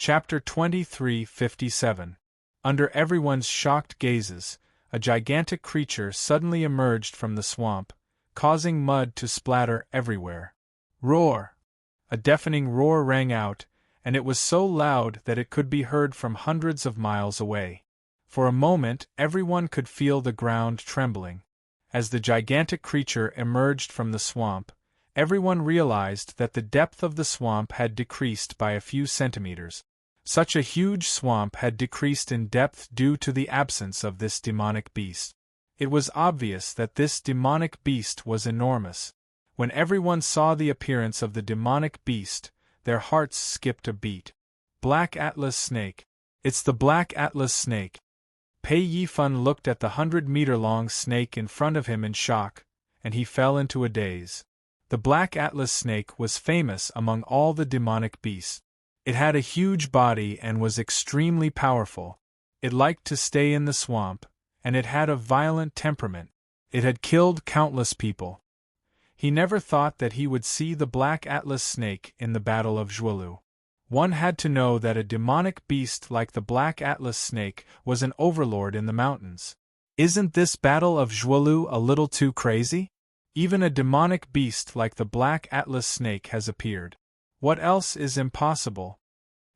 Chapter 23:57. Under everyone's shocked gazes, a gigantic creature suddenly emerged from the swamp, causing mud to splatter everywhere. Roar! A deafening roar rang out, and it was so loud that it could be heard from hundreds of miles away. For a moment, everyone could feel the ground trembling. As the gigantic creature emerged from the swamp, everyone realized that the depth of the swamp had decreased by a few centimeters. Such a huge swamp had decreased in depth due to the absence of this demonic beast. It was obvious that this demonic beast was enormous. When everyone saw the appearance of the demonic beast, their hearts skipped a beat. Black Atlas Snake. It's the Black Atlas Snake. Pei Yifun looked at the 100-meter-long snake in front of him in shock, and he fell into a daze. The Black Atlas Snake was famous among all the demonic beasts. It had a huge body and was extremely powerful. It liked to stay in the swamp, and it had a violent temperament. It had killed countless people. He never thought that he would see the Black Atlas Snake in the Battle of Zhuolu. One had to know that a demonic beast like the Black Atlas Snake was an overlord in the mountains. Isn't this Battle of Zhuolu a little too crazy? Even a demonic beast like the Black Atlas Snake has appeared. What else is impossible?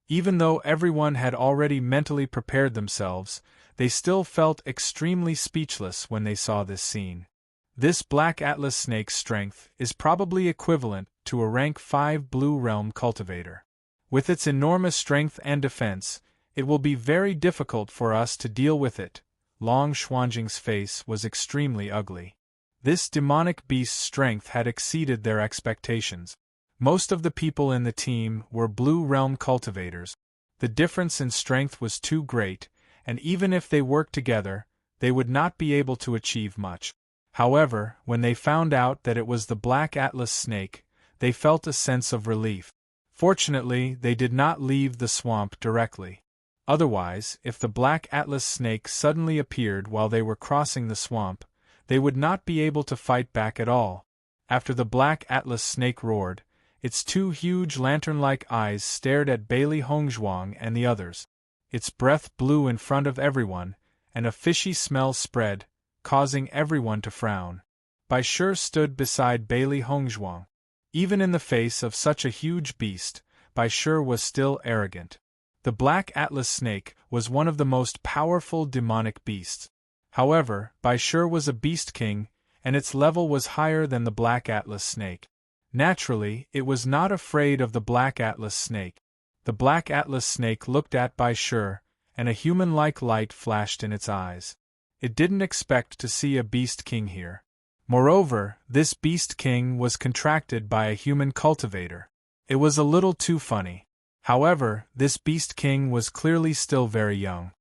Even though everyone had already mentally prepared themselves, they still felt extremely speechless when they saw this scene. This Black Atlas Snake's strength is probably equivalent to a rank 5 Blue Realm cultivator. With its enormous strength and defense, it will be very difficult for us to deal with it. Long Xuanjing's face was extremely ugly. This demonic beast's strength had exceeded their expectations. Most of the people in the team were Blue Realm cultivators. The difference in strength was too great, and even if they worked together, they would not be able to achieve much. However, when they found out that it was the Black Atlas Snake, they felt a sense of relief. Fortunately, they did not leave the swamp directly. Otherwise, if the Black Atlas Snake suddenly appeared while they were crossing the swamp, they would not be able to fight back at all. After the Black Atlas Snake roared, its two huge lantern-like eyes stared at Bailey Hongzhuang and the others. Its breath blew in front of everyone, and a fishy smell spread, causing everyone to frown. Bai Shi stood beside Bailey Hongzhuang. Even in the face of such a huge beast, Bai Shi was still arrogant. The Black Atlas Snake was one of the most powerful demonic beasts. However, Bai Shi was a beast king, and its level was higher than the Black Atlas Snake. Naturally, it was not afraid of the Black Atlas Snake. The Black Atlas Snake looked at Bai Shi, and a human-like light flashed in its eyes. It didn't expect to see a beast king here. Moreover, this beast king was contracted by a human cultivator. It was a little too funny. However, this beast king was clearly still very young.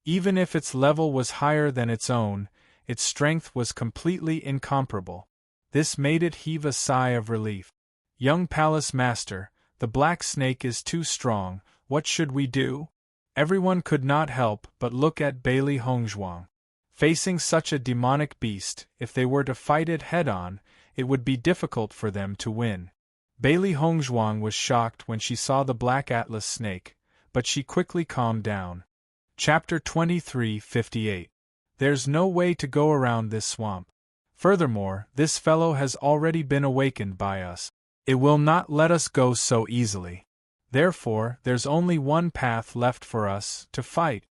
Even if its level was higher than its own, its strength was completely incomparable. This made it heave a sigh of relief. Young Palace Master, the Black Snake is too strong, what should we do? Everyone could not help but look at Bailey Hongzhuang. Facing such a demonic beast, if they were to fight it head-on, it would be difficult for them to win. Bailey Hongzhuang was shocked when she saw the Black Atlas Snake, but she quickly calmed down. Chapter 23:58. There's no way to go around this swamp. Furthermore, this fellow has already been awakened by us. It will not let us go so easily. Therefore, there's only one path left for us, to fight.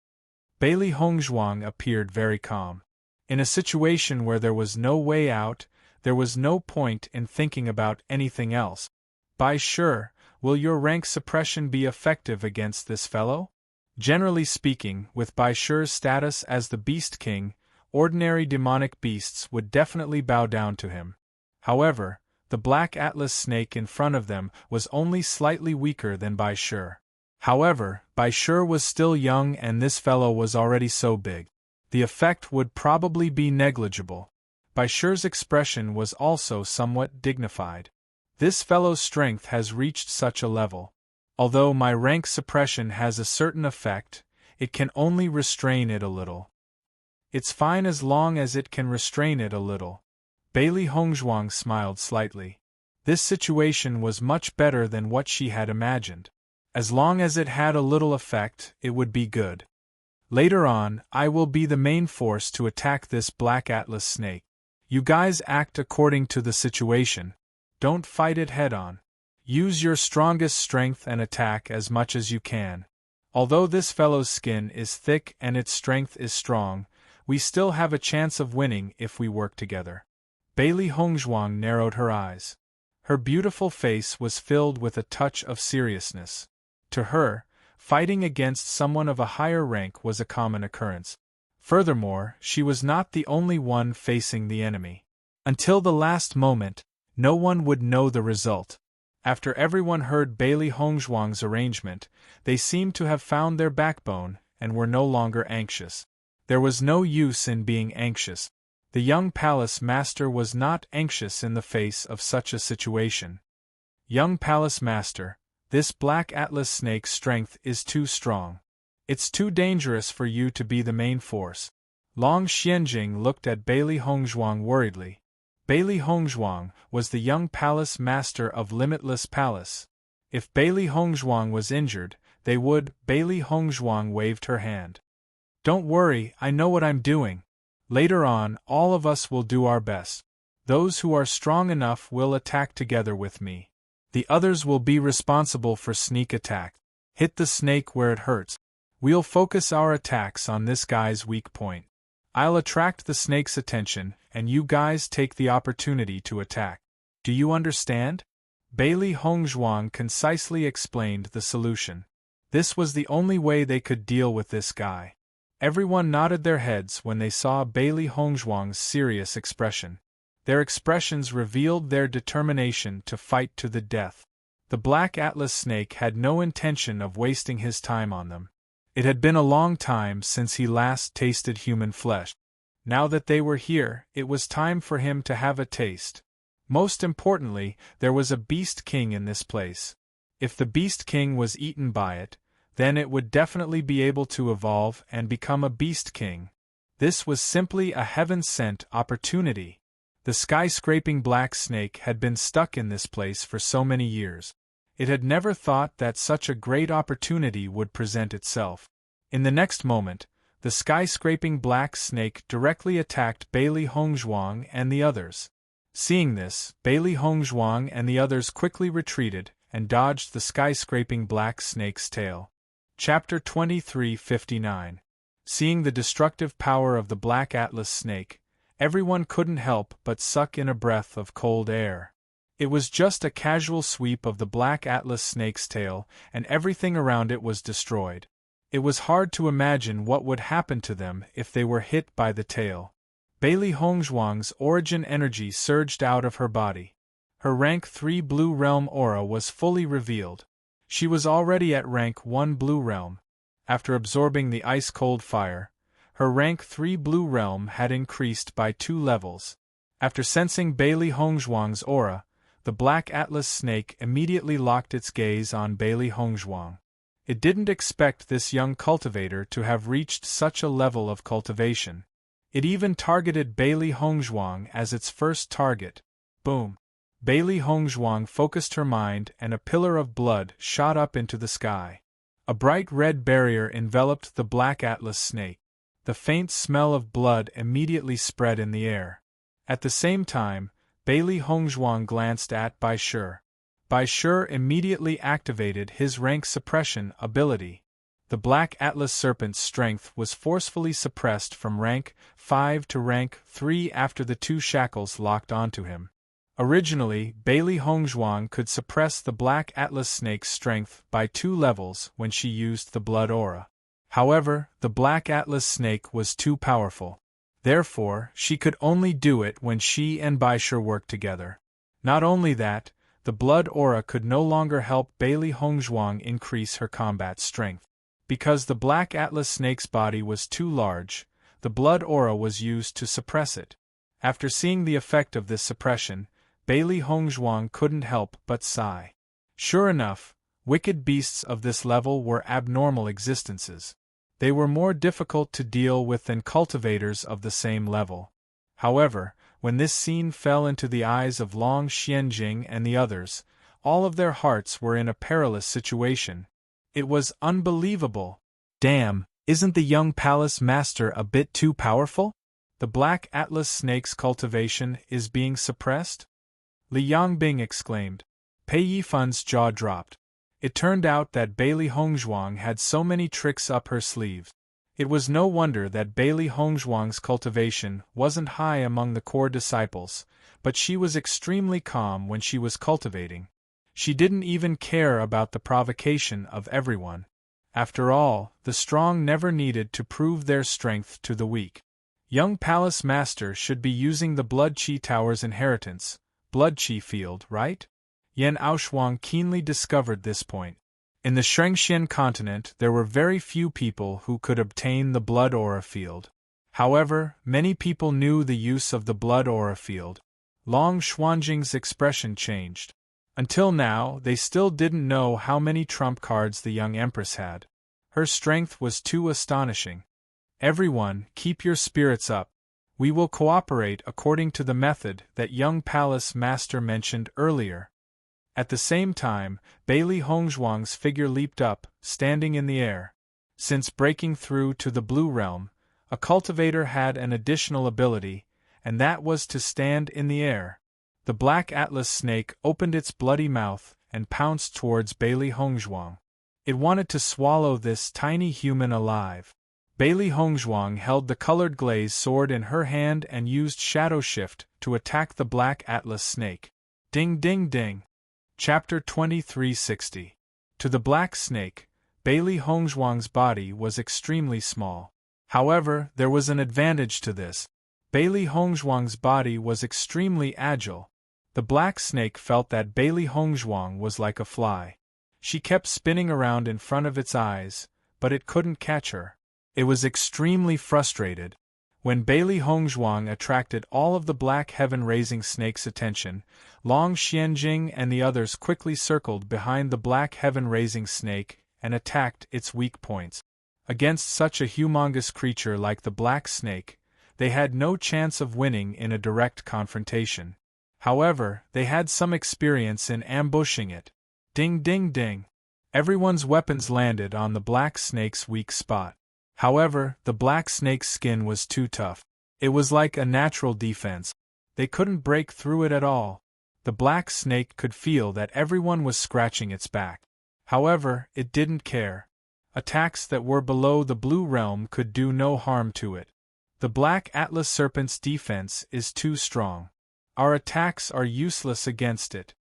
Bailey Hongzhuang appeared very calm. In a situation where there was no way out, there was no point in thinking about anything else. Bai Shi, will your rank suppression be effective against this fellow? Generally speaking, with Bai Shi's status as the Beast King, ordinary demonic beasts would definitely bow down to him. However, the Black Atlas Snake in front of them was only slightly weaker than Bai Shi. However, Bai Shi was still young and this fellow was already so big. The effect would probably be negligible. Bai Shi's expression was also somewhat dignified. This fellow's strength has reached such a level. Although my rank suppression has a certain effect, it can only restrain it a little. It's fine as long as it can restrain it a little. Bailey Hongzhuang smiled slightly. This situation was much better than what she had imagined. As long as it had a little effect, it would be good. Later on, I will be the main force to attack this Black Atlas snake. You guys act according to the situation. Don't fight it head-on. Use your strongest strength and attack as much as you can. Although this fellow's skin is thick and its strength is strong, we still have a chance of winning if we work together. Bailey Hongzhuang narrowed her eyes. Her beautiful face was filled with a touch of seriousness. To her, fighting against someone of a higher rank was a common occurrence. Furthermore, she was not the only one facing the enemy. Until the last moment, no one would know the result. After everyone heard Bailey Hongzhuang's arrangement, they seemed to have found their backbone and were no longer anxious. There was no use in being anxious. The young palace master was not anxious in the face of such a situation. Young palace master, this Black Atlas snake's strength is too strong. It's too dangerous for you to be the main force. Long Xianjing looked at Bailey Hongzhuang worriedly. Bailey Hongzhuang was the young palace master of Limitless Palace. If Bailey Hongzhuang was injured, they would. Bailey Hongzhuang waved her hand. Don't worry, I know what I'm doing. Later on, all of us will do our best. Those who are strong enough will attack together with me. The others will be responsible for sneak attack. Hit the snake where it hurts. We'll focus our attacks on this guy's weak point. I'll attract the snake's attention, and you guys take the opportunity to attack. Do you understand? Bailey Hongzhuang concisely explained the solution. This was the only way they could deal with this guy. Everyone nodded their heads when they saw Bailey Hongzhuang's serious expression. Their expressions revealed their determination to fight to the death. The Black Atlas snake had no intention of wasting his time on them. It had been a long time since he last tasted human flesh. Now that they were here, it was time for him to have a taste. Most importantly, there was a Beast King in this place. If the Beast King was eaten by it, then it would definitely be able to evolve and become a Beast King. This was simply a heaven-sent opportunity. The skyscraping black snake had been stuck in this place for so many years. It had never thought that such a great opportunity would present itself. In the next moment, the skyscraping black snake directly attacked Bailey Hongzhuang and the others. Seeing this, Bailey Hongzhuang and the others quickly retreated and dodged the skyscraping black snake's tail. Chapter 2359. Seeing the destructive power of the Black Atlas snake, everyone couldn't help but suck in a breath of cold air. It was just a casual sweep of the Black Atlas snake's tail, and everything around it was destroyed. It was hard to imagine what would happen to them if they were hit by the tail. Bailey Hongzhuang's origin energy surged out of her body. Her rank 3 Blue Realm aura was fully revealed. She was already at rank 1 Blue Realm. After absorbing the ice-cold fire, her rank 3 Blue Realm had increased by 2 levels. After sensing Bailey Hongzhuang's aura, the Black Atlas snake immediately locked its gaze on Bailey Hongzhuang. It didn't expect this young cultivator to have reached such a level of cultivation. It even targeted Bailey Hongzhuang as its first target. Boom! Bailey Hongzhuang focused her mind and a pillar of blood shot up into the sky. A bright red barrier enveloped the Black Atlas snake. The faint smell of blood immediately spread in the air. At the same time, Bailey Hongzhuang glanced at Bai Shi. Bai Shi immediately activated his rank suppression ability. The Black Atlas serpent's strength was forcefully suppressed from rank 5 to rank 3 after the 2 shackles locked onto him. Originally, Bailey Hongzhuang could suppress the Black Atlas snake's strength by 2 levels when she used the blood aura. However, the Black Atlas snake was too powerful. Therefore, she could only do it when she and Bai Shi worked together. Not only that, the blood aura could no longer help Bailey Hongzhuang increase her combat strength. Because the Black Atlas snake's body was too large, the blood aura was used to suppress it. After seeing the effect of this suppression, Bailey Hongzhuang couldn't help but sigh. Sure enough, wicked beasts of this level were abnormal existences. They were more difficult to deal with than cultivators of the same level. However, when this scene fell into the eyes of Long Xianjing and the others, all of their hearts were in a perilous situation. It was unbelievable. Damn, isn't the young palace master a bit too powerful? The Black Atlas snake's cultivation is being suppressed? Li Yongbing exclaimed. Pei Yifan's jaw dropped. It turned out that Bailey Hongzhuang had so many tricks up her sleeve. It was no wonder that Bailey Hongzhuang's cultivation wasn't high among the core disciples, but she was extremely calm when she was cultivating. She didn't even care about the provocation of everyone. After all, the strong never needed to prove their strength to the weak. Young Palace Master should be using the Blood Qi Tower's inheritance, Blood Qi Field, right? Yan Aoshuang keenly discovered this point. In the Shengxian continent there were very few people who could obtain the Blood Aura Field. However, many people knew the use of the Blood Aura Field. Long Xuanjing's expression changed. Until now, they still didn't know how many trump cards the young Empress had. Her strength was too astonishing. Everyone, keep your spirits up. We will cooperate according to the method that young Palace Master mentioned earlier. At the same time, Bailey Hongzhuang's figure leaped up, standing in the air. Since breaking through to the Blue Realm, a cultivator had an additional ability, and that was to stand in the air. The Black Atlas snake opened its bloody mouth and pounced towards Bailey Hongzhuang. It wanted to swallow this tiny human alive. Bailey Hongzhuang held the colored glaze sword in her hand and used Shadow Shift to attack the Black Atlas snake. Ding ding ding. Chapter 2360. To the black snake, Bailey Hongzhuang's body was extremely small. However, there was an advantage to this. Bailey Hongzhuang's body was extremely agile. The black snake felt that Bailey Hongzhuang was like a fly. She kept spinning around in front of its eyes, but it couldn't catch her. It was extremely frustrated. When Bailey Hongzhuang attracted all of the Black Heaven-raising snake's attention, Long Xianjing and the others quickly circled behind the Black Heaven-raising snake and attacked its weak points. Against such a humongous creature like the black snake, they had no chance of winning in a direct confrontation. However, they had some experience in ambushing it. Ding ding ding. Everyone's weapons landed on the black snake's weak spot. However, the black snake's skin was too tough. It was like a natural defense. They couldn't break through it at all. The black snake could feel that everyone was scratching its back. However, it didn't care. Attacks that were below the blue realm could do no harm to it. The Black Atlas Serpent's defense is too strong. Our attacks are useless against it.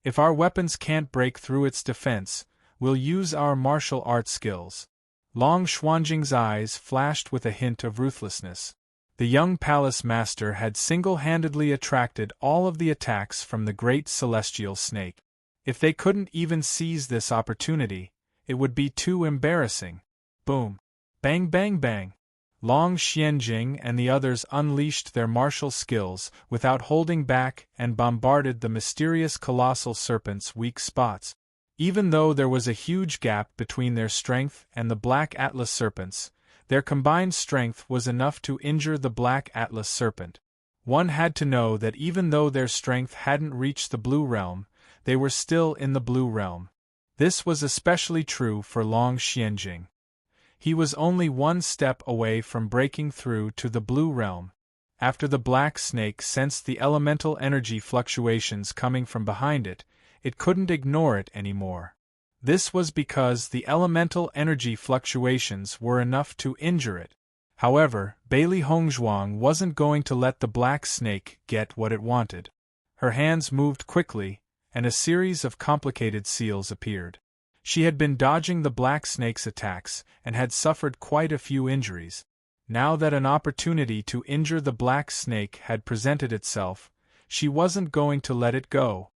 If our weapons can't break through its defense, we'll use our martial arts skills. Long Xuanjing's eyes flashed with a hint of ruthlessness. The young palace master had single-handedly attracted all of the attacks from the great celestial snake. If they couldn't even seize this opportunity, it would be too embarrassing. Boom! Bang bang bang! Long Xianjing and the others unleashed their martial skills without holding back and bombarded the mysterious colossal serpent's weak spots. Even though there was a huge gap between their strength and the Black Atlas serpents, their combined strength was enough to injure the Black Atlas serpent. One had to know that even though their strength hadn't reached the Blue Realm, they were still in the Blue Realm. This was especially true for Long Xianjing. He was only one step away from breaking through to the Blue Realm. After the black snake sensed the elemental energy fluctuations coming from behind it, it couldn't ignore it anymore. This was because the elemental energy fluctuations were enough to injure it. However, Bailey Hongzhuang wasn't going to let the black snake get what it wanted. Her hands moved quickly, and a series of complicated seals appeared. She had been dodging the black snake's attacks and had suffered quite a few injuries. Now that an opportunity to injure the black snake had presented itself, she wasn't going to let it go.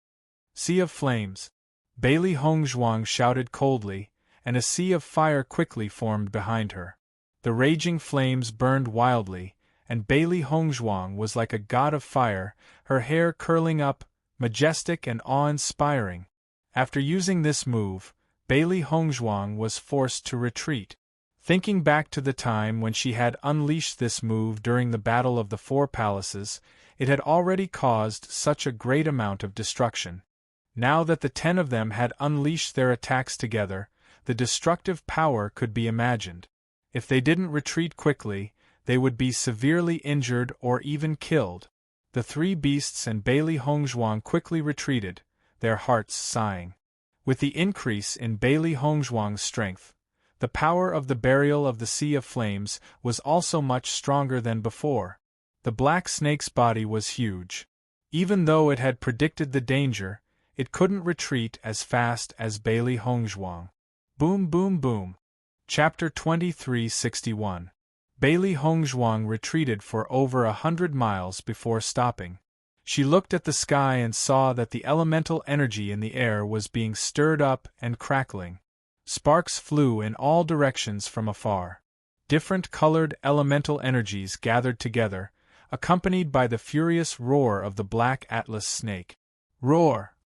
Sea of Flames! Bailey Hongzhuang shouted coldly, and a sea of fire quickly formed behind her. The raging flames burned wildly, and Bailey Hongzhuang was like a god of fire, her hair curling up, majestic and awe-inspiring. After using this move, Bailey Hongzhuang was forced to retreat. Thinking back to the time when she had unleashed this move during the Battle of the Four Palaces, it had already caused such a great amount of destruction. Now that the 10 of them had unleashed their attacks together, the destructive power could be imagined. If they didn't retreat quickly, they would be severely injured or even killed. The three beasts and Bailey Hongzhuang quickly retreated, their hearts sighing. With the increase in Bailey Hongzhuang's strength, the power of the burial of the Sea of Flames was also much stronger than before. The black snake's body was huge. Even though it had predicted the danger, it couldn't retreat as fast as Bailey Hongzhuang. Boom boom boom. Chapter 2361. Bailey Hongzhuang retreated for over 100 miles before stopping. She looked at the sky and saw that the elemental energy in the air was being stirred up and crackling. Sparks flew in all directions from afar. Different colored elemental energies gathered together, accompanied by the furious roar of the Black Atlas snake. Roar!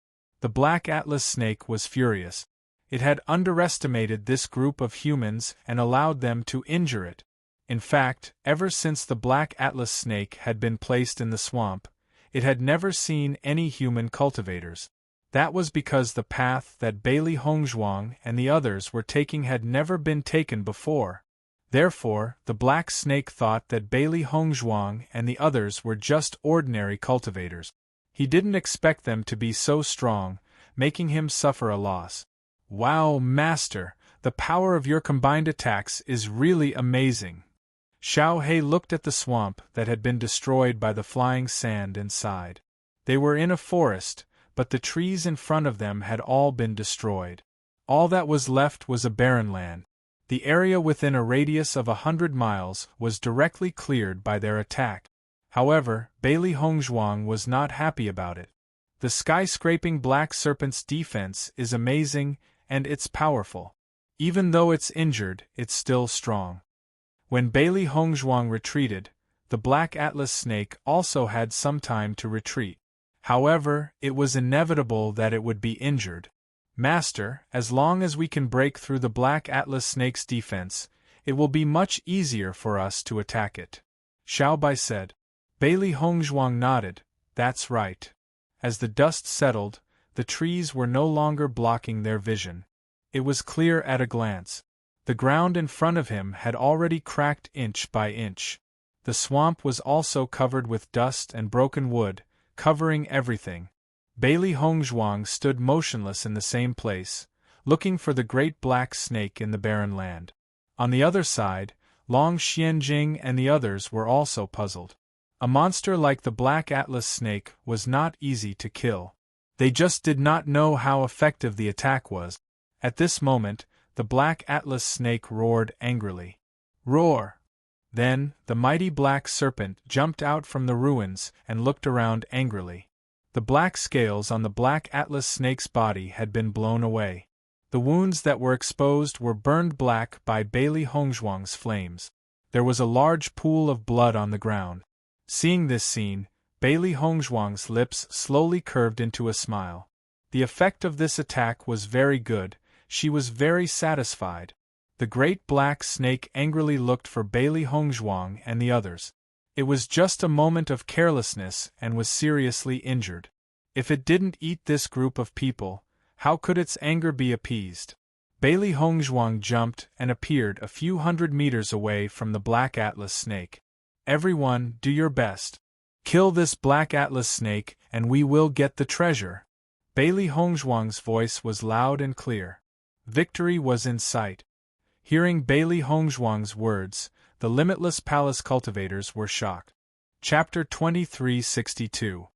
The Black Atlas snake was furious. It had underestimated this group of humans and allowed them to injure it. In fact, ever since the Black Atlas snake had been placed in the swamp, it had never seen any human cultivators. That was because the path that Bailey Hongzhuang and the others were taking had never been taken before. Therefore, the black snake thought that Bailey Hongzhuang and the others were just ordinary cultivators. He didn't expect them to be so strong, making him suffer a loss. Wow, Master, the power of your combined attacks is really amazing. Xiao He looked at the swamp that had been destroyed by the flying sand and sighed. They were in a forest, but the trees in front of them had all been destroyed. All that was left was a barren land. The area within a radius of 100 miles was directly cleared by their attack. However, Bailey Hongzhuang was not happy about it. The skyscraping Black Serpent's defense is amazing, and it's powerful. Even though it's injured, it's still strong. When Bailey Hongzhuang retreated, the Black Atlas snake also had some time to retreat. However, it was inevitable that it would be injured. Master, as long as we can break through the Black Atlas snake's defense, it will be much easier for us to attack it. Xiao Bai said. Bailey Hongzhuang nodded. That's right. As the dust settled, the trees were no longer blocking their vision. It was clear at a glance. The ground in front of him had already cracked inch by inch. The swamp was also covered with dust and broken wood, covering everything. Bailey Hongzhuang stood motionless in the same place, looking for the great black snake in the barren land. On the other side, Long Xianjing and the others were also puzzled. A monster like the Black Atlas snake was not easy to kill. They just did not know how effective the attack was. At this moment, the Black Atlas snake roared angrily. Roar! Then, the mighty black serpent jumped out from the ruins and looked around angrily. The black scales on the Black Atlas snake's body had been blown away. The wounds that were exposed were burned black by Bailey Hongzhuang's flames. There was a large pool of blood on the ground. Seeing this scene, Bailey Hongzhuang's lips slowly curved into a smile. The effect of this attack was very good. She was very satisfied. The great black snake angrily looked for Bailey Hongzhuang and the others. It was just a moment of carelessness and was seriously injured. If it didn't eat this group of people, how could its anger be appeased? Bailey Hongzhuang jumped and appeared a few hundred meters away from the Black Atlas snake. Everyone, do your best. Kill this Black Atlas snake and we will get the treasure. Bailey Hongzhuang's voice was loud and clear. Victory was in sight. Hearing Bailey Hongzhuang's words, the Limitless Palace cultivators were shocked. Chapter 2362.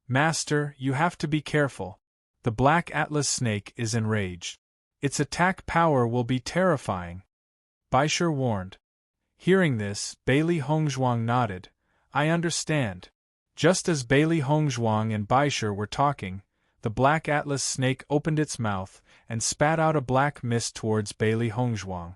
Master, you have to be careful. The Black Atlas snake is enraged. Its attack power will be terrifying. Baisher warned. Hearing this, Bailey Hongzhuang nodded. I understand. Just as Bailey Hongzhuang and Baisher were talking, the Black Atlas snake opened its mouth and spat out a black mist towards Bailey Hongzhuang.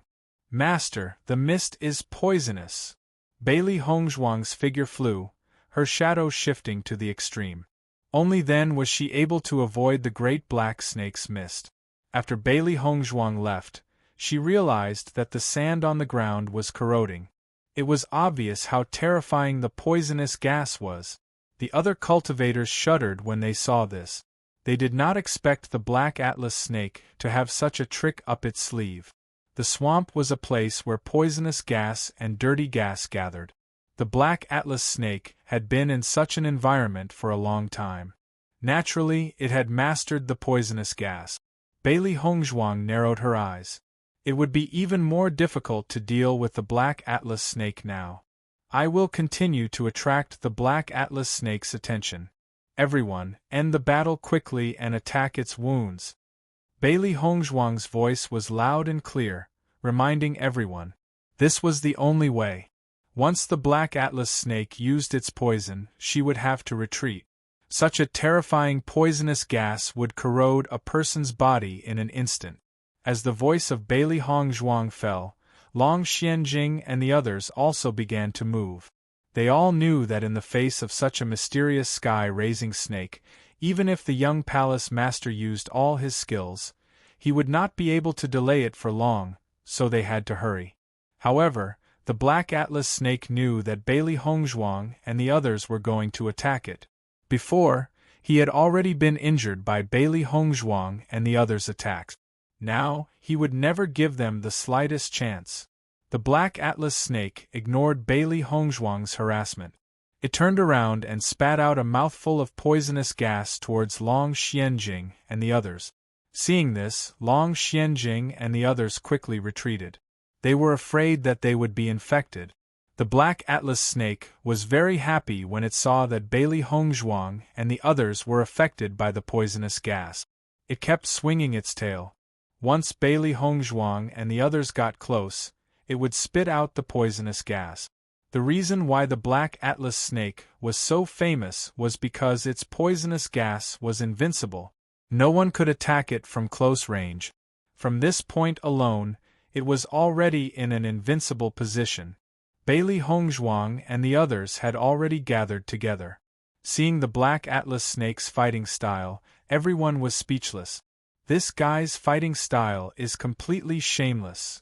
Master, the mist is poisonous. Bailey Hongzhuang's figure flew, her shadow shifting to the extreme. Only then was she able to avoid the great black snake's mist. After Bailey Hongzhuang left, she realized that the sand on the ground was corroding. It was obvious how terrifying the poisonous gas was. The other cultivators shuddered when they saw this. They did not expect the Black Atlas snake to have such a trick up its sleeve. The swamp was a place where poisonous gas and dirty gas gathered. The Black Atlas snake had been in such an environment for a long time. Naturally, it had mastered the poisonous gas. Bailey Hongzhuang narrowed her eyes. It would be even more difficult to deal with the Black Atlas snake now. I will continue to attract the Black Atlas snake's attention. Everyone, end the battle quickly and attack its wounds. Bailey Hongzhuang's voice was loud and clear, reminding everyone. This was the only way. Once the Black Atlas snake used its poison, she would have to retreat. Such a terrifying poisonous gas would corrode a person's body in an instant. As the voice of Bailey Hongzhuang fell, Long Xianjing and the others also began to move. They all knew that in the face of such a mysterious sky-raising snake, even if the young palace master used all his skills, he would not be able to delay it for long, so they had to hurry. However, the Black Atlas snake knew that Bailey Hongzhuang and the others were going to attack it. Before, he had already been injured by Bailey Hongzhuang and the others' attacks. Now, he would never give them the slightest chance. The Black Atlas snake ignored Bailey Hongzhuang's harassment. It turned around and spat out a mouthful of poisonous gas towards Long Xianjing and the others. Seeing this, Long Xianjing and the others quickly retreated. They were afraid that they would be infected. The Black Atlas snake was very happy when it saw that Bailey Hongzhuang and the others were affected by the poisonous gas. It kept swinging its tail. Once Bailey Hongzhuang and the others got close, it would spit out the poisonous gas. The reason why the Black Atlas snake was so famous was because its poisonous gas was invincible. No one could attack it from close range. From this point alone, it was already in an invincible position. Bailey Hongzhuang and the others had already gathered together. Seeing the Black Atlas snake's fighting style, everyone was speechless. This guy's fighting style is completely shameless.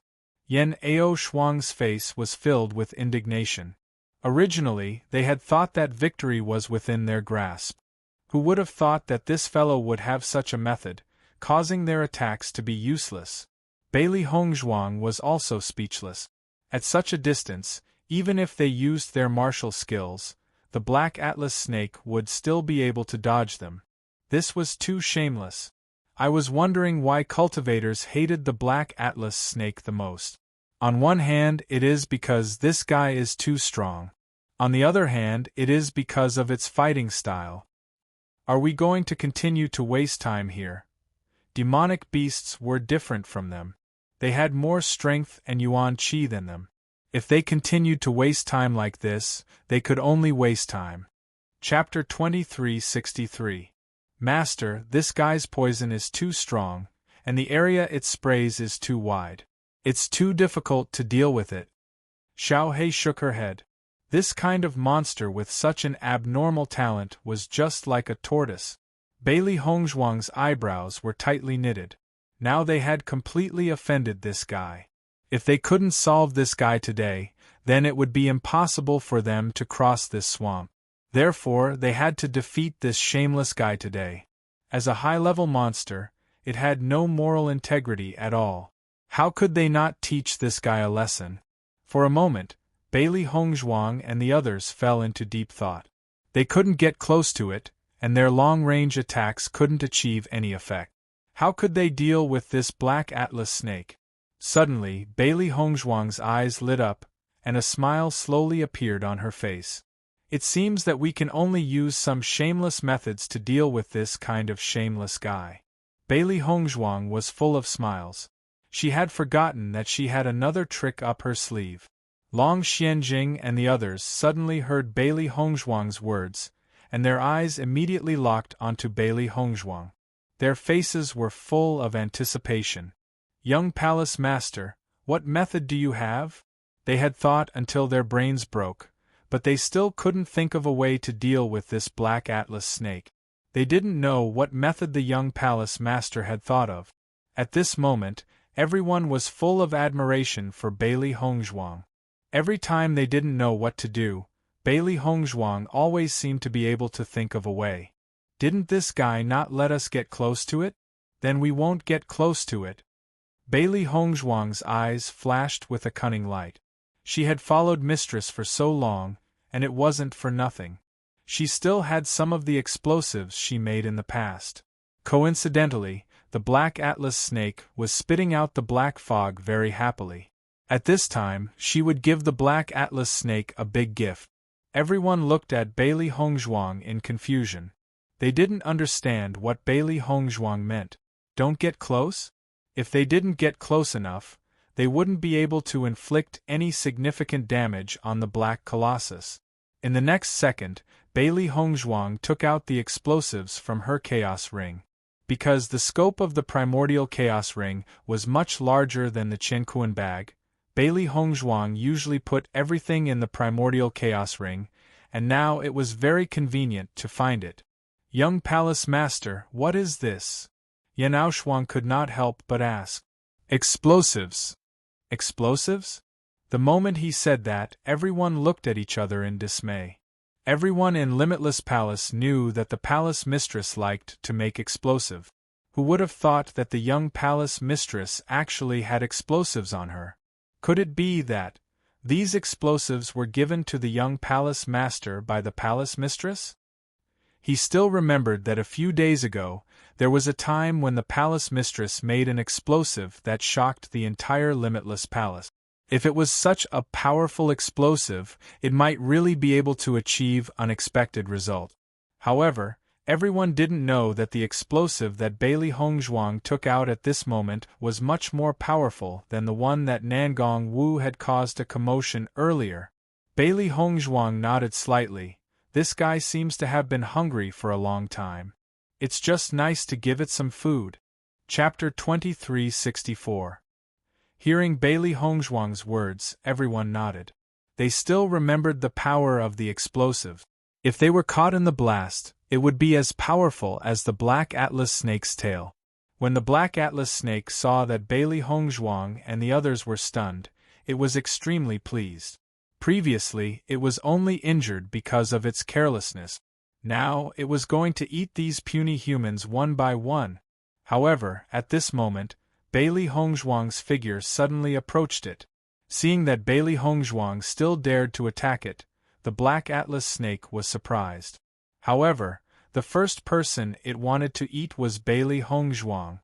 Yan Ao Shuang's face was filled with indignation. Originally, they had thought that victory was within their grasp. Who would have thought that this fellow would have such a method, causing their attacks to be useless? Bailey Hongzhuang was also speechless. At such a distance, even if they used their martial skills, the Black Atlas snake would still be able to dodge them. This was too shameless. I was wondering why cultivators hated the Black Atlas snake the most. On one hand, it is because this guy is too strong. On the other hand, it is because of its fighting style. Are we going to continue to waste time here? Demonic beasts were different from them. They had more strength and yuan qi than them. If they continued to waste time like this, they could only waste time. Chapter 2363. Master, this guy's poison is too strong, and the area it sprays is too wide. It's too difficult to deal with it. Xiao He shook her head. This kind of monster with such an abnormal talent was just like a tortoise. Bailey Hongzhuang's eyebrows were tightly knitted. Now they had completely offended this guy. If they couldn't solve this guy today, then it would be impossible for them to cross this swamp. Therefore, they had to defeat this shameless guy today. As a high-level monster, it had no moral integrity at all. How could they not teach this guy a lesson? For a moment, Bailey Hongzhuang and the others fell into deep thought. They couldn't get close to it, and their long-range attacks couldn't achieve any effect. How could they deal with this Black Atlas snake? Suddenly, Bailey Hongzhuang's eyes lit up, and a smile slowly appeared on her face. It seems that we can only use some shameless methods to deal with this kind of shameless guy. Bailey Hongzhuang was full of smiles. She had forgotten that she had another trick up her sleeve. Long Xianjing and the others suddenly heard Bailey Hongzhuang's words, and their eyes immediately locked onto Bailey Hongzhuang. Their faces were full of anticipation. Young Palace Master, what method do you have? They had thought until their brains broke, but they still couldn't think of a way to deal with this Black Atlas snake. They didn't know what method the young Palace Master had thought of. At this moment, everyone was full of admiration for Bailey Hongzhuang. Every time they didn't know what to do, Bailey Hongzhuang always seemed to be able to think of a way. Didn't this guy not let us get close to it? Then we won't get close to it. Bailey Hongzhuang's eyes flashed with a cunning light. She had followed Mistress for so long, and it wasn't for nothing. She still had some of the explosives she made in the past. Coincidentally, the Black Atlas snake was spitting out the black fog very happily. At this time, she would give the Black Atlas snake a big gift. Everyone looked at Bailey Hongzhuang in confusion. They didn't understand what Bailey Hongzhuang meant. Don't get close? If they didn't get close enough, they wouldn't be able to inflict any significant damage on the Black Colossus. In the next second, Bailey Hongzhuang took out the explosives from her Chaos Ring. Because the scope of the Primordial Chaos Ring was much larger than the Qinquan bag, Bailey Hongzhuang usually put everything in the Primordial Chaos Ring, and now it was very convenient to find it. Young Palace Master, what is this? Yanaoshuang could not help but ask. Explosives. Explosives? The moment he said that, everyone looked at each other in dismay. Everyone in Limitless Palace knew that the palace mistress liked to make explosive. Who would have thought that the young palace mistress actually had explosives on her? Could it be that these explosives were given to the young palace master by the palace mistress? He still remembered that a few days ago, there was a time when the palace mistress made an explosive that shocked the entire Limitless Palace. If it was such a powerful explosive, it might really be able to achieve unexpected results. However, everyone didn't know that the explosive that Bailey Hongzhuang took out at this moment was much more powerful than the one that Nangong Wu had caused a commotion earlier. Bailey Hongzhuang nodded slightly. This guy seems to have been hungry for a long time. It's just nice to give it some food. Chapter 2364. Hearing Bailey Hongzhuang's words, everyone nodded. They still remembered the power of the explosive. If they were caught in the blast, it would be as powerful as the Black Atlas snake's tail. When the Black Atlas snake saw that Bailey Hongzhuang and the others were stunned, it was extremely pleased. Previously, it was only injured because of its carelessness. Now, it was going to eat these puny humans one by one. However, at this moment, Bailey Hongzhuang's figure suddenly approached it. Seeing that Bailey Hongzhuang still dared to attack it, the Black Atlas snake was surprised. However, the first person it wanted to eat was Bailey Hongzhuang.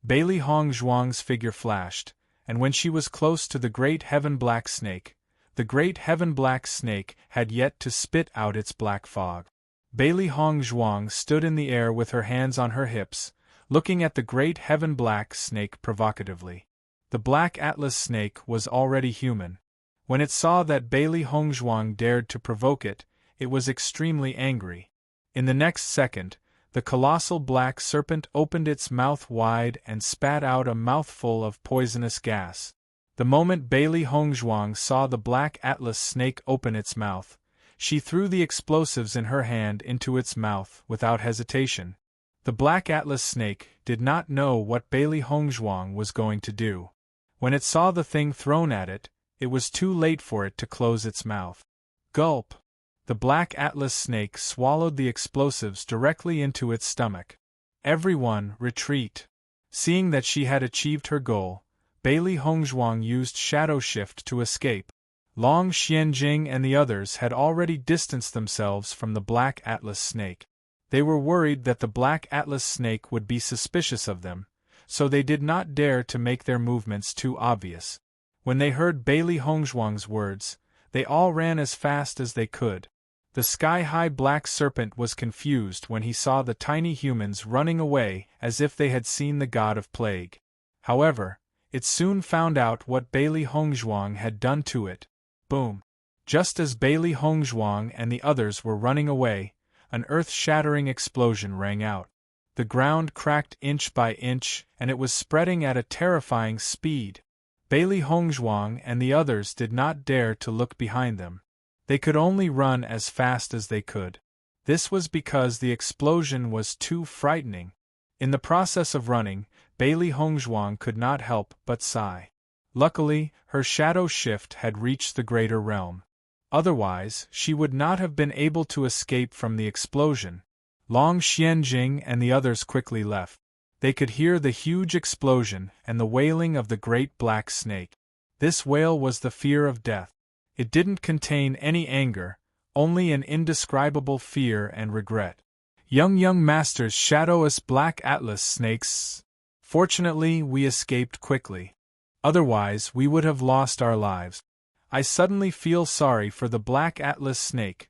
Bailey Hongzhuang's figure flashed, and when she was close to the Great Heaven Black Snake, the Great Heaven Black Snake had yet to spit out its black fog. Bailey Hongzhuang stood in the air with her hands on her hips, looking at the Great Heaven Black Snake provocatively. The Black Atlas Snake was already human. When it saw that Bailey Hongzhuang dared to provoke it, it was extremely angry. In the next second, the colossal black serpent opened its mouth wide and spat out a mouthful of poisonous gas. The moment Bailey Hongzhuang saw the Black Atlas Snake open its mouth, she threw the explosives in her hand into its mouth without hesitation. The Black Atlas Snake did not know what Bailey Hongzhuang was going to do. When it saw the thing thrown at it, it was too late for it to close its mouth. Gulp! The Black Atlas Snake swallowed the explosives directly into its stomach. Everyone, retreat! Seeing that she had achieved her goal, Bailey Hongzhuang used Shadow Shift to escape. Long Xianjing and the others had already distanced themselves from the Black Atlas Snake. They were worried that the Black Atlas Snake would be suspicious of them, so they did not dare to make their movements too obvious. When they heard Bailey Hongzhuang's words, they all ran as fast as they could. The sky-high black serpent was confused when he saw the tiny humans running away as if they had seen the god of plague. However, it soon found out what Bailey Hongzhuang had done to it. Boom! Just as Bailey Hongzhuang and the others were running away, an earth-shattering explosion rang out. The ground cracked inch by inch, and it was spreading at a terrifying speed. Bailey Hongzhuang and the others did not dare to look behind them. They could only run as fast as they could. This was because the explosion was too frightening. In the process of running, Bailey Hongzhuang could not help but sigh. Luckily, her shadow shift had reached the greater realm. Otherwise, she would not have been able to escape from the explosion. Long Xianjing and the others quickly left. They could hear the huge explosion and the wailing of the great black snake. This wail was the fear of death. It didn't contain any anger, only an indescribable fear and regret. Young Master's shadowless black atlas snakes. Fortunately, we escaped quickly. Otherwise, we would have lost our lives. I suddenly feel sorry for the black atlas snake.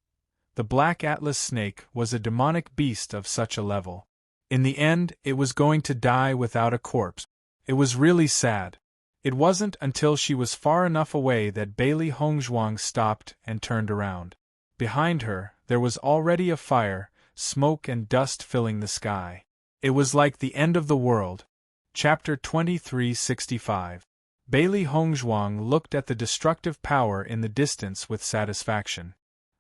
The black atlas snake was a demonic beast of such a level. In the end, it was going to die without a corpse. It was really sad. It wasn't until she was far enough away that Bailey Hongzhuang stopped and turned around. Behind her, there was already a fire, smoke and dust filling the sky. It was like the end of the world. Chapter 2365. Bailey Hongzhuang looked at the destructive power in the distance with satisfaction.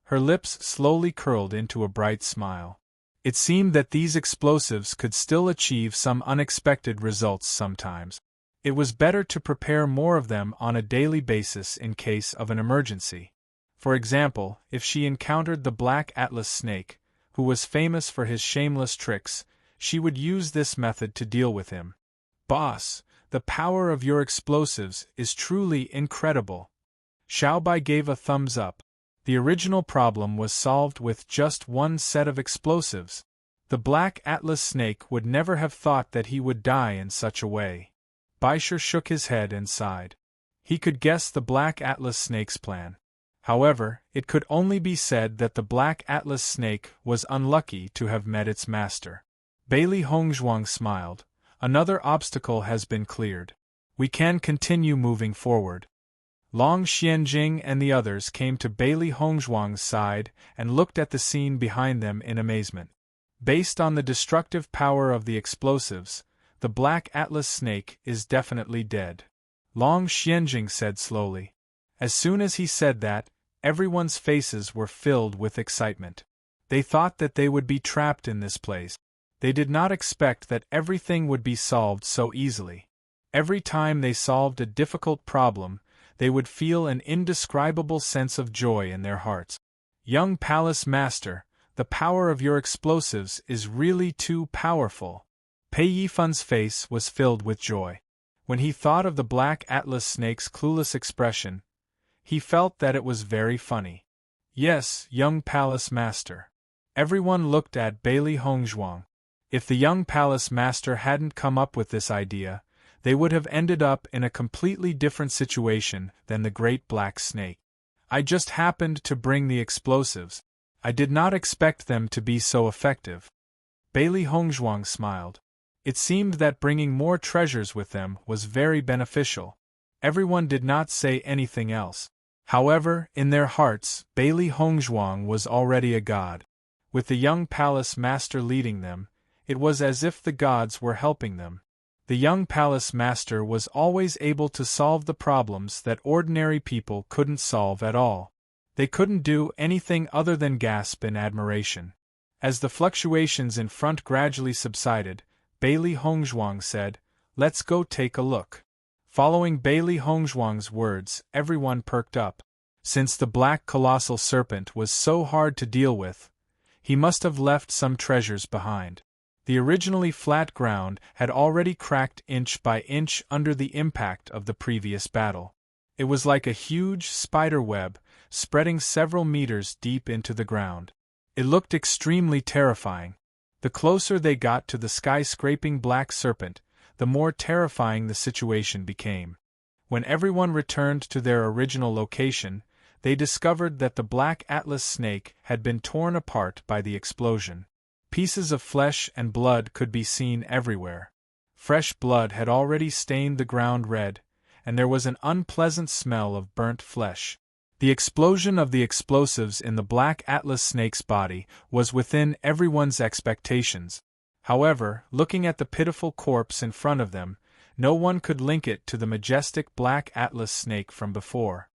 Her lips slowly curled into a bright smile. It seemed that these explosives could still achieve some unexpected results sometimes. It was better to prepare more of them on a daily basis in case of an emergency. For example, if she encountered the black atlas snake, who was famous for his shameless tricks, she would use this method to deal with him. "Boss, the power of your explosives is truly incredible." Xiaobai gave a thumbs up. The original problem was solved with just one set of explosives. The black atlas snake would never have thought that he would die in such a way. Baisher shook his head and sighed. He could guess the black atlas snake's plan. However, it could only be said that the black atlas snake was unlucky to have met its master. Bailey Hongzhuang smiled. Another obstacle has been cleared. We can continue moving forward. Long Xianjing and the others came to Bailey Hongzhuang's side and looked at the scene behind them in amazement. Based on the destructive power of the explosives, the black atlas snake is definitely dead. Long Xianjing said slowly. As soon as he said that, everyone's faces were filled with excitement. They thought that they would be trapped in this place. They did not expect that everything would be solved so easily. Every time they solved a difficult problem, they would feel an indescribable sense of joy in their hearts. "Young Palace Master, the power of your explosives is really too powerful." Pei Yifun's face was filled with joy. When he thought of the black atlas snake's clueless expression, he felt that it was very funny. "Yes, young Palace Master." Everyone looked at Bailey Hongzhuang. If the young Palace Master hadn't come up with this idea, they would have ended up in a completely different situation than the great black snake. "I just happened to bring the explosives. I did not expect them to be so effective." Bailey Hongzhuang smiled. It seemed that bringing more treasures with them was very beneficial. Everyone did not say anything else. However, in their hearts, Bailey Hongzhuang was already a god. With the young palace master leading them, it was as if the gods were helping them. The young palace master was always able to solve the problems that ordinary people couldn't solve at all. They couldn't do anything other than gasp in admiration. As the fluctuations in front gradually subsided, Bailey Hongzhuang said, "Let's go take a look." Following Bailey Hongzhuang's words, everyone perked up. Since the black colossal serpent was so hard to deal with, he must have left some treasures behind. The originally flat ground had already cracked inch by inch under the impact of the previous battle. It was like a huge spider web, spreading several meters deep into the ground. It looked extremely terrifying. The closer they got to the skyscraping black serpent, the more terrifying the situation became. When everyone returned to their original location, they discovered that the black atlas snake had been torn apart by the explosion. Pieces of flesh and blood could be seen everywhere. Fresh blood had already stained the ground red, and there was an unpleasant smell of burnt flesh. The explosion of the explosives in the black atlas snake's body was within everyone's expectations. However, looking at the pitiful corpse in front of them, no one could link it to the majestic black atlas snake from before.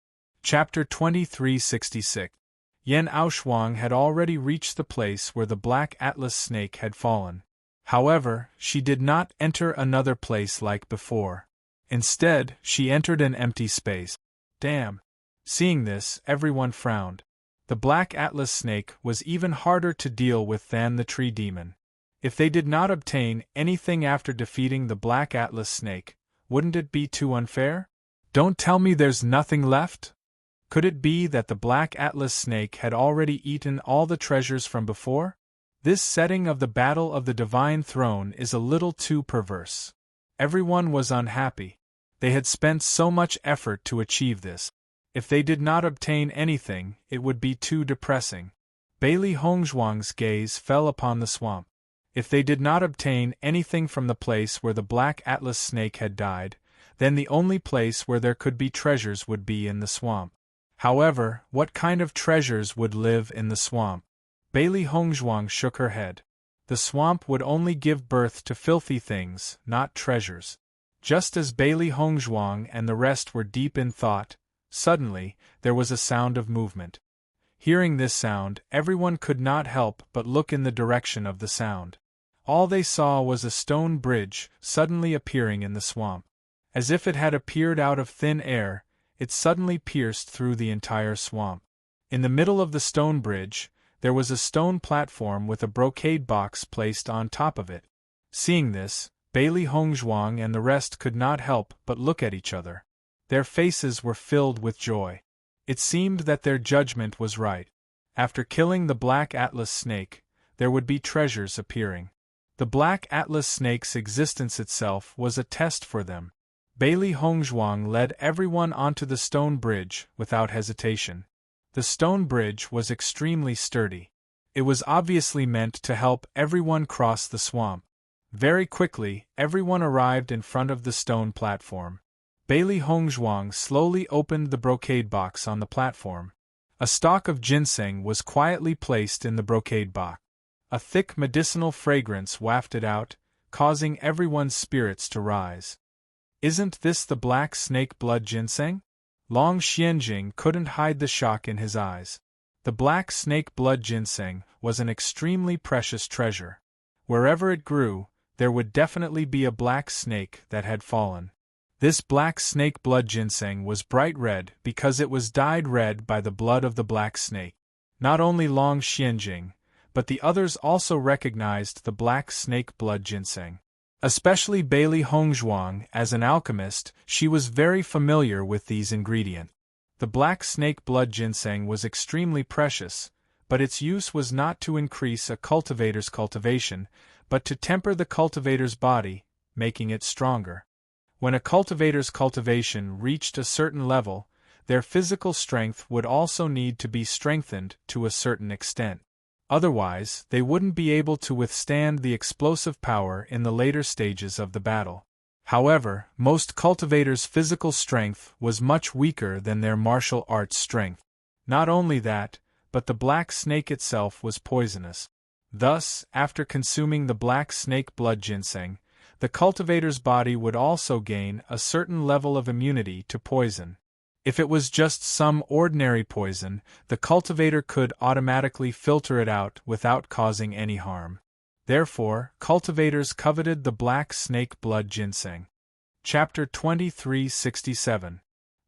Chapter 2366. Yan Aoshuang had already reached the place where the black atlas snake had fallen. However, she did not enter another place like before. Instead, she entered an empty space. Damn! Seeing this, everyone frowned. The Black Atlas snake was even harder to deal with than the tree demon. If they did not obtain anything after defeating the Black Atlas snake, wouldn't it be too unfair? Don't tell me there's nothing left? Could it be that the Black Atlas snake had already eaten all the treasures from before? This setting of the Battle of the Divine Throne is a little too perverse. Everyone was unhappy. They had spent so much effort to achieve this. If they did not obtain anything, it would be too depressing. Bailey Hongzhuang's gaze fell upon the swamp. If they did not obtain anything from the place where the Black Atlas snake had died, then the only place where there could be treasures would be in the swamp. However, what kind of treasures would live in the swamp? Bailey Hongzhuang shook her head. The swamp would only give birth to filthy things, not treasures. Just as Bailey Hongzhuang and the rest were deep in thought, suddenly, there was a sound of movement. Hearing this sound, everyone could not help but look in the direction of the sound. All they saw was a stone bridge suddenly appearing in the swamp. As if it had appeared out of thin air, it suddenly pierced through the entire swamp. In the middle of the stone bridge, there was a stone platform with a brocade box placed on top of it. Seeing this, Bailey Hongzhuang and the rest could not help but look at each other. Their faces were filled with joy. It seemed that their judgment was right. After killing the Black Atlas snake, there would be treasures appearing. The Black Atlas snake's existence itself was a test for them. Bailey Hongzhuang led everyone onto the stone bridge without hesitation. The stone bridge was extremely sturdy. It was obviously meant to help everyone cross the swamp. Very quickly, everyone arrived in front of the stone platform. Bailey Hongzhuang slowly opened the brocade box on the platform. A stalk of ginseng was quietly placed in the brocade box. A thick medicinal fragrance wafted out, causing everyone's spirits to rise. Isn't this the black snake blood ginseng? Long Xianjing couldn't hide the shock in his eyes. The black snake blood ginseng was an extremely precious treasure. Wherever it grew, there would definitely be a black snake that had fallen. This black snake blood ginseng was bright red because it was dyed red by the blood of the black snake. Not only Long Xianjing, but the others also recognized the black snake blood ginseng. Especially Bailey Hongzhuang, as an alchemist, she was very familiar with these ingredients. The black snake blood ginseng was extremely precious, but its use was not to increase a cultivator's cultivation, but to temper the cultivator's body, making it stronger. When a cultivator's cultivation reached a certain level, their physical strength would also need to be strengthened to a certain extent. Otherwise, they wouldn't be able to withstand the explosive power in the later stages of the battle. However, most cultivators' physical strength was much weaker than their martial arts strength. Not only that, but the black snake itself was poisonous. Thus, after consuming the black snake blood ginseng, the cultivator's body would also gain a certain level of immunity to poison. If it was just some ordinary poison, the cultivator could automatically filter it out without causing any harm. Therefore, cultivators coveted the black snake blood ginseng. Chapter 2367.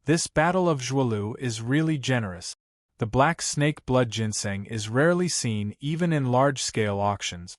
This Battle of Zhuolu is really generous. The black snake blood ginseng is rarely seen even in large-scale auctions.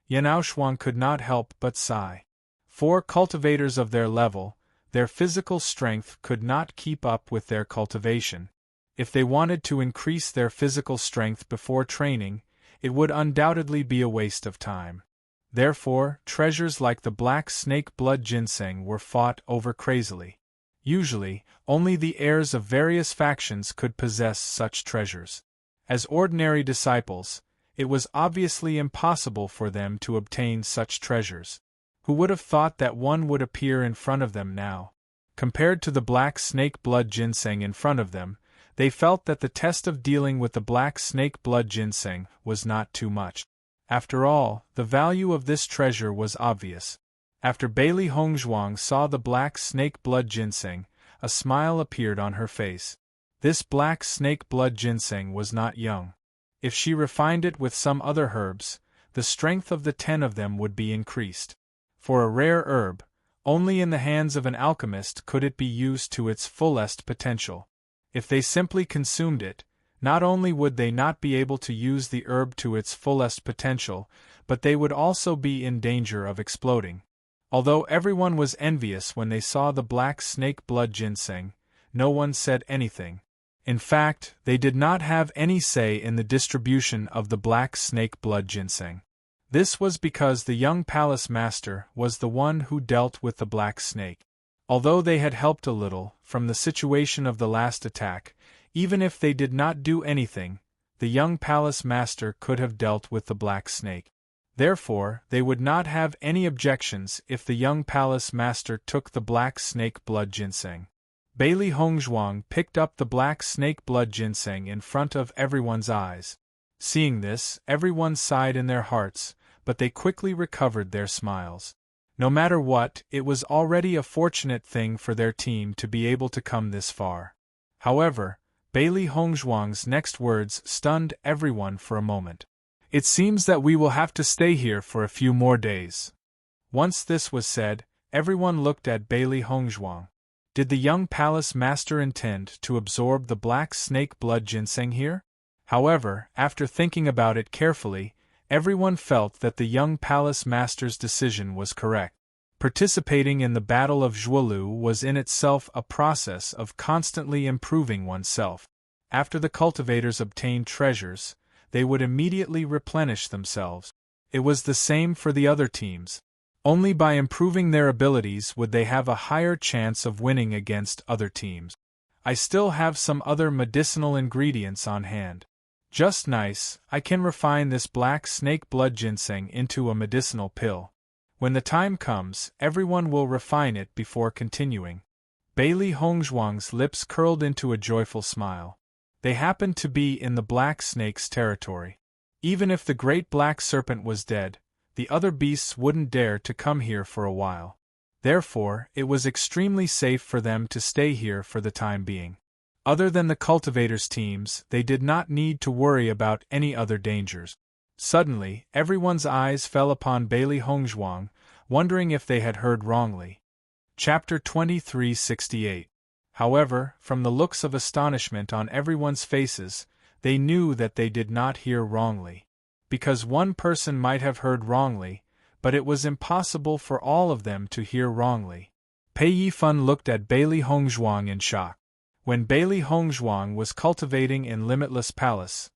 Yanaoshuang could not help but sigh. 4 cultivators of their level, their physical strength could not keep up with their cultivation. If they wanted to increase their physical strength before training, it would undoubtedly be a waste of time. Therefore, treasures like the black snake blood ginseng were fought over crazily. Usually, only the heirs of various factions could possess such treasures. As ordinary disciples, it was obviously impossible for them to obtain such treasures. Who would have thought that one would appear in front of them now? Compared to the black snake blood ginseng in front of them, they felt that the test of dealing with the black snake blood ginseng was not too much. After all, the value of this treasure was obvious. After Bailey Hongzhuang saw the black snake blood ginseng, a smile appeared on her face. This black snake blood ginseng was not young. If she refined it with some other herbs, the strength of the 10 of them would be increased. For a rare herb, only in the hands of an alchemist could it be used to its fullest potential. If they simply consumed it, Not only would they not be able to use the herb to its fullest potential, but they would also be in danger of exploding. Although everyone was envious when they saw the black snake blood ginseng, no one said anything. In fact, they did not have any say in the distribution of the black snake blood ginseng. This was because the young palace master was the one who dealt with the black snake. Although they had helped a little from the situation of the last attack, even if they did not do anything, the young palace master could have dealt with the black snake. Therefore, they would not have any objections if the young palace master took the black snake blood ginseng. Bailey Hongzhuang picked up the black snake blood ginseng in front of everyone's eyes. Seeing this, everyone sighed in their hearts, but they quickly recovered their smiles. No matter what, it was already a fortunate thing for their team to be able to come this far. However, Bailey Hongzhuang's next words stunned everyone for a moment. It seems that we will have to stay here for a few more days. Once this was said, everyone looked at Bailey Hongzhuang. Did the young palace master intend to absorb the black snake blood ginseng here? However, after thinking about it carefully, everyone felt that the young palace master's decision was correct. Participating in the Battle of Zhuolu was in itself a process of constantly improving oneself. After the cultivators obtained treasures, they would immediately replenish themselves. It was the same for the other teams. Only by improving their abilities would they have a higher chance of winning against other teams. I still have some other medicinal ingredients on hand. Just nice, I can refine this black snake blood ginseng into a medicinal pill. When the time comes, everyone will refine it before continuing. Bailey Hongzhuang's lips curled into a joyful smile. They happened to be in the black snake's territory. Even if the great black serpent was dead, the other beasts wouldn't dare to come here for a while. Therefore, it was extremely safe for them to stay here for the time being. Other than the cultivators' teams, they did not need to worry about any other dangers. Suddenly, everyone's eyes fell upon Bailey Hongzhuang, wondering if they had heard wrongly. Chapter 2368. However, from the looks of astonishment on everyone's faces, they knew that they did not hear wrongly. Because one person might have heard wrongly, but it was impossible for all of them to hear wrongly. Pei Yifan looked at Bailey Hongzhuang in shock. When Bailey Hongzhuang was cultivating in Limitless Palace,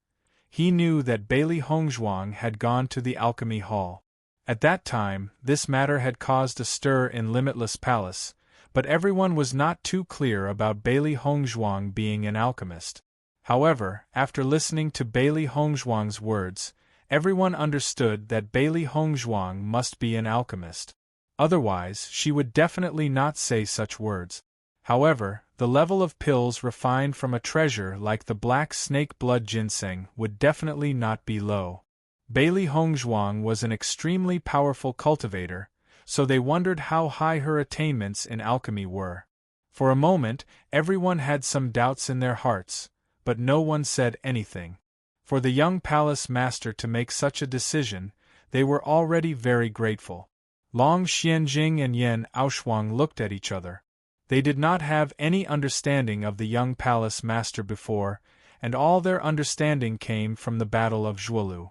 he knew that Bailey Hongzhuang had gone to the alchemy hall. At that time, this matter had caused a stir in Limitless Palace, but everyone was not too clear about Bailey Hongzhuang being an alchemist. However, after listening to Bailey Hongzhuang's words, everyone understood that Bailey Hongzhuang must be an alchemist. Otherwise, she would definitely not say such words. However, the level of pills refined from a treasure like the black snake blood ginseng would definitely not be low. Bailey Hongzhuang was an extremely powerful cultivator, so they wondered how high her attainments in alchemy were. For a moment, everyone had some doubts in their hearts, but no one said anything. For the young palace master to make such a decision, they were already very grateful. Long Xianjing and Yan Aoshuang looked at each other. They did not have any understanding of the young palace master before, and all their understanding came from the Battle of Zhuolu.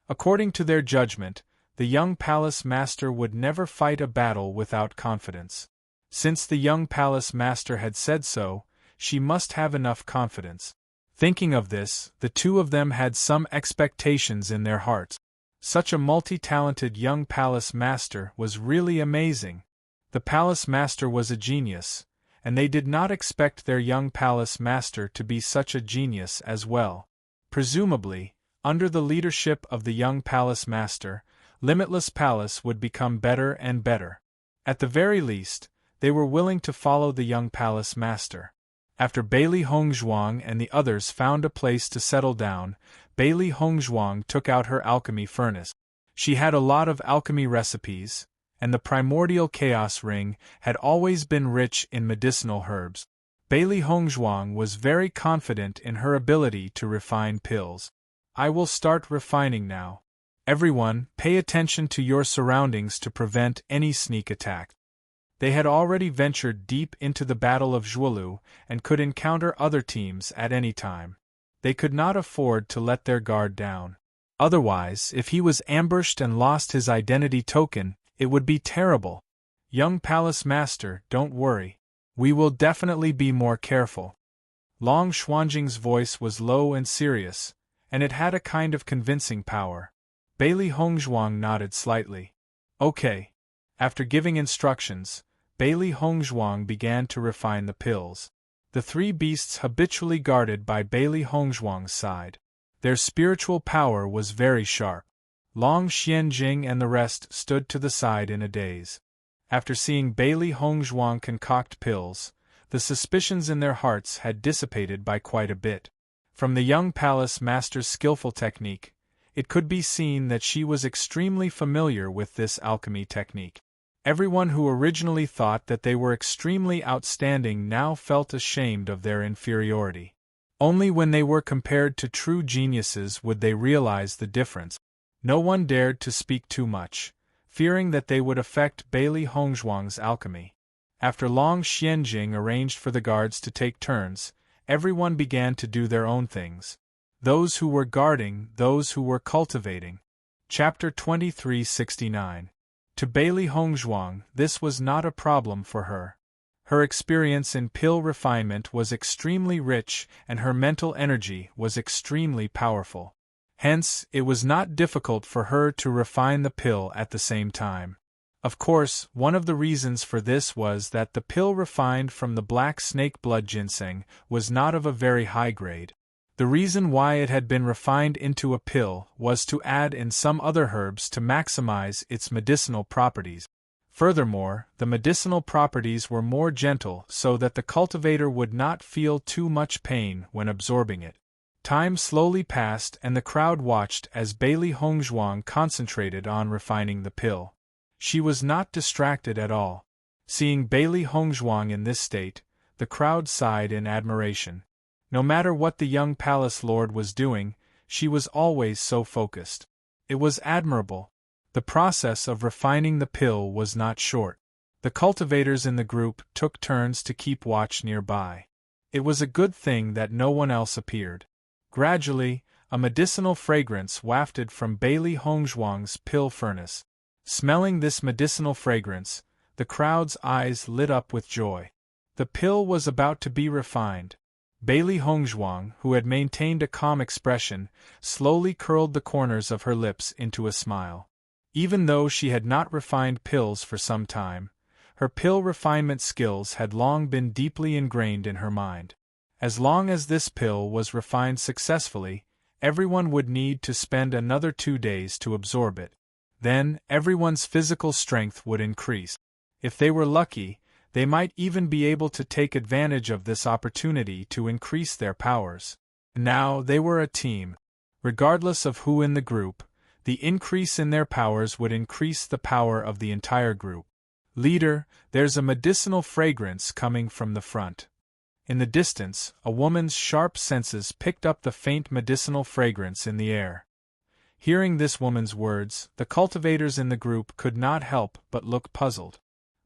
According to their judgment, the young palace master would never fight a battle without confidence. Since the young palace master had said so, she must have enough confidence. Thinking of this, the two of them had some expectations in their hearts. Such a multi-talented young palace master was really amazing. The palace master was a genius, and they did not expect their young palace master to be such a genius as well. Presumably, under the leadership of the young palace master, Limitless Palace would become better and better. At the very least, they were willing to follow the young palace master. After Bailey Hongzhuang and the others found a place to settle down, Bailey Hongzhuang took out her alchemy furnace. She had a lot of alchemy recipes, and the primordial chaos ring had always been rich in medicinal herbs. Bailey Hongzhuang was very confident in her ability to refine pills. I will start refining now. Everyone, pay attention to your surroundings to prevent any sneak attack. They had already ventured deep into the Battle of Zhuolu and could encounter other teams at any time. They could not afford to let their guard down. Otherwise, if he was ambushed and lost his identity token, it would be terrible. Young Palace Master, don't worry. We will definitely be more careful. Long Xuanjing's voice was low and serious, and it had a kind of convincing power. Bailey Hongzhuang nodded slightly. Okay. After giving instructions, Bailey Hongzhuang began to refine the pills. The three beasts habitually guarded by Bailey Hongzhuang's side. Their spiritual power was very sharp. Long Xianjing and the rest stood to the side in a daze. After seeing Bailey Hongzhuang concoct pills, the suspicions in their hearts had dissipated by quite a bit. From the young palace master's skillful technique, it could be seen that she was extremely familiar with this alchemy technique. Everyone who originally thought that they were extremely outstanding now felt ashamed of their inferiority. Only when they were compared to true geniuses would they realize the difference. No one dared to speak too much, fearing that they would affect Bailey Hongzhuang's alchemy. After Long Xianjing arranged for the guards to take turns, everyone began to do their own things. Those who were guarding, those who were cultivating. Chapter 2369. To Bailey Hongzhuang, this was not a problem for her. Her experience in pill refinement was extremely rich and her mental energy was extremely powerful. Hence, it was not difficult for her to refine the pill at the same time. Of course, one of the reasons for this was that the pill refined from the black snake blood ginseng was not of a very high grade. The reason why it had been refined into a pill was to add in some other herbs to maximize its medicinal properties. Furthermore, the medicinal properties were more gentle so that the cultivator would not feel too much pain when absorbing it. Time slowly passed and the crowd watched as Bailey Hongzhuang concentrated on refining the pill. She was not distracted at all. Seeing Bailey Hongzhuang in this state, the crowd sighed in admiration. No matter what the young palace lord was doing, she was always so focused. It was admirable. The process of refining the pill was not short. The cultivators in the group took turns to keep watch nearby. It was a good thing that no one else appeared. Gradually, a medicinal fragrance wafted from Bailey Hongzhuang's pill furnace. Smelling this medicinal fragrance, the crowd's eyes lit up with joy. The pill was about to be refined. Bailey Hongzhuang, who had maintained a calm expression, slowly curled the corners of her lips into a smile. Even though she had not refined pills for some time, her pill refinement skills had long been deeply ingrained in her mind. As long as this pill was refined successfully, everyone would need to spend another 2 days to absorb it. Then, everyone's physical strength would increase. If they were lucky, they might even be able to take advantage of this opportunity to increase their powers. Now they were a team. Regardless of who in the group, the increase in their powers would increase the power of the entire group. Leader, there's a medicinal fragrance coming from the front. In the distance, a woman's sharp senses picked up the faint medicinal fragrance in the air. Hearing this woman's words, the cultivators in the group could not help but look puzzled.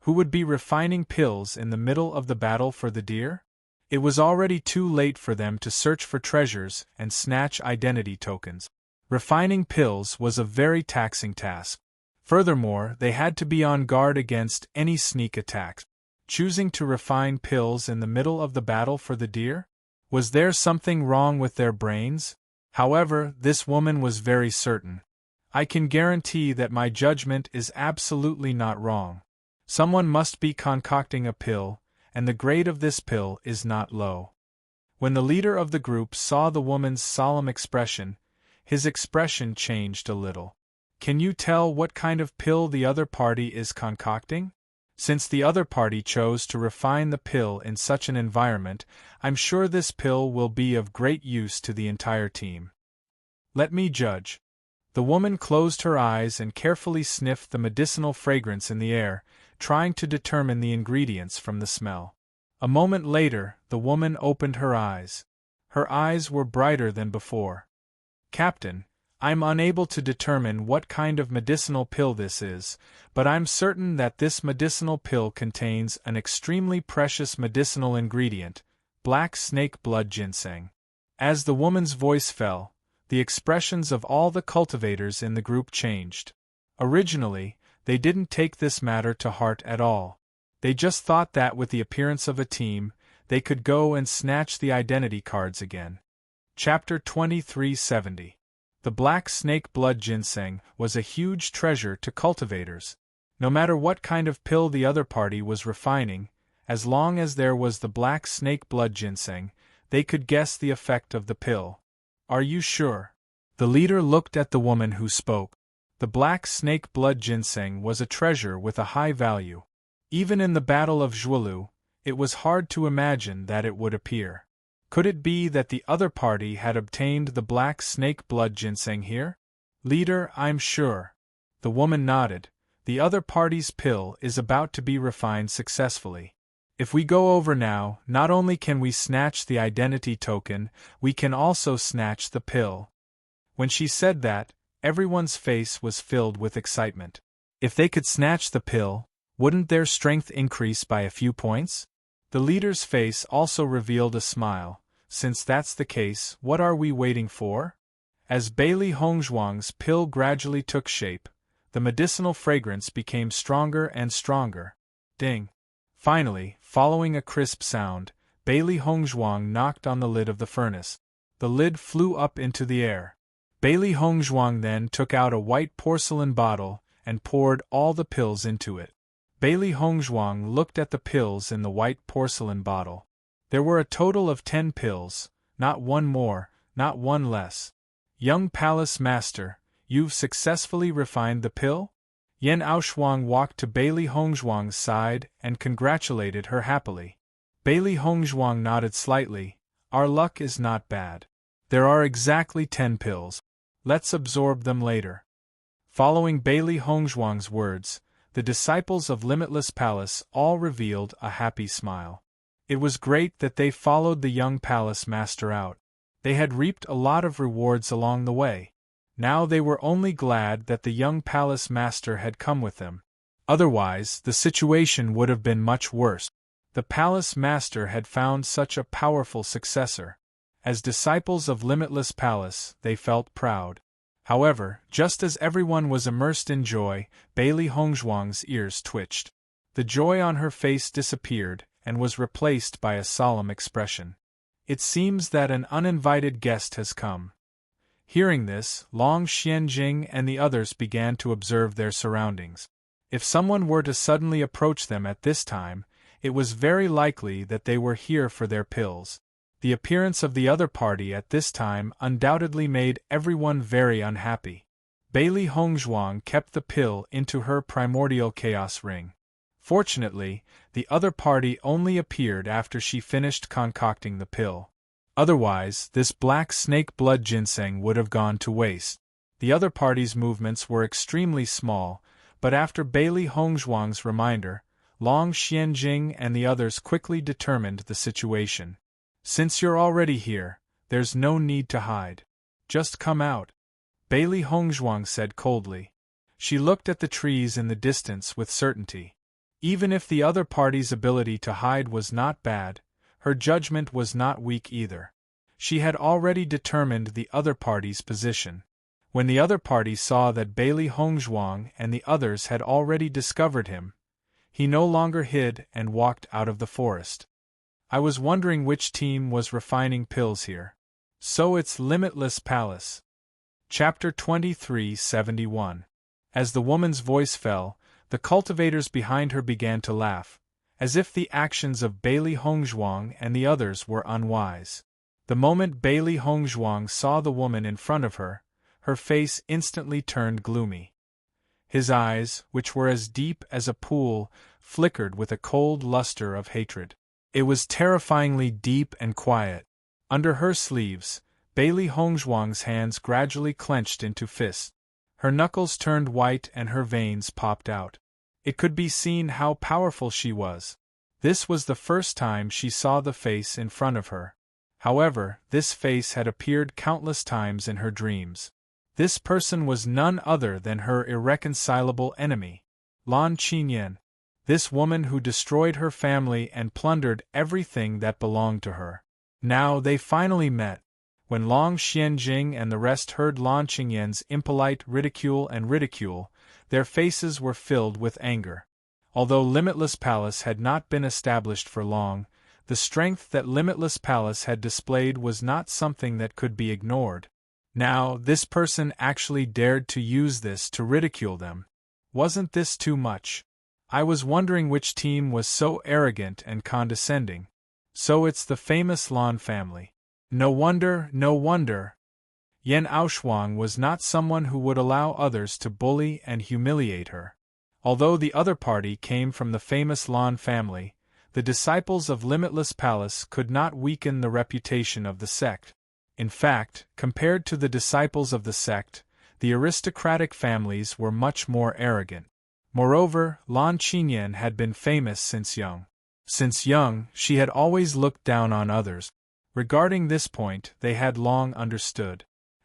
Who would be refining pills in the middle of the battle for the deer? It was already too late for them to search for treasures and snatch identity tokens. Refining pills was a very taxing task. Furthermore, they had to be on guard against any sneak attacks. Choosing to refine pills in the middle of the battle for the deer? Was there something wrong with their brains? However, this woman was very certain. I can guarantee that my judgment is absolutely not wrong. Someone must be concocting a pill, and the grade of this pill is not low. When the leader of the group saw the woman's solemn expression, his expression changed a little. Can you tell what kind of pill the other party is concocting? Since the other party chose to refine the pill in such an environment, I'm sure this pill will be of great use to the entire team. Let me judge. The woman closed her eyes and carefully sniffed the medicinal fragrance in the air, trying to determine the ingredients from the smell. A moment later, the woman opened her eyes. Her eyes were brighter than before. Captain, I'm unable to determine what kind of medicinal pill this is, but I'm certain that this medicinal pill contains an extremely precious medicinal ingredient, black snake blood ginseng. As the woman's voice fell, the expressions of all the cultivators in the group changed. Originally, they didn't take this matter to heart at all. They just thought that with the appearance of a team, they could go and snatch the identity cards again. Chapter 2370. The black snake blood ginseng was a huge treasure to cultivators. No matter what kind of pill the other party was refining, as long as there was the black snake blood ginseng, they could guess the effect of the pill. Are you sure? The leader looked at the woman who spoke. The black snake blood ginseng was a treasure with a high value. Even in the Battle of Zhuolu, it was hard to imagine that it would appear. Could it be that the other party had obtained the black snake blood ginseng here? Leader, I'm sure. The woman nodded. The other party's pill is about to be refined successfully. If we go over now, not only can we snatch the identity token, we can also snatch the pill. When she said that, everyone's face was filled with excitement. If they could snatch the pill, wouldn't their strength increase by a few points? The leader's face also revealed a smile. Since that's the case, what are we waiting for? As Bailey Hongzhuang's pill gradually took shape, the medicinal fragrance became stronger and stronger. Ding! Finally, following a crisp sound, Bailey Hongzhuang knocked on the lid of the furnace. The lid flew up into the air. Bailey Hongzhuang then took out a white porcelain bottle and poured all the pills into it. Bailey Hongzhuang looked at the pills in the white porcelain bottle. There were a total of 10 pills, not one more, not one less. Young Palace Master, you've successfully refined the pill? Yan Aoshuang walked to Bailey Hongzhuang's side and congratulated her happily. Bailey Hongzhuang nodded slightly. Our luck is not bad. There are exactly 10 pills. Let's absorb them later. Following Bailey Hongzhuang's words, the disciples of Limitless Palace all revealed a happy smile. It was great that they followed the young palace master out. They had reaped a lot of rewards along the way. Now they were only glad that the young palace master had come with them. Otherwise, the situation would have been much worse. The palace master had found such a powerful successor. As disciples of Limitless Palace, they felt proud. However, just as everyone was immersed in joy, Bailey Hongzhuang's ears twitched. The joy on her face disappeared and was replaced by a solemn expression. It seems that an uninvited guest has come. Hearing this, Long Xianjing and the others began to observe their surroundings. If someone were to suddenly approach them at this time, it was very likely that they were here for their pills. The appearance of the other party at this time undoubtedly made everyone very unhappy. Bailey Hongzhuang kept the pill into her primordial chaos ring. Fortunately, the other party only appeared after she finished concocting the pill. Otherwise, this black snake blood ginseng would have gone to waste. The other party's movements were extremely small, but after Bailey Hongzhuang's reminder, Long Xianjing and the others quickly determined the situation. Since you're already here, there's no need to hide. Just come out, Bailey Hongzhuang said coldly. She looked at the trees in the distance with certainty. Even if the other party's ability to hide was not bad, her judgment was not weak either. She had already determined the other party's position. When the other party saw that Bailey Hongzhuang and the others had already discovered him, he no longer hid and walked out of the forest. I was wondering which team was refining pills here. So it's Limitless Palace. Chapter 2371. As the woman's voice fell, the cultivators behind her began to laugh, as if the actions of Bailey Hongzhuang and the others were unwise. The moment Bailey Hongzhuang saw the woman in front of her, her face instantly turned gloomy. His eyes, which were as deep as a pool, flickered with a cold luster of hatred. It was terrifyingly deep and quiet. Under her sleeves, Bailey Hongzhuang's hands gradually clenched into fists. Her knuckles turned white and her veins popped out. It could be seen how powerful she was. This was the first time she saw the face in front of her. However, this face had appeared countless times in her dreams. This person was none other than her irreconcilable enemy, Lan Qinyan. This woman who destroyed her family and plundered everything that belonged to her. Now they finally met. When Long Xianjing and the rest heard Lan Qingyan's impolite ridicule, their faces were filled with anger. Although Limitless Palace had not been established for long, the strength that Limitless Palace had displayed was not something that could be ignored. Now, this person actually dared to use this to ridicule them. Wasn't this too much? I was wondering which team was so arrogant and condescending. So it's the famous Lan family. No wonder. Yan Aoshuang was not someone who would allow others to bully and humiliate her. Although the other party came from the famous Lan family, the disciples of Limitless Palace could not weaken the reputation of the sect. In fact, compared to the disciples of the sect, the aristocratic families were much more arrogant. Moreover, Lan Qingyan had been famous since young. Since young, she had always looked down on others. Regarding this point, they had long understood.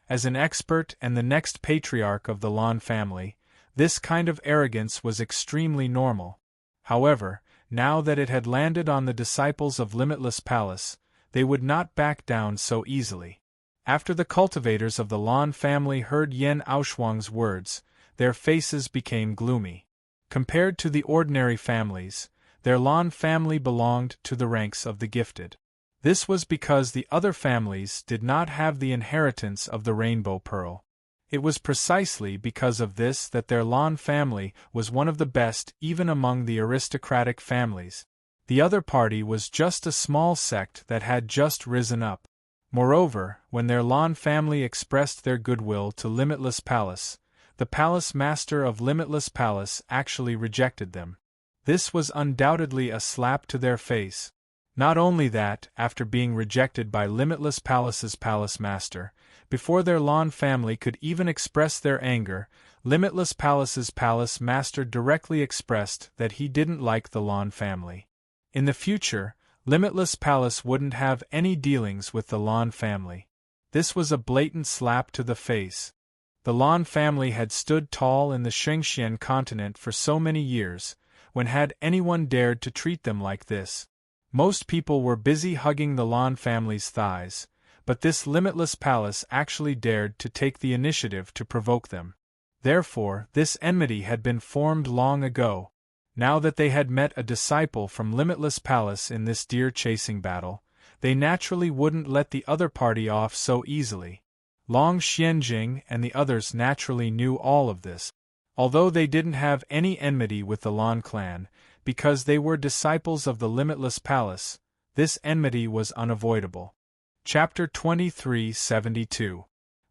As an expert and the next patriarch of the Lan family, this kind of arrogance was extremely normal. However, now that it had landed on the disciples of Limitless Palace, they would not back down so easily. After the cultivators of the Lan family heard Yan Aoshuang's words, their faces became gloomy. Compared to the ordinary families, their Lan family belonged to the ranks of the gifted. This was because the other families did not have the inheritance of the rainbow pearl. It was precisely because of this that their Lan family was one of the best even among the aristocratic families. The other party was just a small sect that had just risen up. Moreover, when their Lan family expressed their goodwill to Limitless Palace, the palace master of Limitless Palace actually rejected them. This was undoubtedly a slap to their face. Not only that, after being rejected by Limitless Palace's palace master, before their Lan family could even express their anger, Limitless Palace's palace master directly expressed that he didn't like the Lan family. In the future, Limitless Palace wouldn't have any dealings with the Lan family. This was a blatant slap to the face. The Lan family had stood tall in the Xingxian continent for so many years, when had anyone dared to treat them like this? Most people were busy hugging the Lan family's thighs, but this Limitless Palace actually dared to take the initiative to provoke them. Therefore, this enmity had been formed long ago. Now that they had met a disciple from Limitless Palace in this deer-chasing battle, they naturally wouldn't let the other party off so easily. Long Xianjing and the others naturally knew all of this. Although they didn't have any enmity with the Lan clan, because they were disciples of the Limitless Palace, this enmity was unavoidable. Chapter 23:72.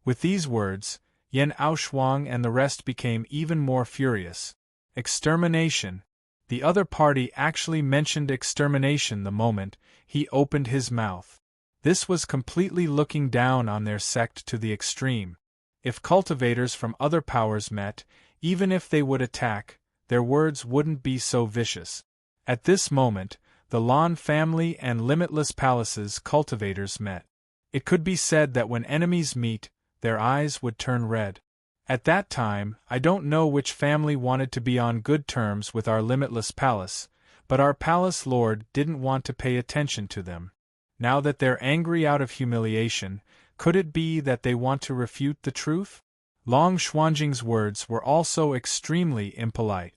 With these words, Yan Aoshuang and the rest became even more furious. Extermination. The other party actually mentioned extermination the moment he opened his mouth. This was completely looking down on their sect to the extreme. If cultivators from other powers met, even if they would attack, their words wouldn't be so vicious. At this moment, the Lan family and Limitless Palace's cultivators met. It could be said that when enemies meet, their eyes would turn red. At that time, I don't know which family wanted to be on good terms with our Limitless Palace, but our palace lord didn't want to pay attention to them. Now that they're angry out of humiliation, could it be that they want to refute the truth? Long Xuanjing's words were also extremely impolite.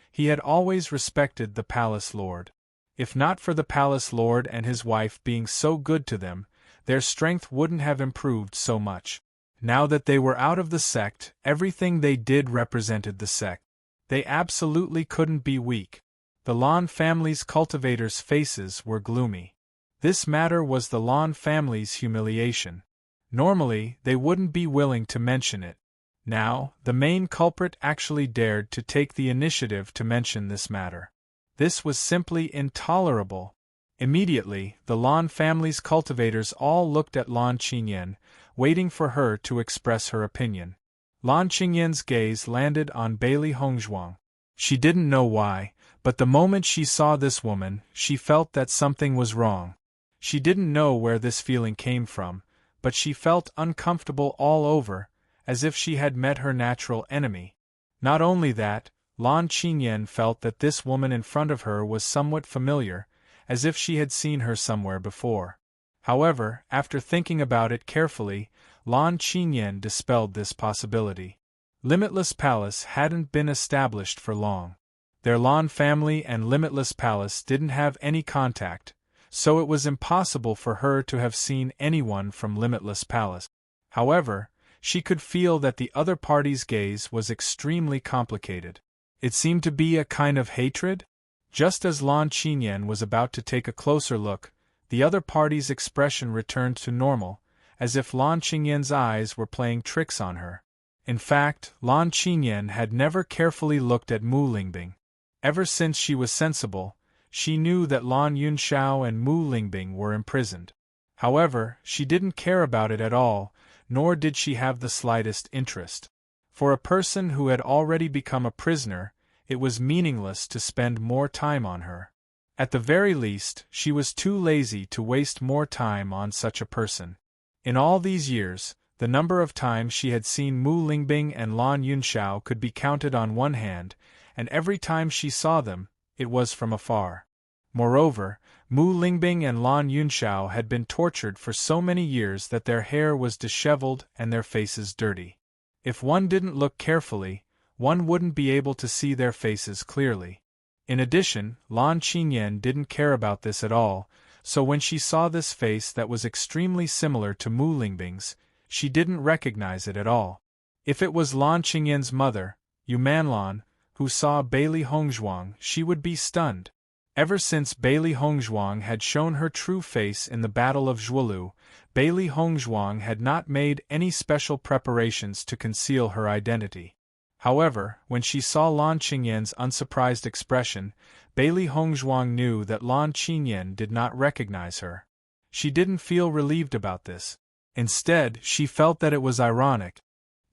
He had always respected the palace lord. If not for the palace lord and his wife being so good to them, their strength wouldn't have improved so much. Now that they were out of the sect, everything they did represented the sect. They absolutely couldn't be weak. The Lan family's cultivators' faces were gloomy. This matter was the Lan family's humiliation. Normally, they wouldn't be willing to mention it. Now, the main culprit actually dared to take the initiative to mention this matter. This was simply intolerable. Immediately, the Lan family's cultivators all looked at Lan Qingyan, waiting for her to express her opinion. Lan Qingyan's gaze landed on Bailey Hongzhuang. She didn't know why, but the moment she saw this woman, she felt that something was wrong. She didn't know where this feeling came from, but she felt uncomfortable all over, as if she had met her natural enemy. Not only that, Lan Qingyan felt that this woman in front of her was somewhat familiar, as if she had seen her somewhere before. However, after thinking about it carefully, Lan Qinyan dispelled this possibility. Limitless Palace hadn't been established for long. Their Lan family and Limitless Palace didn't have any contact, so it was impossible for her to have seen anyone from Limitless Palace. However, she could feel that the other party's gaze was extremely complicated. It seemed to be a kind of hatred? Just as Lan Qinyan was about to take a closer look, the other party's expression returned to normal, as if Lan Qinyan's eyes were playing tricks on her. In fact, Lan Qinyan had never carefully looked at Mu Lingbing. Ever since she was sensible, she knew that Lan Yunxiao and Mu Lingbing were imprisoned. However, she didn't care about it at all, nor did she have the slightest interest. For a person who had already become a prisoner, it was meaningless to spend more time on her. At the very least, she was too lazy to waste more time on such a person. In all these years, the number of times she had seen Mu Lingbing and Lan Yunxiao could be counted on one hand, and every time she saw them, it was from afar. Moreover, Mu Lingbing and Lan Yunxiao had been tortured for so many years that their hair was disheveled and their faces dirty. If one didn't look carefully, one wouldn't be able to see their faces clearly. In addition, Lan Qinyan didn't care about this at all, so when she saw this face that was extremely similar to Mu Lingbing's, she didn't recognize it at all. If it was Lan Qinyan's mother, Yumanlan, who saw Bailey Hongzhuang, she would be stunned. Ever since Bailey Hongzhuang had shown her true face in the Battle of Zhuolu, Bailey Hongzhuang had not made any special preparations to conceal her identity. However, when she saw Lan Qinyan's unsurprised expression, Bailey Hongzhuang knew that Lan Qinyan did not recognize her. She didn't feel relieved about this. Instead, she felt that it was ironic.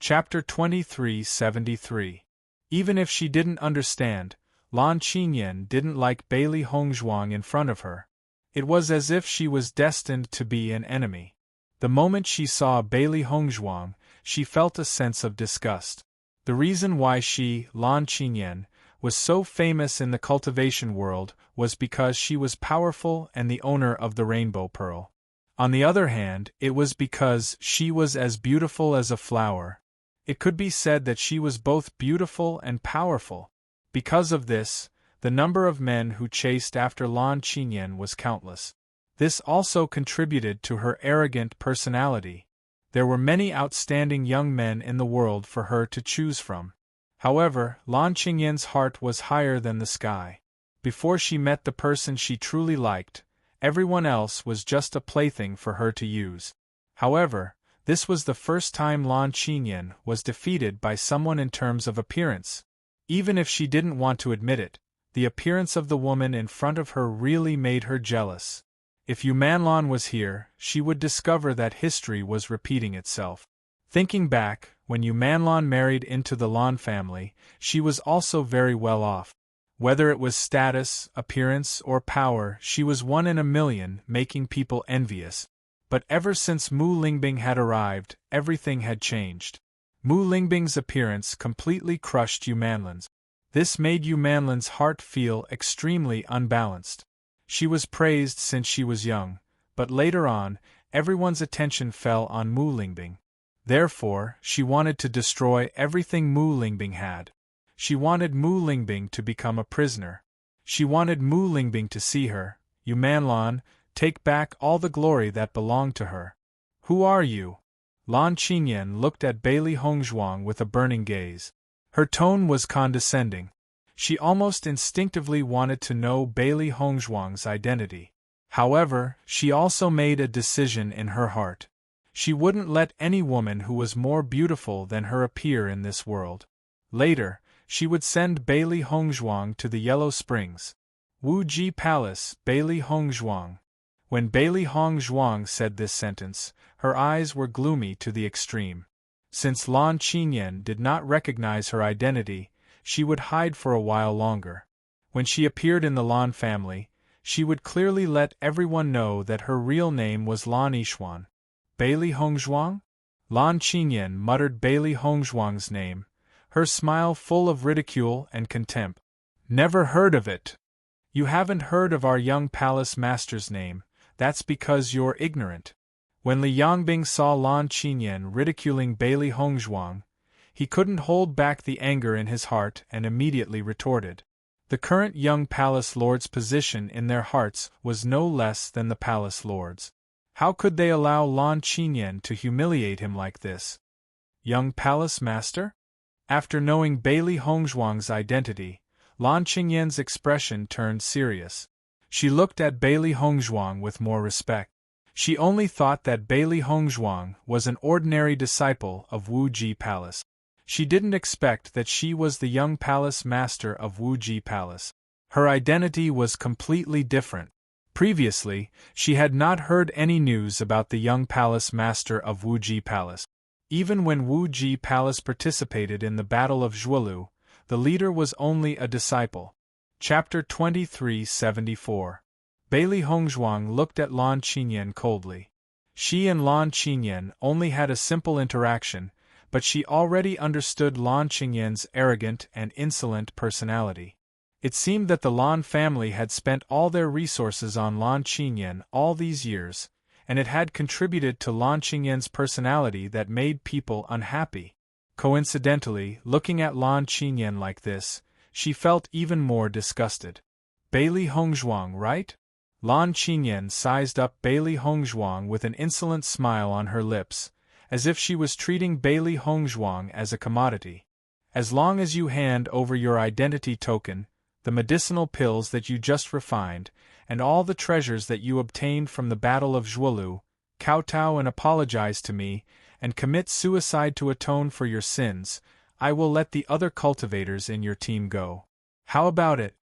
Chapter 2373. Even if she didn't understand, Lan Qinyan didn't like Bailey Hongzhuang in front of her. It was as if she was destined to be an enemy. The moment she saw Bailey Hongzhuang, she felt a sense of disgust. The reason why she, Lan Qinyan, was so famous in the cultivation world was because she was powerful and the owner of the Rainbow Pearl. On the other hand, it was because she was as beautiful as a flower. It could be said that she was both beautiful and powerful. Because of this, the number of men who chased after Lan Qinyan was countless. This also contributed to her arrogant personality. There were many outstanding young men in the world for her to choose from. However, Lan Qinyan's heart was higher than the sky. Before she met the person she truly liked, everyone else was just a plaything for her to use. However, this was the first time Lan Qinyan was defeated by someone in terms of appearance. Even if she didn't want to admit it, the appearance of the woman in front of her really made her jealous. If Yumanlan was here, she would discover that history was repeating itself. Thinking back, when Yumanlan married into the Lan family, she was also very well off. Whether it was status, appearance, or power, she was one in a million, making people envious. But ever since Mu Lingbing had arrived, everything had changed. Mu Lingbing's appearance completely crushed Yumanlan's. This made Yumanlan's heart feel extremely unbalanced. She was praised since she was young, but later on, everyone's attention fell on Mu Lingbing. Therefore, she wanted to destroy everything Mu Lingbing had. She wanted Mu Lingbing to become a prisoner. She wanted Mu Lingbing to see her, Yumanlan, take back all the glory that belonged to her. Who are you? Lan Qinyan looked at Bailey Hongzhuang with a burning gaze. Her tone was condescending. She almost instinctively wanted to know Bailey Hongzhuang's identity. However, she also made a decision in her heart. She wouldn't let any woman who was more beautiful than her appear in this world. Later, she would send Bailey Hongzhuang to the Yellow Springs. Wuji Palace, Bailey Hongzhuang. When Bailey Hongzhuang said this sentence, her eyes were gloomy to the extreme. Since Lan Qinyan did not recognize her identity, she would hide for a while longer. When she appeared in the Lan family, she would clearly let everyone know that her real name was Lan Yishuan. Bailey Hongzhuang? Lan Qinyan muttered Bailey Hongzhuang's name, her smile full of ridicule and contempt. Never heard of it. You haven't heard of our young palace master's name, That's because you're ignorant. When Li Yongbing saw Lan Qinyan ridiculing Bailey Hongzhuang, he couldn't hold back the anger in his heart and immediately retorted. The current young palace lord's position in their hearts was no less than the palace lord's. How could they allow Lan Qinyan to humiliate him like this? Young palace master? After knowing Bailey Hongzhuang's identity, Lan Qinyan's expression turned serious. She looked at Bailey Hongzhuang with more respect. She only thought that Bailey Hongzhuang was an ordinary disciple of Wu Ji Palace. She didn't expect that she was the young palace master of Wu Ji Palace. Her identity was completely different. Previously, she had not heard any news about the young palace master of Wu Ji Palace. Even when Wu Ji Palace participated in the Battle of Zhuolu, the leader was only a disciple. Chapter 2374. Bailey Hongzhuang looked at Lan Qinyan coldly. She and Lan Qinyan only had a simple interaction, but she already understood Lan Qinyan's arrogant and insolent personality. It seemed that the Lan family had spent all their resources on Lan Qinyan all these years, and it had contributed to Lan Qinyan's personality that made people unhappy. Coincidentally, looking at Lan Qinyan like this, she felt even more disgusted. Bailey Hongzhuang, right? Lan Qinyan sized up Bailey Hongzhuang with an insolent smile on her lips, as if she was treating Bailey Hongzhuang as a commodity. As long as you hand over your identity token, the medicinal pills that you just refined, and all the treasures that you obtained from the Battle of Zhuolu, kowtow and apologize to me, and commit suicide to atone for your sins, I will let the other cultivators in your team go. How about it?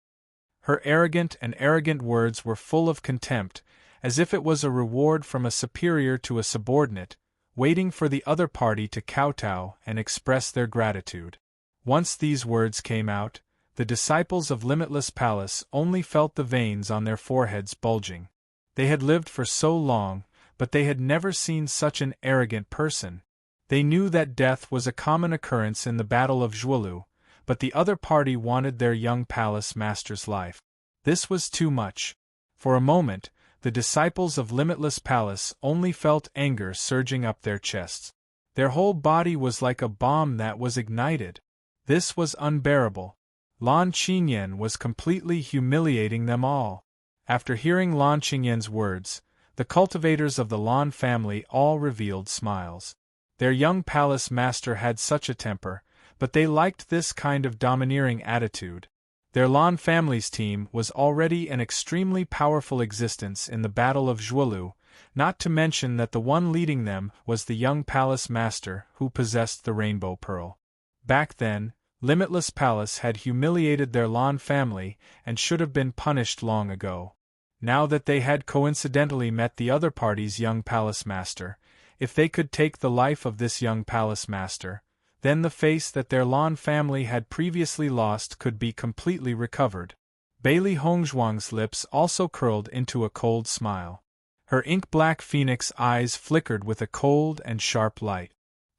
Her arrogant words were full of contempt, as if it was a reward from a superior to a subordinate, waiting for the other party to kowtow and express their gratitude. Once these words came out, the disciples of Limitless Palace only felt the veins on their foreheads bulging. They had lived for so long, but they had never seen such an arrogant person. They knew that death was a common occurrence in the Battle of Zhuolu, but the other party wanted their young palace master's life. This was too much. For a moment, the disciples of Limitless Palace only felt anger surging up their chests. Their whole body was like a bomb that was ignited. This was unbearable. Lan Qinyan was completely humiliating them all. After hearing Lan Qinyan's words, the cultivators of the Lan family all revealed smiles. Their young palace master had such a temper, but they liked this kind of domineering attitude. Their Lan family's team was already an extremely powerful existence in the Battle of Zhuolu, not to mention that the one leading them was the young palace master who possessed the Rainbow Pearl. Back then, Limitless Palace had humiliated their Lan family and should have been punished long ago. Now that they had coincidentally met the other party's young palace master, if they could take the life of this young palace master, then the face that their Lan family had previously lost could be completely recovered. Bailey Hongzhuang's lips also curled into a cold smile. Her ink-black phoenix eyes flickered with a cold and sharp light.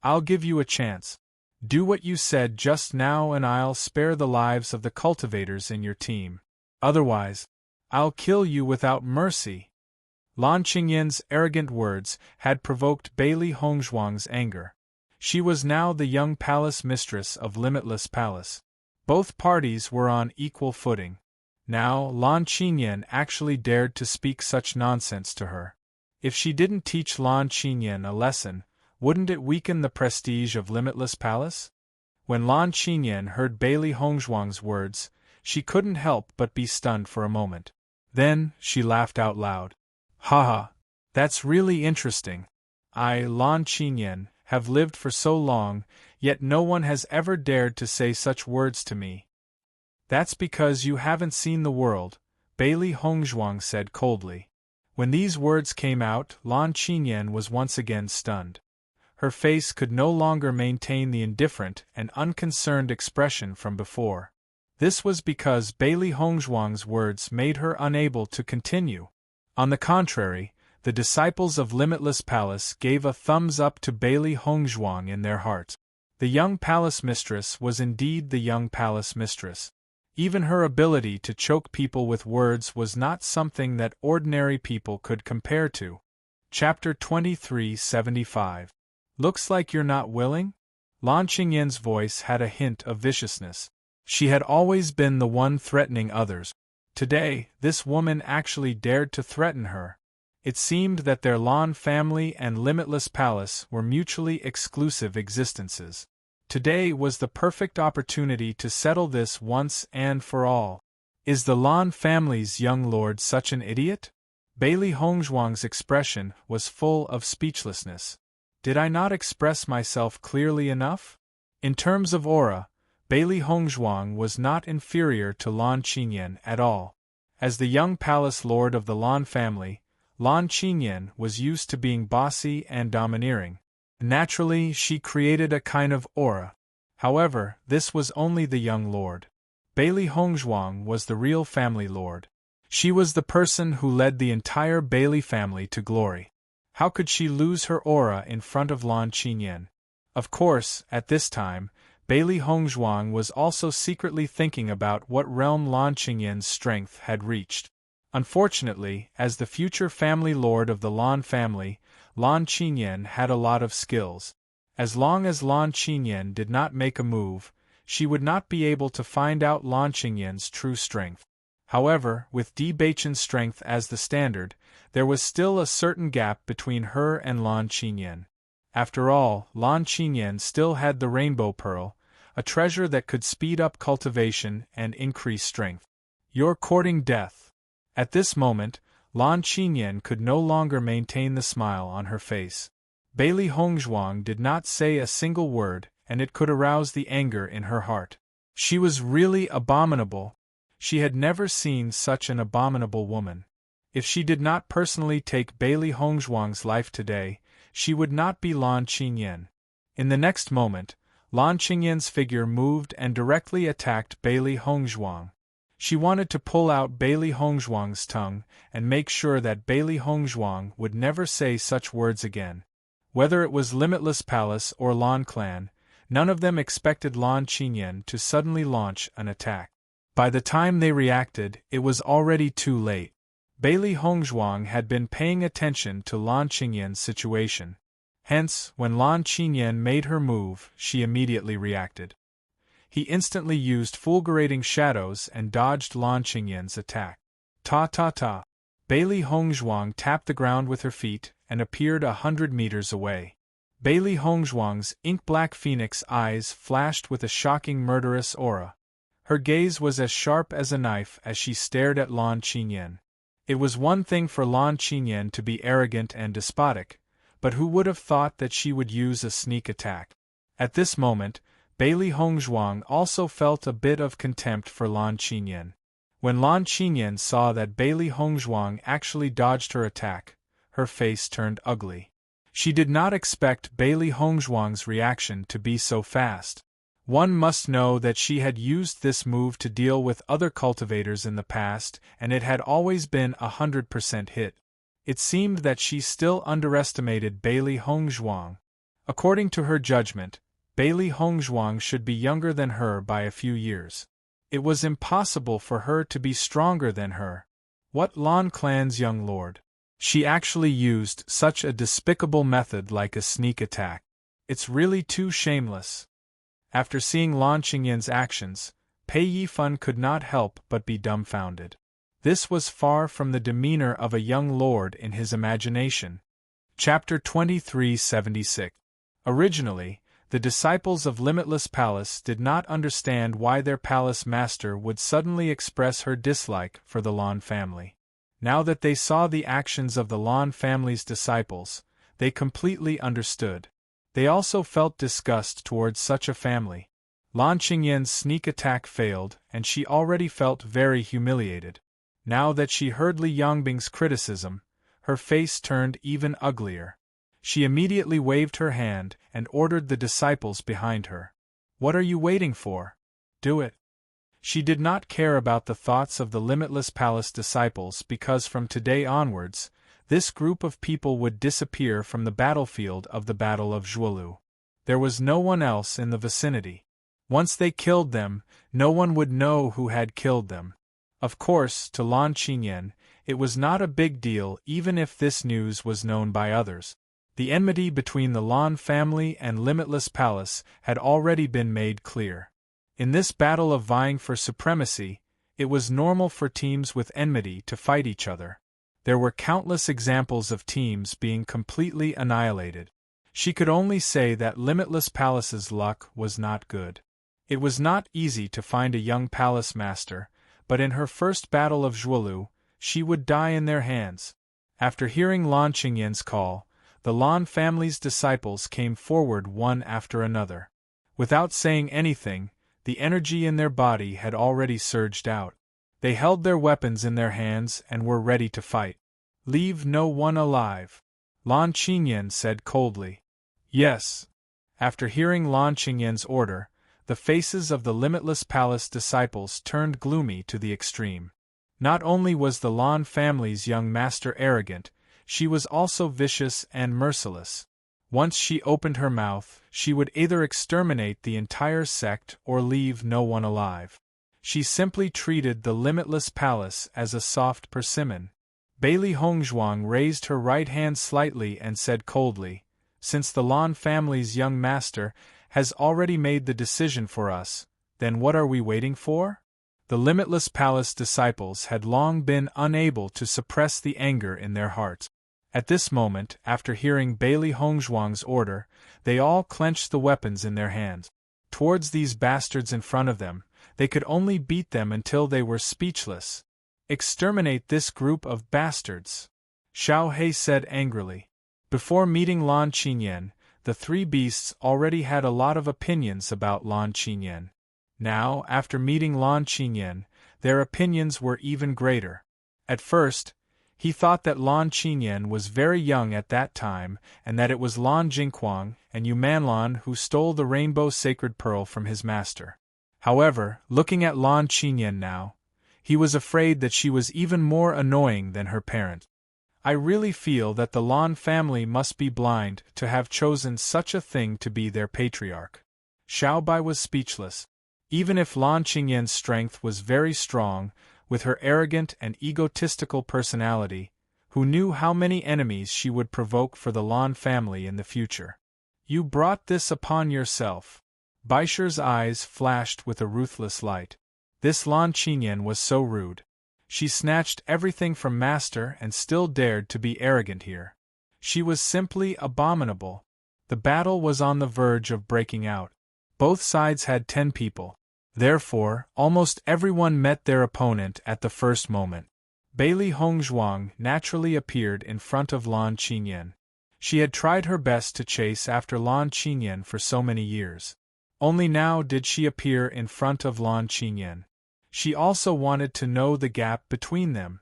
I'll give you a chance. Do what you said just now and I'll spare the lives of the cultivators in your team. Otherwise, I'll kill you without mercy. Lan Qinyan's arrogant words had provoked Bailey Hongzhuang's anger. She was now the young palace mistress of Limitless Palace. Both parties were on equal footing. Now Lan Qinyan actually dared to speak such nonsense to her. If she didn't teach Lan Qinyan a lesson, wouldn't it weaken the prestige of Limitless Palace? When Lan Qinyan heard Bailey Hongzhuang's words, she couldn't help but be stunned for a moment. Then, she laughed out loud. Haha, that's really interesting. I, Lan Qinyan, have lived for so long, yet no one has ever dared to say such words to me. That's because you haven't seen the world, Bailey Hongzhuang said coldly. When these words came out, Lan Qinyan was once again stunned. Her face could no longer maintain the indifferent and unconcerned expression from before. This was because Bailey Hongzhuang's words made her unable to continue. On the contrary, the disciples of Limitless Palace gave a thumbs up to Bailey Hongzhuang in their hearts. The young palace mistress was indeed the young palace mistress. Even her ability to choke people with words was not something that ordinary people could compare to. Chapter 2375. Looks like you're not willing? Lan Qingyin's voice had a hint of viciousness. She had always been the one threatening others. Today, this woman actually dared to threaten her. It seemed that their Lan family and Limitless Palace were mutually exclusive existences. Today was the perfect opportunity to settle this once and for all. Is the Lan family's young lord such an idiot? Bailey Hongzhuang's expression was full of speechlessness. Did I not express myself clearly enough? In terms of aura, Bailey Hongzhuang was not inferior to Lan Qinyin at all. As the young palace lord of the Lan family, Lan Qinyin was used to being bossy and domineering. Naturally, she created a kind of aura. However, this was only the young lord. Bailey Hongzhuang was the real family lord. She was the person who led the entire Bailey family to glory. How could she lose her aura in front of Lan Qinyin? Of course, at this time, Bailey Hongzhuang was also secretly thinking about what realm Lan Qingyin's strength had reached. Unfortunately, as the future family lord of the Lan family, Lan Qinyin had a lot of skills. As long as Lan Qinyin did not make a move, she would not be able to find out Lan Qingyin's true strength. However, with Di Beichen's strength as the standard, there was still a certain gap between her and Lan Qinyin. After all, Lan Qinyin still had the Rainbow Pearl, a treasure that could speed up cultivation and increase strength. You're courting death. At this moment, Lan Qinyin could no longer maintain the smile on her face. Bailey Hongzhuang did not say a single word, and it could arouse the anger in her heart. She was really abominable. She had never seen such an abominable woman. If she did not personally take Bailey Hongzhuang's life today, she would not be Lan Qinyin. In the next moment, Lan Qingyin's figure moved and directly attacked Bailey Hongzhuang. She wanted to pull out Bailey Hongzhuang's tongue and make sure that Bailey Hongzhuang would never say such words again. Whether it was Limitless Palace or Lan Clan, none of them expected Lan Qinyin to suddenly launch an attack. By the time they reacted, it was already too late. Bailey Hongzhuang had been paying attention to Lan Qingyin's situation. Hence, when Lan Qinyin made her move, she immediately reacted. He instantly used fulgurating shadows and dodged Lan Qingyin's attack. Ta-ta-ta. Bailey Hongzhuang tapped the ground with her feet and appeared 100 meters away. Bailey Hongzhuang's ink-black phoenix eyes flashed with a shocking murderous aura. Her gaze was as sharp as a knife as she stared at Lan Qinyin. It was one thing for Lan Qinyin to be arrogant and despotic, but who would have thought that she would use a sneak attack? At this moment, Bailey Hongzhuang also felt a bit of contempt for Lan Qinyin. When Lan Qinyin saw that Bailey Hongzhuang actually dodged her attack, her face turned ugly. She did not expect Bailey Hongzhuang's reaction to be so fast. One must know that she had used this move to deal with other cultivators in the past, and it had always been 100% hit. It seemed that she still underestimated Bailey Hongzhuang. According to her judgment, Bailey Hongzhuang should be younger than her by a few years. It was impossible for her to be stronger than her. What Lan Clan's young lord? She actually used such a despicable method like a sneak attack. It's really too shameless. After seeing Lan Qingyin's actions, Pei Yifan could not help but be dumbfounded. This was far from the demeanor of a young lord in his imagination. Chapter 2376. Originally, the disciples of Limitless Palace did not understand why their palace master would suddenly express her dislike for the Lan family. Now that they saw the actions of the Lan family's disciples, they completely understood. They also felt disgust towards such a family. Lan Qingyin's sneak attack failed, and she already felt very humiliated. Now that she heard Li Yongbing's criticism, her face turned even uglier. She immediately waved her hand and ordered the disciples behind her. What are you waiting for? Do it. She did not care about the thoughts of the Limitless Palace disciples because from today onwards, this group of people would disappear from the battlefield of the Battle of Zhuolu. There was no one else in the vicinity. Once they killed them, no one would know who had killed them. Of course, to Lan Qingyan, it was not a big deal even if this news was known by others. The enmity between the Lan family and Limitless Palace had already been made clear. In this battle of vying for supremacy, it was normal for teams with enmity to fight each other. There were countless examples of teams being completely annihilated. She could only say that Limitless Palace's luck was not good. It was not easy to find a young palace master, but in her first battle of Zhuolu, she would die in their hands. After hearing Lan Qingyan's call, the Lan family's disciples came forward one after another. Without saying anything, the energy in their body had already surged out. They held their weapons in their hands and were ready to fight. "Leave no one alive," Lan Qingyan said coldly. "Yes." After hearing Lan Qingyan's order, the faces of the Limitless Palace disciples turned gloomy to the extreme. Not only was the Lan family's young master arrogant, she was also vicious and merciless. Once she opened her mouth, she would either exterminate the entire sect or leave no one alive. She simply treated the Limitless Palace as a soft persimmon. Bailey Hongzhuang raised her right hand slightly and said coldly, "Since the Lan family's young master has already made the decision for us, then what are we waiting for?" The Limitless Palace disciples had long been unable to suppress the anger in their hearts. At this moment, after hearing Bailey Hongzhuang's order, they all clenched the weapons in their hands. Towards these bastards in front of them, they could only beat them until they were speechless. "Exterminate this group of bastards," Xiao He said angrily. Before meeting Lan Qingyan, the three beasts already had a lot of opinions about Lan Qingyan. Now, after meeting Lan Qingyan, their opinions were even greater. At first, he thought that Lan Qingyan was very young at that time and that it was Lan Jingquang and Yumanlan who stole the rainbow sacred pearl from his master. However, looking at Lan Qingyan now, he was afraid that she was even more annoying than her parent. "I really feel that the Lan family must be blind to have chosen such a thing to be their patriarch." Xiao Bai was speechless. Even if Lan Qingyan's strength was very strong, with her arrogant and egotistical personality, who knew how many enemies she would provoke for the Lan family in the future? "You brought this upon yourself." Baisher's eyes flashed with a ruthless light. This Lan Qingyan was so rude. She snatched everything from master and still dared to be arrogant here. She was simply abominable. The battle was on the verge of breaking out. Both sides had 10 people. Therefore, almost everyone met their opponent at the first moment. Bailey Hongzhuang naturally appeared in front of Lan Qingyan. She had tried her best to chase after Lan Qingyan for so many years. Only now did she appear in front of Lan Qingyan. She also wanted to know the gap between them.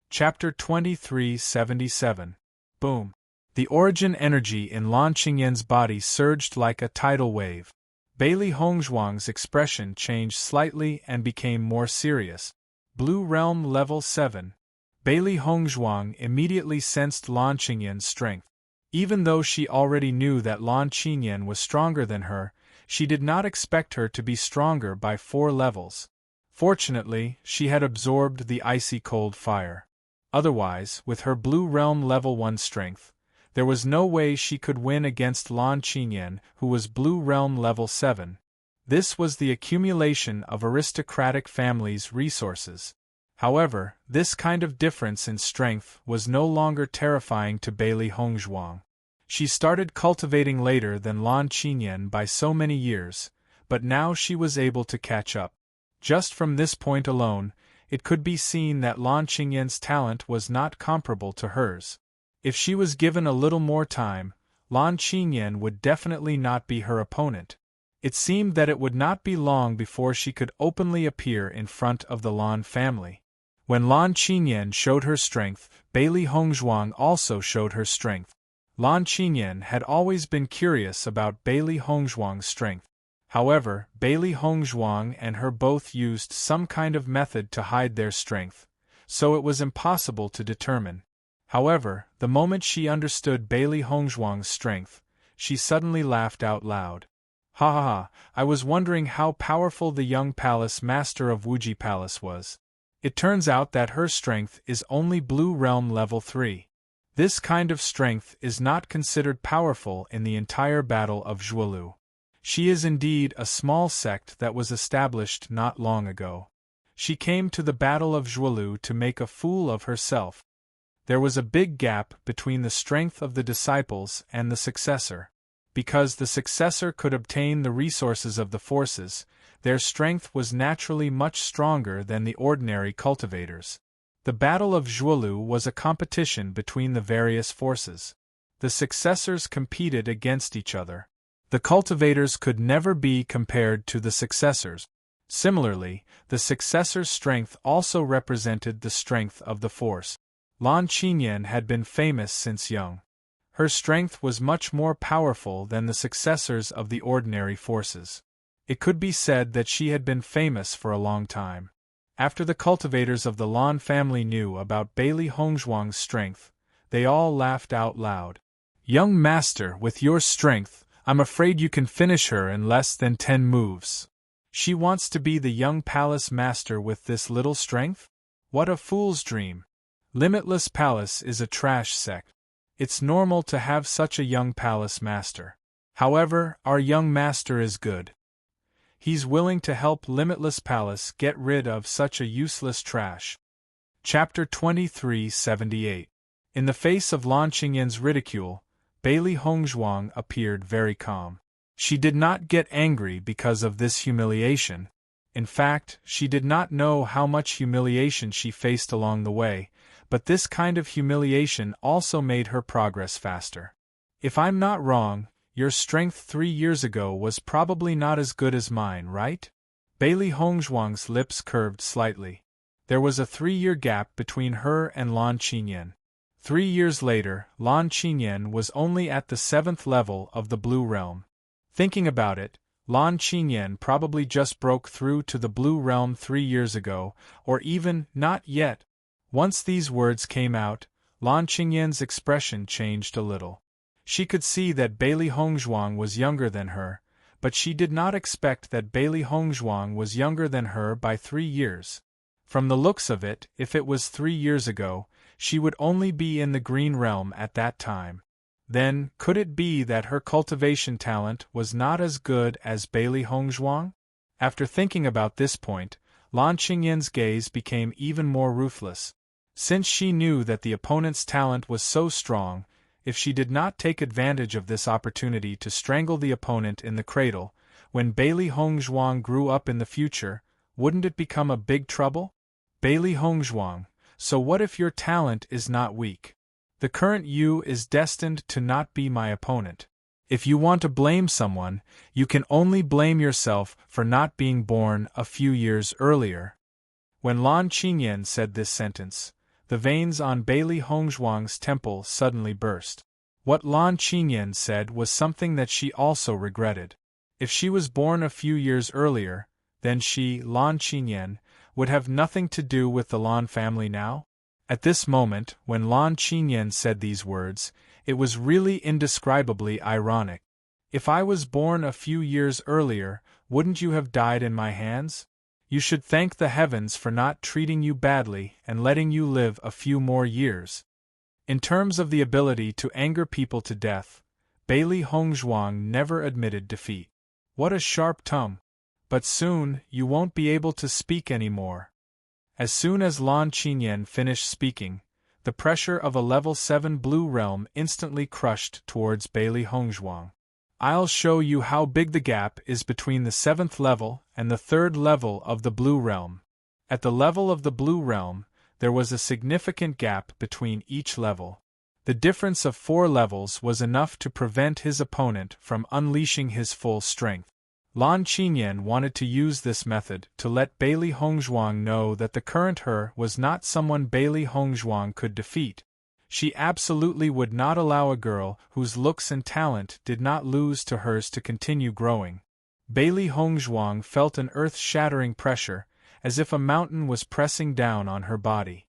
Chapter 2377. Boom. The origin energy in Lan Qingyan's body surged like a tidal wave. Bailey Hongzhuang's expression changed slightly and became more serious. Blue Realm Level 7. Bailey Hongzhuang immediately sensed Lan Qingyan's strength. Even though she already knew that Lan Qingyan was stronger than her, she did not expect her to be stronger by 4 levels. Fortunately, she had absorbed the icy cold fire. Otherwise, with her Blue Realm Level 1 strength, there was no way she could win against Lan Qingyan, who was Blue Realm Level 7. This was the accumulation of aristocratic families' resources. However, this kind of difference in strength was no longer terrifying to Bailey Hongzhuang. She started cultivating later than Lan Qingyan by so many years, but now she was able to catch up. Just from this point alone, it could be seen that Lan Qingyan's talent was not comparable to hers. If she was given a little more time, Lan Qingyan would definitely not be her opponent. It seemed that it would not be long before she could openly appear in front of the Lan family. When Lan Qingyan showed her strength, Bailey Hongzhuang also showed her strength. Lan Qingyan had always been curious about Bailey Hongzhuang's strength. However, Bailey Hongzhuang and her both used some kind of method to hide their strength, so it was impossible to determine. However, the moment she understood Bailey Hongzhuang's strength, she suddenly laughed out loud. Ha ha ha, I was wondering how powerful the young palace master of Wuji Palace was. It turns out that her strength is only Blue Realm level 3. This kind of strength is not considered powerful in the entire Battle of Zhuolu. She is indeed a small sect that was established not long ago. She came to the Battle of Zhuolu to make a fool of herself. There was a big gap between the strength of the disciples and the successor. Because the successor could obtain the resources of the forces, their strength was naturally much stronger than the ordinary cultivators. The Battle of Zhuolu was a competition between the various forces. The successors competed against each other. The cultivators could never be compared to the successors. Similarly, the successor's strength also represented the strength of the force. Lan Qinyan had been famous since young. Her strength was much more powerful than the successors of the ordinary forces. It could be said that she had been famous for a long time. After the cultivators of the Lan family knew about Bailey Hongzhuang's strength, they all laughed out loud. "Young master, with your strength, I'm afraid you can finish her in less than 10 moves. She wants to be the young palace master with this little strength? What a fool's dream. Limitless Palace is a trash sect. It's normal to have such a young palace master. However, our young master is good. He's willing to help Limitless Palace get rid of such a useless trash." Chapter 2378. In the face of Lan Qingyan's ridicule, Bailey Hongzhuang appeared very calm. She did not get angry because of this humiliation. In fact, she did not know how much humiliation she faced along the way, but this kind of humiliation also made her progress faster. "If I'm not wrong, your strength 3 years ago was probably not as good as mine, right?" Bailey Hongzhuang's lips curved slightly. There was a 3-year gap between her and Lan Qinyan. 3 years later, Lan Qinyan was only at the 7th level of the Blue Realm. Thinking about it, Lan Qinyan probably just broke through to the Blue Realm 3 years ago, or even not yet. Once these words came out, Lan Qingyan's expression changed a little. She could see that Bailey Hongzhuang was younger than her, but she did not expect that Bailey Hongzhuang was younger than her by 3 years. From the looks of it, if it was 3 years ago, she would only be in the Green Realm at that time. Then, could it be that her cultivation talent was not as good as Bailey Hongzhuang? After thinking about this point, Lan Qingyan's gaze became even more ruthless. Since she knew that the opponent's talent was so strong, if she did not take advantage of this opportunity to strangle the opponent in the cradle, when Bailey Hongzhuang grew up in the future, wouldn't it become a big trouble? Bailey Hongzhuang, so what if your talent is not weak? The current you is destined to not be my opponent. If you want to blame someone, you can only blame yourself for not being born a few years earlier. When Lan Qinyan said this sentence, the veins on Bailey Hongzhuang's temple suddenly burst. What Lan Qinyan said was something that she also regretted. If she was born a few years earlier, then she, Lan Qinyan, would have nothing to do with the Lan family now? At this moment, when Lan Qinyan said these words, it was really indescribably ironic. If I was born a few years earlier, wouldn't you have died in my hands? You should thank the heavens for not treating you badly and letting you live a few more years. In terms of the ability to anger people to death, Bailey Hongzhuang never admitted defeat. What a sharp tongue! But soon, you won't be able to speak anymore. As soon as Lan Qinyan finished speaking, the pressure of a level 7 Blue Realm instantly crushed towards Bailey Hongzhuang. I'll show you how big the gap is between the 7th level and the 3rd level of the Blue Realm. At the level of the Blue Realm, there was a significant gap between each level. The difference of 4 levels was enough to prevent his opponent from unleashing his full strength. Lan Qinyan wanted to use this method to let Bailey Hongzhuang know that the current her was not someone Bailey Hongzhuang could defeat. She absolutely would not allow a girl whose looks and talent did not lose to hers to continue growing. Bailey Hongzhuang felt an earth-shattering pressure, as if a mountain was pressing down on her body.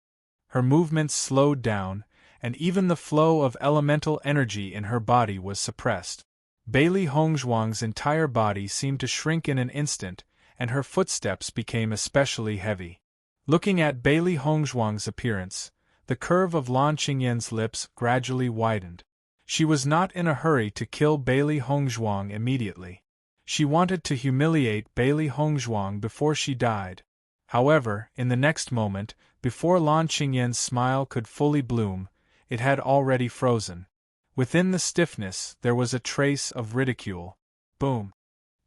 Her movements slowed down, and even the flow of elemental energy in her body was suppressed. Bailey Hongzhuang's entire body seemed to shrink in an instant, and her footsteps became especially heavy. Looking at Bailey Hongzhuang's appearance, the curve of Lan Qingyan's lips gradually widened. She was not in a hurry to kill Bailey Hongzhuang immediately. She wanted to humiliate Bailey Hongzhuang before she died. However, in the next moment, before Lan Qingyan's smile could fully bloom, it had already frozen. Within the stiffness, there was a trace of ridicule. Boom.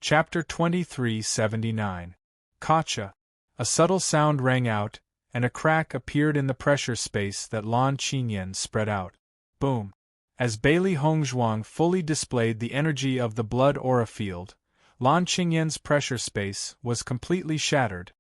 Chapter 2379. Gotcha. A subtle sound rang out, and a crack appeared in the pressure space that Lan Qingyan spread out. Boom. As Bailey Hongzhuang fully displayed the energy of the blood aura field, Lan Qingyan's pressure space was completely shattered.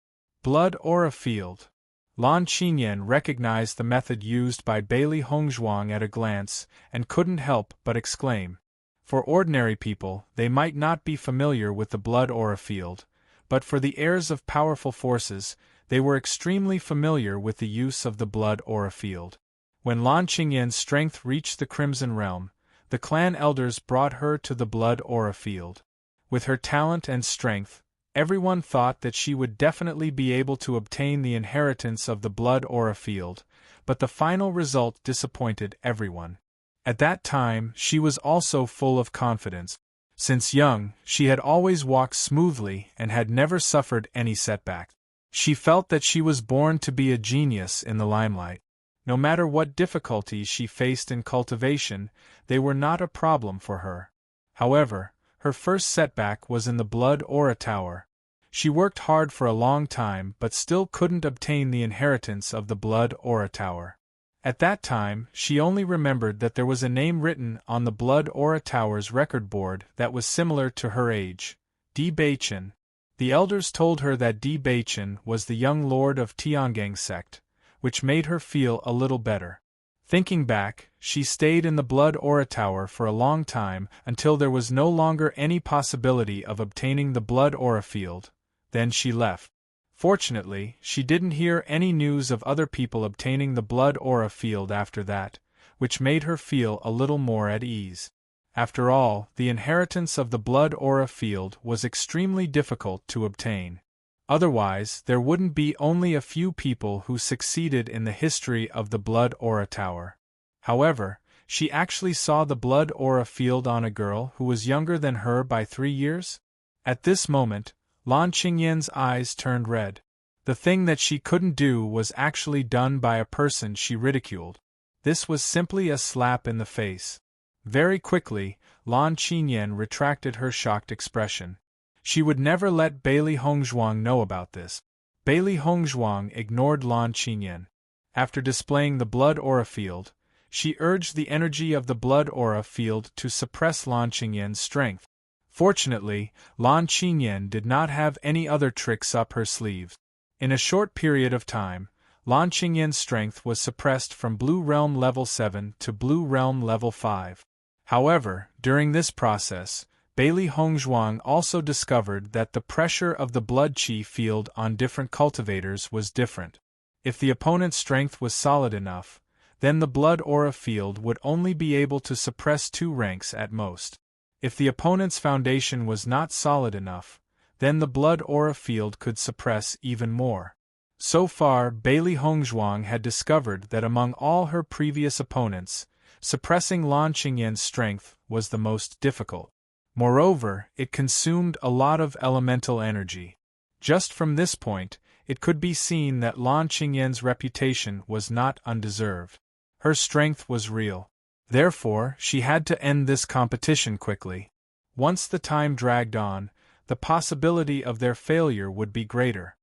Blood aura field. Lan Qingyan recognized the method used by Bailey Hongzhuang at a glance and couldn't help but exclaim. For ordinary people, they might not be familiar with the blood aura field, but for the heirs of powerful forces, they were extremely familiar with the use of the blood aura field. When Lan Qingyan's strength reached the Crimson Realm, the clan elders brought her to the blood aura field. With her talent and strength, everyone thought that she would definitely be able to obtain the inheritance of the blood aura field, but the final result disappointed everyone. At that time, she was also full of confidence. Since young, she had always walked smoothly and had never suffered any setback. She felt that she was born to be a genius in the limelight. No matter what difficulties she faced in cultivation, they were not a problem for her. However, her first setback was in the blood aura tower. She worked hard for a long time but still couldn't obtain the inheritance of the blood aura tower. At that time, she only remembered that there was a name written on the blood aura tower's record board that was similar to her age, Di Beichen. The elders told her that Di Beichen was the young lord of Tiangang sect, which made her feel a little better. Thinking back, she stayed in the blood aura tower for a long time until there was no longer any possibility of obtaining the blood aura field. Then she left. Fortunately, she didn't hear any news of other people obtaining the blood aura field after that, which made her feel a little more at ease. After all, the inheritance of the blood aura field was extremely difficult to obtain. Otherwise, there wouldn't be only a few people who succeeded in the history of the blood aura tower. However, she actually saw the blood aura field on a girl who was younger than her by 3 years. At this moment, Lan Qingyan's eyes turned red. The thing that she couldn't do was actually done by a person she ridiculed. This was simply a slap in the face. Very quickly, Lan Qingyan retracted her shocked expression. She would never let Bailey Hongzhuang know about this. Bailey Hongzhuang ignored Lan Qingyan. After displaying the blood aura field, she urged the energy of the blood aura field to suppress Lan Qingyan's strength. Fortunately, Lan Qingyan did not have any other tricks up her sleeves. In a short period of time, Lan Qingyan's strength was suppressed from Blue Realm Level 7 to Blue Realm Level 5. However, during this process, Bailey Hongzhuang also discovered that the pressure of the blood qi field on different cultivators was different. If the opponent's strength was solid enough, then the blood aura field would only be able to suppress 2 ranks at most. If the opponent's foundation was not solid enough, then the blood aura field could suppress even more. So far, Bailey Hongzhuang had discovered that among all her previous opponents, suppressing Lan Qingyan's strength was the most difficult. Moreover, it consumed a lot of elemental energy. Just from this point, it could be seen that Lan Qingyan's reputation was not undeserved. Her strength was real. Therefore, she had to end this competition quickly. Once the time dragged on, the possibility of their failure would be greater.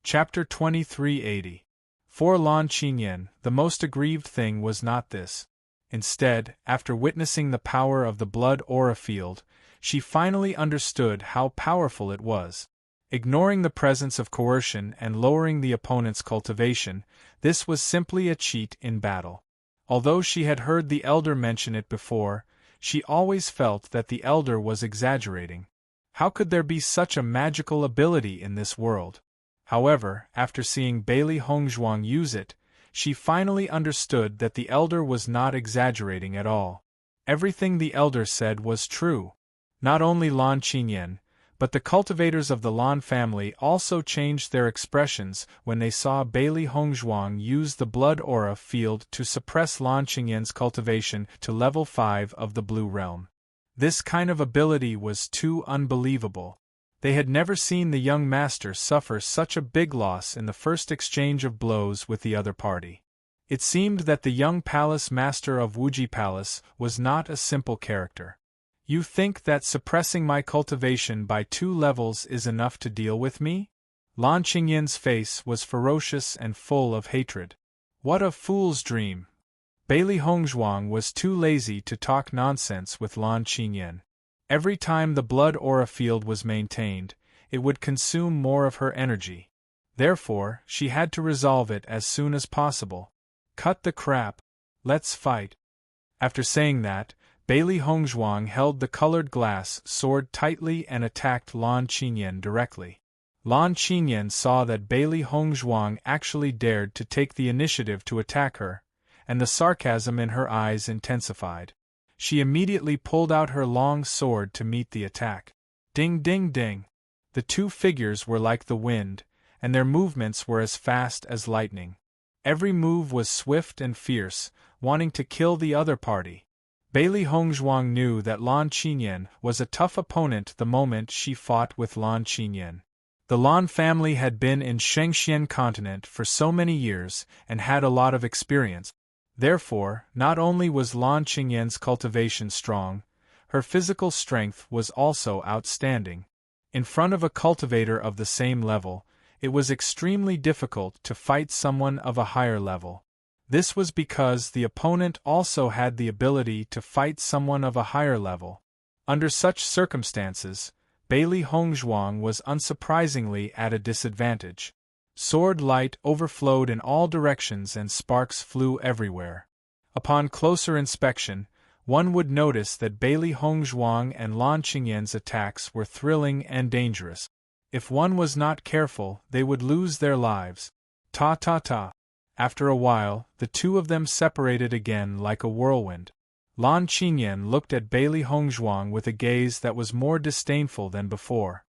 Chapter 2380. For Lan Qingyan, the most aggrieved thing was not this. Instead, after witnessing the power of the blood aura field, she finally understood how powerful it was. Ignoring the presence of coercion and lowering the opponent's cultivation, this was simply a cheat in battle. Although she had heard the elder mention it before, she always felt that the elder was exaggerating. How could there be such a magical ability in this world? However, after seeing Bailey Hongzhuang use it, she finally understood that the elder was not exaggerating at all. Everything the elder said was true. Not only Lan Qingyan, but the cultivators of the Lan family also changed their expressions when they saw Bailey Hongzhuang use the blood aura field to suppress Lan Qingyan's cultivation to level 5 of the Blue Realm. This kind of ability was too unbelievable. They had never seen the young master suffer such a big loss in the first exchange of blows with the other party. It seemed that the young palace master of Wuji Palace was not a simple character. You think that suppressing my cultivation by 2 levels is enough to deal with me? Lan Qingyan's face was ferocious and full of hatred. What a fool's dream! Bailey Hongzhuang was too lazy to talk nonsense with Lan Qingyan. Every time the blood aura field was maintained, it would consume more of her energy. Therefore, she had to resolve it as soon as possible. Cut the crap. Let's fight. After saying that, Bailey Hongzhuang held the colored glass sword tightly and attacked Lan Qingyan directly. Lan Qingyan saw that Bailey Hongzhuang actually dared to take the initiative to attack her, and the sarcasm in her eyes intensified. She immediately pulled out her long sword to meet the attack. Ding ding ding! The two figures were like the wind, and their movements were as fast as lightning. Every move was swift and fierce, wanting to kill the other party. Bailey Hongzhuang knew that Lan Qingyan was a tough opponent the moment she fought with Lan Qingyan. The Lan family had been in Shengxian continent for so many years and had a lot of experience. Therefore, not only was Lan Qingyan's cultivation strong, her physical strength was also outstanding. In front of a cultivator of the same level, it was extremely difficult to fight someone of a higher level. This was because the opponent also had the ability to fight someone of a higher level. Under such circumstances, Bailey Hongzhuang was unsurprisingly at a disadvantage. Sword light overflowed in all directions and sparks flew everywhere. Upon closer inspection, one would notice that Bailey Hongzhuang and Lan Qingyan's attacks were thrilling and dangerous. If one was not careful, they would lose their lives. Ta ta ta. After a while, the two of them separated again like a whirlwind. Lan Qingyan looked at Bailey Hongzhuang with a gaze that was more disdainful than before.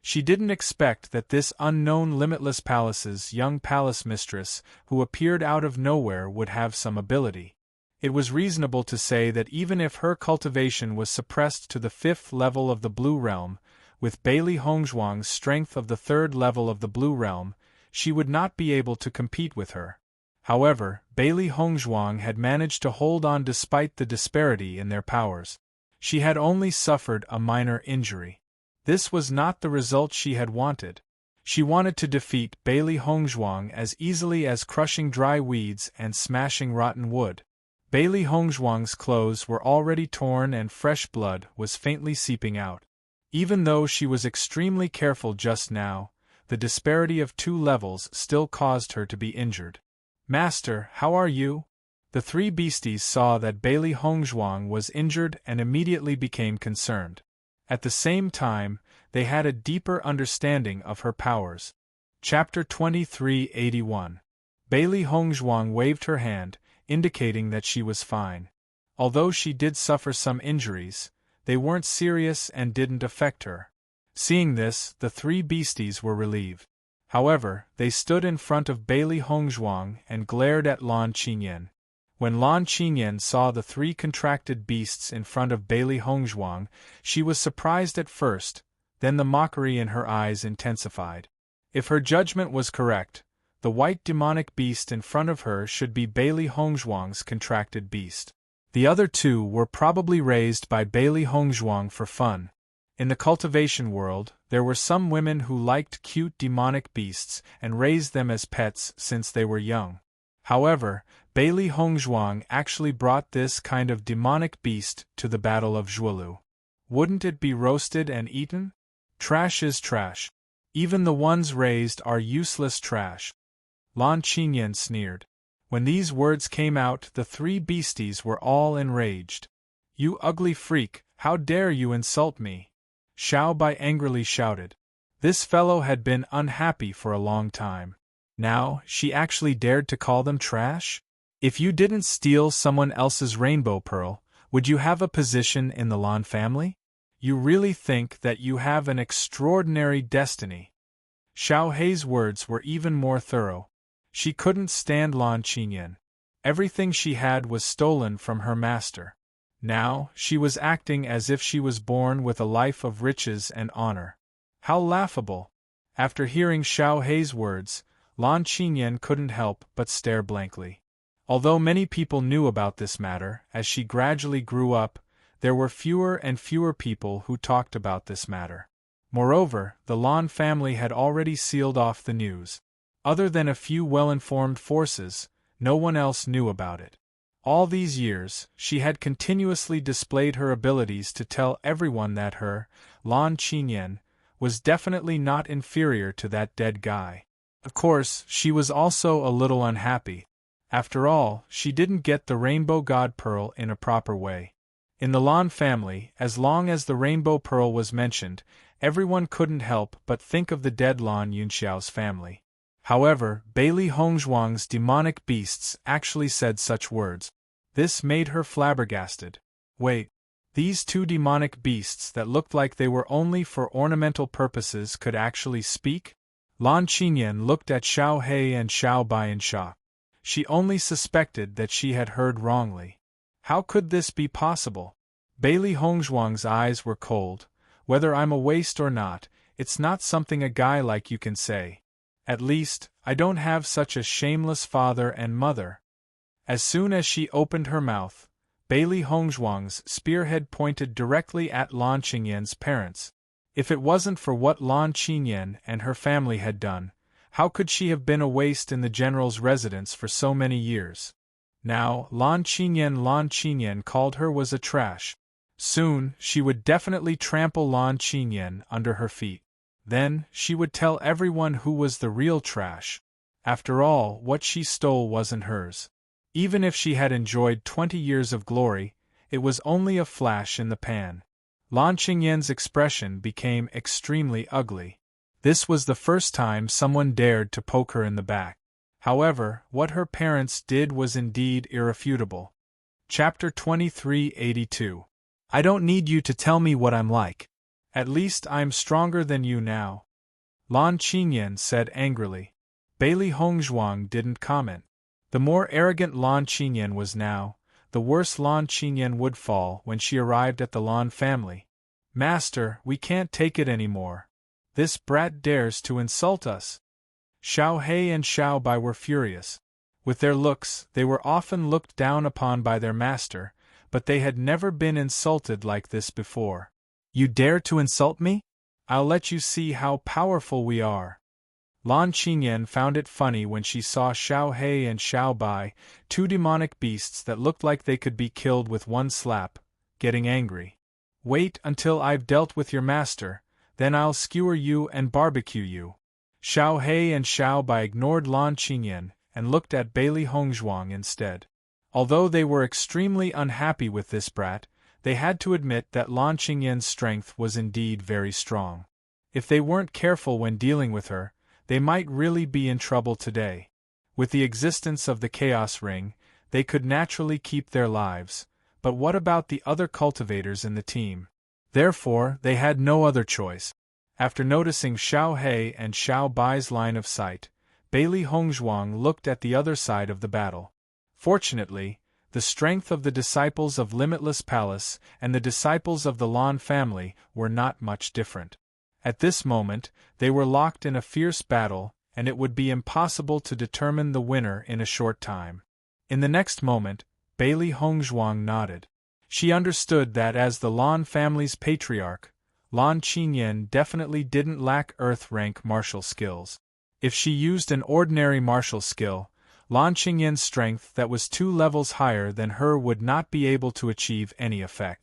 She didn't expect that this unknown Limitless Palace's young palace mistress, who appeared out of nowhere, would have some ability. It was reasonable to say that even if her cultivation was suppressed to the 5th level of the Blue Realm, with Bailey Hongzhuang's strength of the 3rd level of the Blue Realm, she would not be able to compete with her. However, Bailey Hongzhuang had managed to hold on despite the disparity in their powers. She had only suffered a minor injury. This was not the result she had wanted. She wanted to defeat Bailey Hongzhuang as easily as crushing dry weeds and smashing rotten wood. Bailey Hongzhuang's clothes were already torn and fresh blood was faintly seeping out. Even though she was extremely careful just now, the disparity of 2 levels still caused her to be injured. "Master, how are you?" The 3 beasties saw that Bailey Hongzhuang was injured and immediately became concerned. At the same time, they had a deeper understanding of her powers. Chapter 2381. Bailey Hongzhuang waved her hand, indicating that she was fine. Although she did suffer some injuries, they weren't serious and didn't affect her. Seeing this, the 3 beasties were relieved. However, they stood in front of Bailey Hongzhuang and glared at Lan Qingyan. When Lan Qingyan saw the 3 contracted beasts in front of Bailey Hongzhuang, she was surprised at first, then the mockery in her eyes intensified. If her judgment was correct, the white demonic beast in front of her should be Bailey Hongzhuang's contracted beast. The other 2 were probably raised by Bailey Hongzhuang for fun. In the cultivation world, there were some women who liked cute demonic beasts and raised them as pets since they were young. However, Bailey Hongzhuang actually brought this kind of demonic beast to the Battle of Zhuolu. Wouldn't it be roasted and eaten? Trash is trash. Even the ones raised are useless trash. Lan Qingyan sneered. When these words came out, the 3 beasties were all enraged. "You ugly freak, how dare you insult me?" Xiao Bai angrily shouted. This fellow had been unhappy for a long time. Now, she actually dared to call them trash? If you didn't steal someone else's rainbow pearl, would you have a position in the Lan family? You really think that you have an extraordinary destiny. Xiao Hei's words were even more thorough. She couldn't stand Lan Qinyan. Everything she had was stolen from her master. Now, she was acting as if she was born with a life of riches and honor. How laughable! After hearing Xiao Hei's words, Lan Qinyan couldn't help but stare blankly. Although many people knew about this matter, as she gradually grew up, there were fewer and fewer people who talked about this matter. Moreover, the Lan family had already sealed off the news. Other than a few well-informed forces, no one else knew about it. All these years, she had continuously displayed her abilities to tell everyone that her, Lan Qinyan, was definitely not inferior to that dead guy. Of course, she was also a little unhappy. After all, she didn't get the Rainbow God Pearl in a proper way. In the Lan family, as long as the Rainbow Pearl was mentioned, everyone couldn't help but think of the dead Lan Yunxiao's family. However, Bailey Hongzhuang's demonic beasts actually said such words. This made her flabbergasted. Wait, these two demonic beasts that looked like they were only for ornamental purposes could actually speak? Lan Qinyan looked at Xiao Hei and Xiao Bai in shock. She only suspected that she had heard wrongly. How could this be possible? Bailey Hongzhuang's eyes were cold. Whether I'm a waste or not, it's not something a guy like you can say. At least, I don't have such a shameless father and mother. As soon as she opened her mouth, Bailey Hongzhuang's spearhead pointed directly at Lan Qinyan's parents. If it wasn't for what Lan Qinyan and her family had done, how could she have been a waste in the general's residence for so many years? Now, Lan Qinyan called her was a trash. Soon, she would definitely trample Lan Qinyan under her feet. Then, she would tell everyone who was the real trash. After all, what she stole wasn't hers. Even if she had enjoyed 20 years of glory, it was only a flash in the pan. Lan Qinyan's expression became extremely ugly. This was the first time someone dared to poke her in the back. However, what her parents did was indeed irrefutable. Chapter 2382. I don't need you to tell me what I'm like. At least I'm stronger than you now. Lan Qinyan said angrily. Bailey Hongzhuang didn't comment. The more arrogant Lan Qinyan was now, the worse Lan Qinyan would fall when she arrived at the Lan family. Master, we can't take it anymore. This brat dares to insult us. Xiao Hei and Xiao Bai were furious. With their looks, they were often looked down upon by their master, but they had never been insulted like this before. You dare to insult me? I'll let you see how powerful we are. Lan Qinyan found it funny when she saw Xiao Hei and Xiao Bai, two demonic beasts that looked like they could be killed with one slap, getting angry. Wait until I've dealt with your master, then I'll skewer you and barbecue you. Xiao Hei and Xiao Bai ignored Lan Qinyan and looked at Bailey Hongzhuang instead. Although they were extremely unhappy with this brat, they had to admit that Lan Qinyan's strength was indeed very strong. If they weren't careful when dealing with her, they might really be in trouble today. With the existence of the Chaos Ring, they could naturally keep their lives, but what about the other cultivators in the team? Therefore, they had no other choice. After noticing Xiao Hei and Xiao Bai's line of sight, Bailey Hongzhuang looked at the other side of the battle. Fortunately, the strength of the disciples of Limitless Palace and the disciples of the Lan family were not much different. At this moment, they were locked in a fierce battle, and it would be impossible to determine the winner in a short time. In the next moment, Bailey Hongzhuang nodded. She understood that as the Lan family's patriarch, Lan Qinyan definitely didn't lack Earth-rank martial skills. If she used an ordinary martial skill, Lan Qinyan's strength that was 2 levels higher than her would not be able to achieve any effect.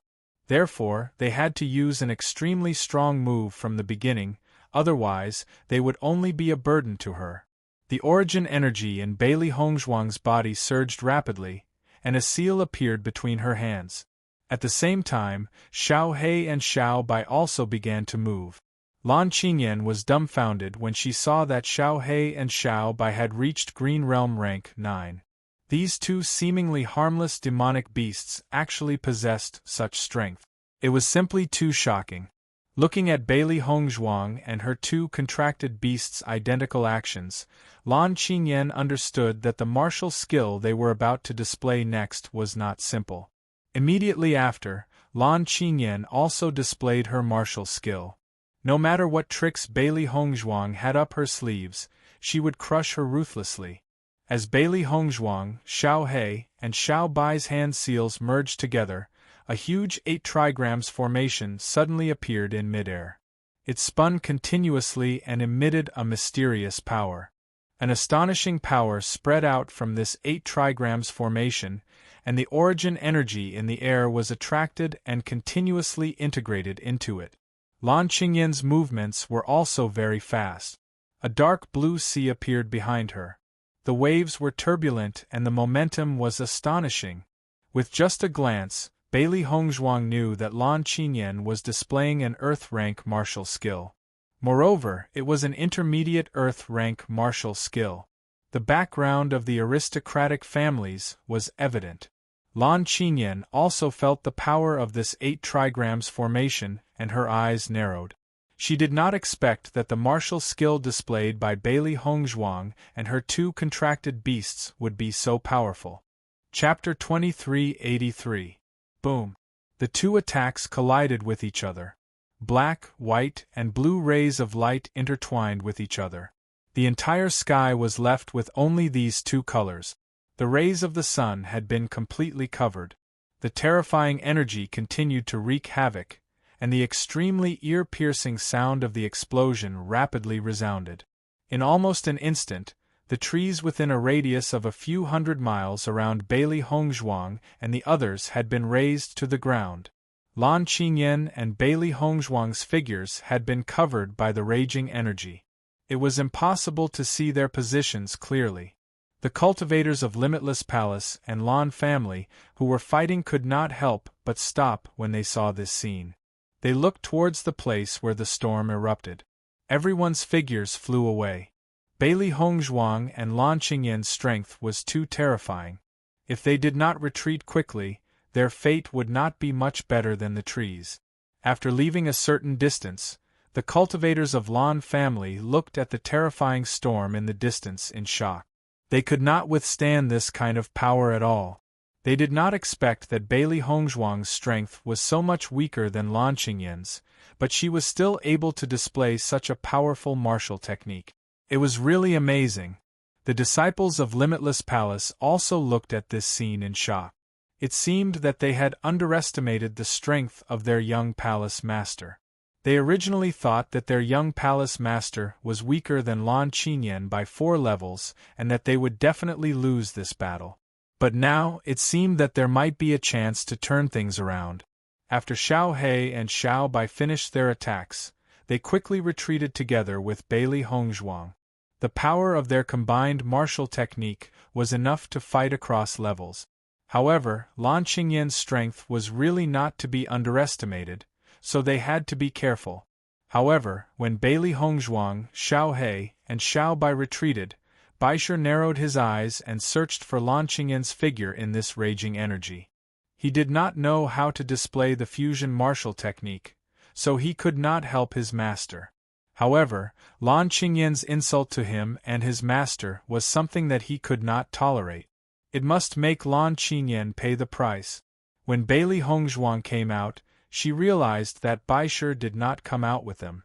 Therefore, they had to use an extremely strong move from the beginning, otherwise, they would only be a burden to her. The origin energy in Bailey Hongzhuang's body surged rapidly, and a seal appeared between her hands. At the same time, Xiao Hei and Xiao Bai also began to move. Lan Qinyan was dumbfounded when she saw that Xiao Hei and Xiao Bai had reached Green Realm rank 9. These two seemingly harmless demonic beasts actually possessed such strength. It was simply too shocking. Looking at Bailey Hongzhuang and her two contracted beasts' identical actions, Lan Qingyan understood that the martial skill they were about to display next was not simple. Immediately after, Lan Qingyan also displayed her martial skill. No matter what tricks Bailey Hongzhuang had up her sleeves, she would crush her ruthlessly. As Bailey Hongzhuang, Xiao He, and Xiao Bai's hand seals merged together, a huge 8 trigrams formation suddenly appeared in midair. It spun continuously and emitted a mysterious power. An astonishing power spread out from this 8 trigrams formation, and the origin energy in the air was attracted and continuously integrated into it. Lan Qingyan's movements were also very fast. A dark blue sea appeared behind her. The waves were turbulent and the momentum was astonishing. With just a glance, Bailey Hongzhuang knew that Lan Qingyan was displaying an Earth-rank martial skill. Moreover, it was an intermediate Earth-rank martial skill. The background of the aristocratic families was evident. Lan Qingyan also felt the power of this 8 trigrams formation, and her eyes narrowed. She did not expect that the martial skill displayed by Bailey Hongzhuang and her two contracted beasts would be so powerful. Chapter 2383. Boom. The two attacks collided with each other. Black, white, and blue rays of light intertwined with each other. The entire sky was left with only these two colors. The rays of the sun had been completely covered. The terrifying energy continued to wreak havoc, and the extremely ear-piercing sound of the explosion rapidly resounded. In almost an instant, the trees within a radius of a few hundred miles around Bailey Hongzhuang and the others had been razed to the ground. Lan Qingyan and Bailey Hongzhuang's figures had been covered by the raging energy. It was impossible to see their positions clearly. The cultivators of Limitless Palace and Lan family who were fighting could not help but stop when they saw this scene. They looked towards the place where the storm erupted. Everyone's figures flew away. Bailey Hongzhuang and Lan Qingyan's strength was too terrifying. If they did not retreat quickly, their fate would not be much better than the trees. After leaving a certain distance, the cultivators of Lan family looked at the terrifying storm in the distance in shock. They could not withstand this kind of power at all. They did not expect that Bailey Hongzhuang's strength was so much weaker than Lan Qingyan's, but she was still able to display such a powerful martial technique. It was really amazing. The disciples of Limitless Palace also looked at this scene in shock. It seemed that they had underestimated the strength of their young palace master. They originally thought that their young palace master was weaker than Lan Qingyan by 4 levels and that they would definitely lose this battle. But now, it seemed that there might be a chance to turn things around. After Xiao He and Xiao Bai finished their attacks, they quickly retreated together with Bailey Hongzhuang. The power of their combined martial technique was enough to fight across levels. However, Lan Qingyan's strength was really not to be underestimated, so they had to be careful. However, when Bailey Hongzhuang, Xiao He, and Xiao Bai retreated, Baisher narrowed his eyes and searched for Lan Qingyan's figure in this raging energy. He did not know how to display the fusion martial technique, so he could not help his master. However, Lan Qingyan's insult to him and his master was something that he could not tolerate. It must make Lan Qingyan pay the price. When Bailey Hongzhuang came out, she realized that Baisher did not come out with them.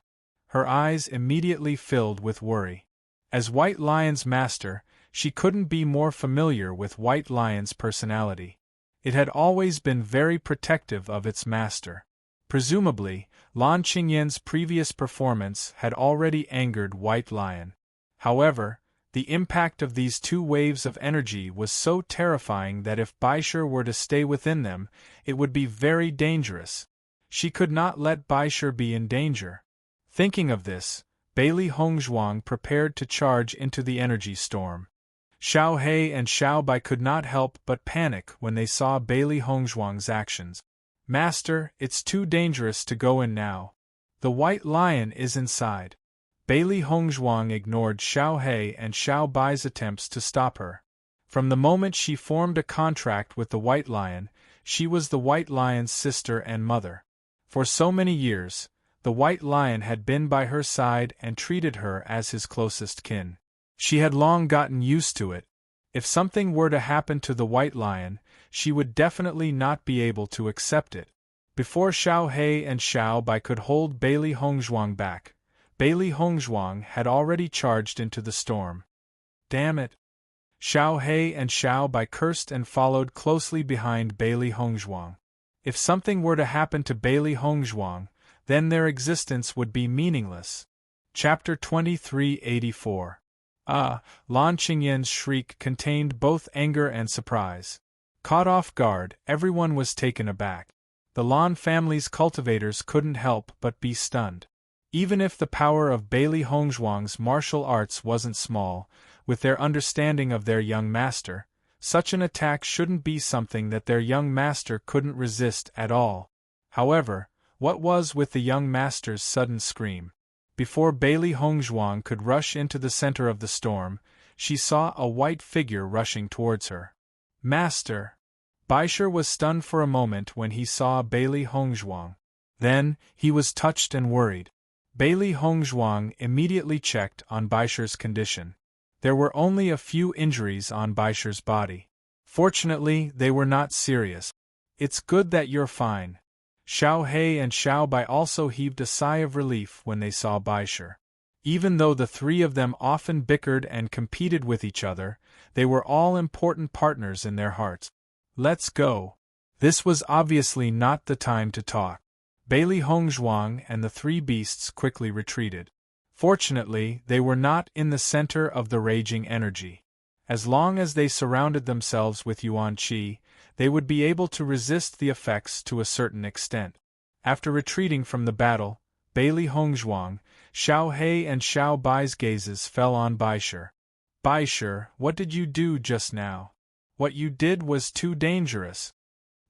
Her eyes immediately filled with worry. As White Lion's master, she couldn't be more familiar with White Lion's personality. It had always been very protective of its master. Presumably, Lan Qingyan's previous performance had already angered White Lion. However, the impact of these two waves of energy was so terrifying that if Baisher were to stay within them, it would be very dangerous. She could not let Baisher be in danger. Thinking of this, Bailey Hongzhuang prepared to charge into the energy storm. Xiao He and Xiao Bai could not help but panic when they saw Bailey Hongzhuang's actions. "Master, it's too dangerous to go in now. The White Lion is inside." Bailey Hongzhuang ignored Xiao He and Xiao Bai's attempts to stop her. From the moment she formed a contract with the White Lion, she was the White Lion's sister and mother. For so many years, the White Lion had been by her side and treated her as his closest kin. She had long gotten used to it. If something were to happen to the White Lion, she would definitely not be able to accept it. Before Xiao He and Xiao Bai could hold Bailey Hongzhuang back, Bailey Hongzhuang had already charged into the storm. Damn it! Xiao He and Xiao Bai cursed and followed closely behind Bailey Hongzhuang. If something were to happen to Bailey Hongzhuang, then their existence would be meaningless. Chapter 2384. Lan Qingyan's shriek contained both anger and surprise. Caught off guard, everyone was taken aback. The Lan family's cultivators couldn't help but be stunned. Even if the power of Bailey Hongzhuang's martial arts wasn't small, with their understanding of their young master, such an attack shouldn't be something that their young master couldn't resist at all. However, what was with the young master's sudden scream? Before Bailey Hongzhuang could rush into the center of the storm, she saw a white figure rushing towards her. Master! Baisher was stunned for a moment when he saw Bailey Hongzhuang. Then, he was touched and worried. Bailey Hongzhuang immediately checked on Baisher's condition. There were only a few injuries on Baisher's body. Fortunately, they were not serious. It's good that you're fine. Xiao He and Xiao Bai also heaved a sigh of relief when they saw Baisher. Even though the three of them often bickered and competed with each other, they were all important partners in their hearts. Let's go. This was obviously not the time to talk. Bailey Hongzhuang and the three beasts quickly retreated. Fortunately, they were not in the center of the raging energy. As long as they surrounded themselves with Yuan Qi, they would be able to resist the effects to a certain extent. After retreating from the battle, Bailey Hongzhuang, Xiao He and Xiao Bai's gazes fell on Baisher. Baisher, what did you do just now? What you did was too dangerous.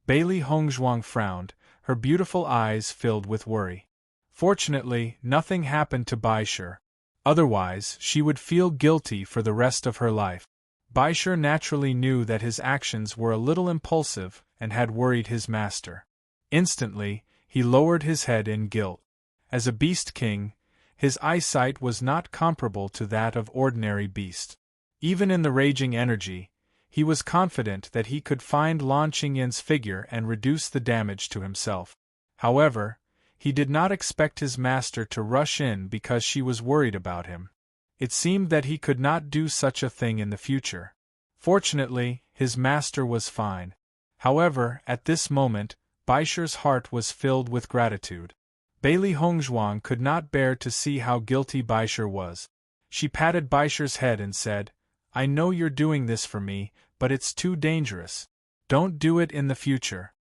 Bailey Hongzhuang frowned, her beautiful eyes filled with worry. Fortunately, nothing happened to Baisher. Otherwise, she would feel guilty for the rest of her life. Baisher naturally knew that his actions were a little impulsive and had worried his master. Instantly, he lowered his head in guilt. As a beast king, his eyesight was not comparable to that of ordinary beasts. Even in the raging energy, he was confident that he could find Lan Qingyan's figure and reduce the damage to himself. However, he did not expect his master to rush in because she was worried about him. It seemed that he could not do such a thing in the future. Fortunately, his master was fine. However, at this moment, Baisher's heart was filled with gratitude. Bailey Hongzhuang could not bear to see how guilty Baisher was. She patted Baisher's head and said, "I know you're doing this for me, but it's too dangerous. Don't do it in the future."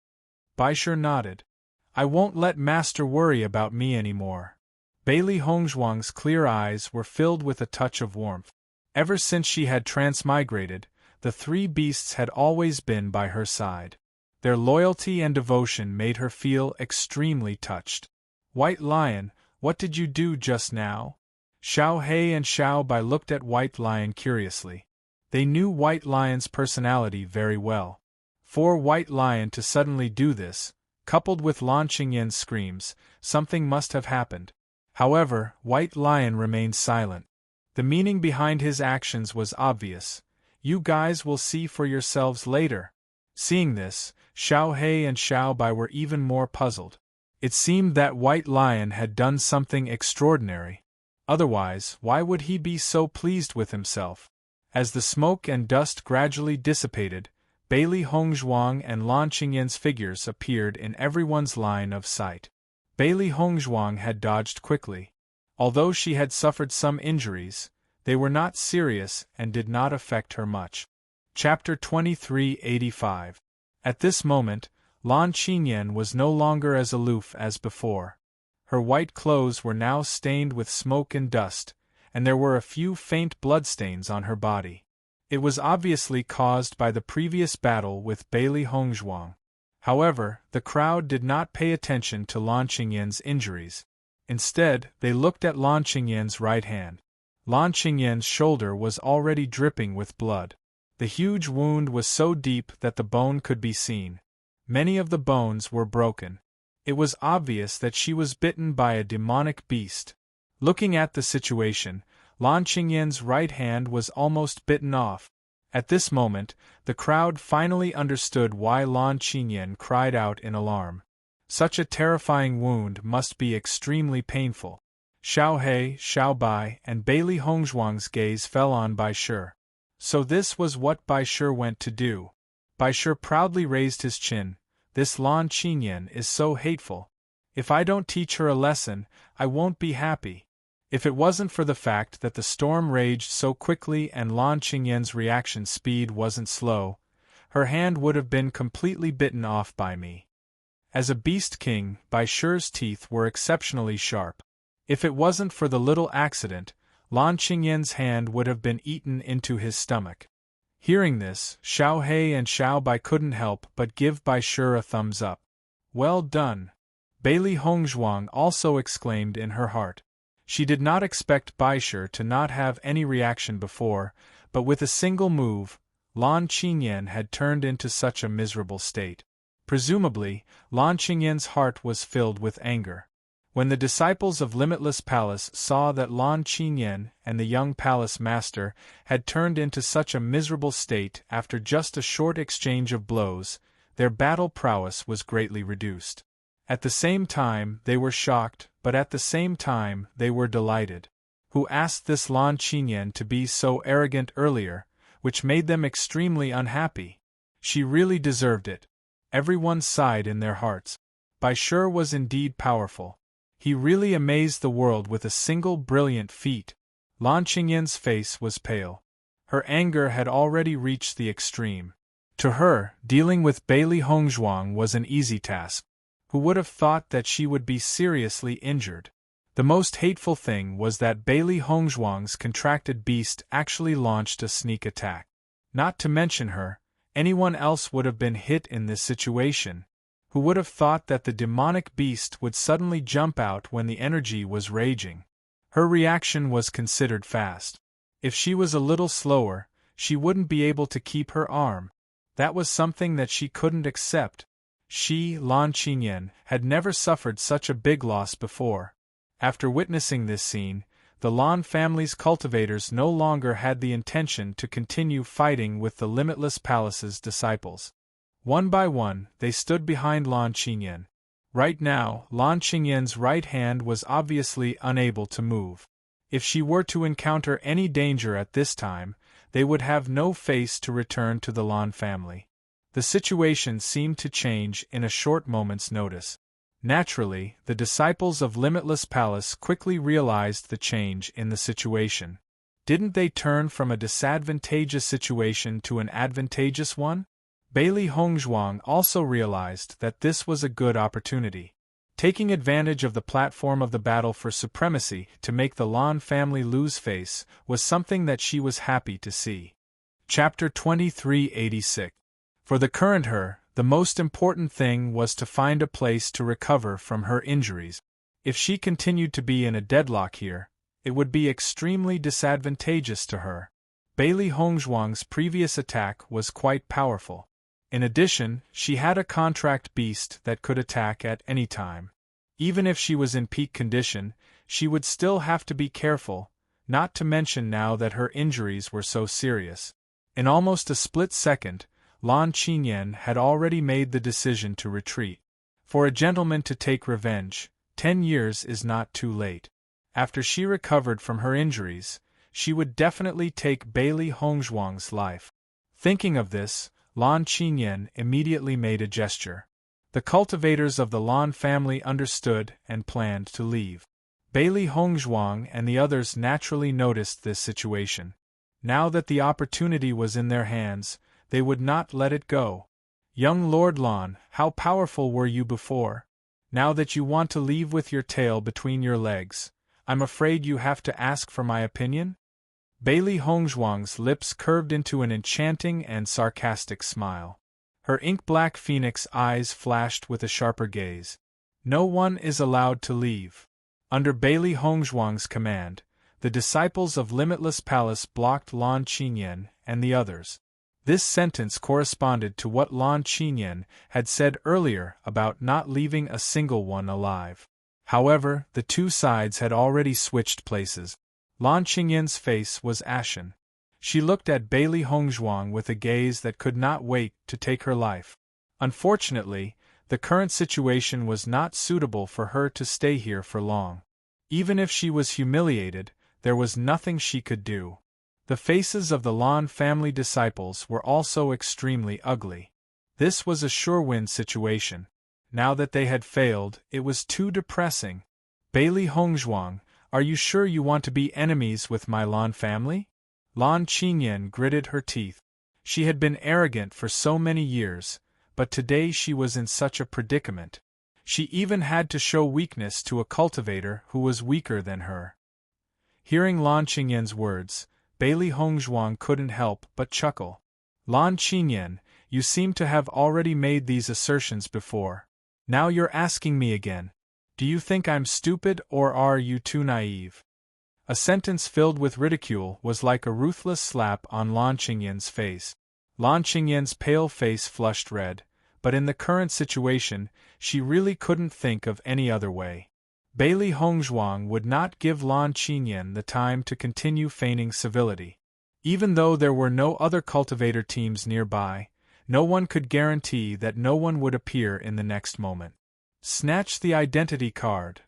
Baisher nodded. "I won't let Master worry about me anymore." Bailey Hongzhuang's clear eyes were filled with a touch of warmth. Ever since she had transmigrated, the three beasts had always been by her side. Their loyalty and devotion made her feel extremely touched. "White Lion, what did you do just now?" Xiao He and Xiao Bai looked at White Lion curiously. They knew White Lion's personality very well. For White Lion to suddenly do this, coupled with Lan Qingyan's screams, something must have happened. However, White Lion remained silent. The meaning behind his actions was obvious. You guys will see for yourselves later. Seeing this, Xiao He and Xiao Bai were even more puzzled. It seemed that White Lion had done something extraordinary. Otherwise, why would he be so pleased with himself? As the smoke and dust gradually dissipated, Bailey Hongzhuang and Lan Qingyan's figures appeared in everyone's line of sight. Bailey Hongzhuang had dodged quickly. Although she had suffered some injuries, they were not serious and did not affect her much. Chapter 2385. At this moment, Lan Qingyan was no longer as aloof as before. Her white clothes were now stained with smoke and dust, and there were a few faint bloodstains on her body. It was obviously caused by the previous battle with Bailey Hongzhuang. However, the crowd did not pay attention to Lan Qingyan's injuries. Instead, they looked at Lan Qingyan's right hand. Lan Qingyan's shoulder was already dripping with blood. The huge wound was so deep that the bone could be seen. Many of the bones were broken. It was obvious that she was bitten by a demonic beast. Looking at the situation, Lan Qingyan's right hand was almost bitten off. At this moment, the crowd finally understood why Lan Qingyan cried out in alarm. Such a terrifying wound must be extremely painful. Xiao He, Xiao Bai, and Bailey Hongzhuang's gaze fell on Bai Shi. So this was what Bai Shi went to do. Bai Shi proudly raised his chin. This Lan Qingyan is so hateful. If I don't teach her a lesson, I won't be happy. If it wasn't for the fact that the storm raged so quickly and Lan Qingyan's reaction speed wasn't slow, her hand would have been completely bitten off by me. As a beast king, Bai Shi's teeth were exceptionally sharp. If it wasn't for the little accident, Lan Qingyan's hand would have been eaten into his stomach. Hearing this, Xiao He and Xiao Bai couldn't help but give Bai Shi a thumbs up. Well done! Bailey Hongzhuang also exclaimed in her heart. She did not expect Bai Shi to not have any reaction before, but with a single move, Lan Qingyan had turned into such a miserable state. Presumably, Lan Qingyan's heart was filled with anger. When the disciples of Limitless Palace saw that Lan Qingyan and the young palace master had turned into such a miserable state after just a short exchange of blows, their battle prowess was greatly reduced. At the same time they were shocked, but at the same time they were delighted. Who asked this Lan Qingyan to be so arrogant earlier, which made them extremely unhappy? She really deserved it. Everyone sighed in their hearts. Bai Shi was indeed powerful. He really amazed the world with a single brilliant feat. Lan Qingyan's face was pale. Her anger had already reached the extreme. To her, dealing with Bailey Hongzhuang was an easy task. Who would have thought that she would be seriously injured? The most hateful thing was that Bailey Hongzhuang's contracted beast actually launched a sneak attack. Not to mention her, anyone else would have been hit in this situation. Who would have thought that the demonic beast would suddenly jump out when the energy was raging? Her reaction was considered fast. If she was a little slower, she wouldn't be able to keep her arm. That was something that she couldn't accept. She, Lan Qingyan, had never suffered such a big loss before. After witnessing this scene, the Lan family's cultivators no longer had the intention to continue fighting with the Limitless Palace's disciples. One by one, they stood behind Lan Qingyan. Right now, Lan Qingyan's right hand was obviously unable to move. If she were to encounter any danger at this time, they would have no face to return to the Lan family. The situation seemed to change in a short moment's notice. Naturally, the disciples of Limitless Palace quickly realized the change in the situation. Didn't they turn from a disadvantageous situation to an advantageous one? Bailey Hongzhuang also realized that this was a good opportunity. Taking advantage of the platform of the battle for supremacy to make the Lan family lose face was something that she was happy to see. Chapter 2386. For the current her, the most important thing was to find a place to recover from her injuries. If she continued to be in a deadlock here, it would be extremely disadvantageous to her. Bailey Hongzhuang's previous attack was quite powerful. In addition, she had a contract beast that could attack at any time. Even if she was in peak condition, she would still have to be careful, not to mention now that her injuries were so serious. In almost a split second, Lan Qingyan had already made the decision to retreat. For a gentleman to take revenge, 10 years is not too late. After she recovered from her injuries, she would definitely take Bailey Hongzhuang's life. Thinking of this, Lan Qingyan immediately made a gesture. The cultivators of the Lan family understood and planned to leave. Bailey Hongzhuang and the others naturally noticed this situation. Now that the opportunity was in their hands, they would not let it go. Young Lord Lan, how powerful were you before? Now that you want to leave with your tail between your legs, I'm afraid you have to ask for my opinion? Bailey Hongzhuang's lips curved into an enchanting and sarcastic smile. Her ink-black phoenix eyes flashed with a sharper gaze. No one is allowed to leave. Under Bailey Hongzhuang's command, the disciples of Limitless Palace blocked Lan Qingyan and the others. This sentence corresponded to what Lan Qinyan had said earlier about not leaving a single one alive. However, the two sides had already switched places. Lan Qingyan's face was ashen. She looked at Bailey Hongzhuang with a gaze that could not wait to take her life. Unfortunately, the current situation was not suitable for her to stay here for long. Even if she was humiliated, there was nothing she could do. The faces of the Lan family disciples were also extremely ugly. This was a sure-win situation. Now that they had failed, it was too depressing. Bailey Hongzhuang, are you sure you want to be enemies with my Lan family? Lan Qinyan gritted her teeth. She had been arrogant for so many years, but today she was in such a predicament. She even had to show weakness to a cultivator who was weaker than her. Hearing Lan Qingyan's words, Bailey Hongzhuang couldn't help but chuckle. Lan Qinyan, you seem to have already made these assertions before. Now you're asking me again. Do you think I'm stupid or are you too naive? A sentence filled with ridicule was like a ruthless slap on Lan Qingyan's face. Lan Qingyan's pale face flushed red, but in the current situation, she really couldn't think of any other way. Bailey Hongzhuang would not give Lan Qinyan the time to continue feigning civility. Even though there were no other cultivator teams nearby, no one could guarantee that no one would appear in the next moment. Snatch the identity card.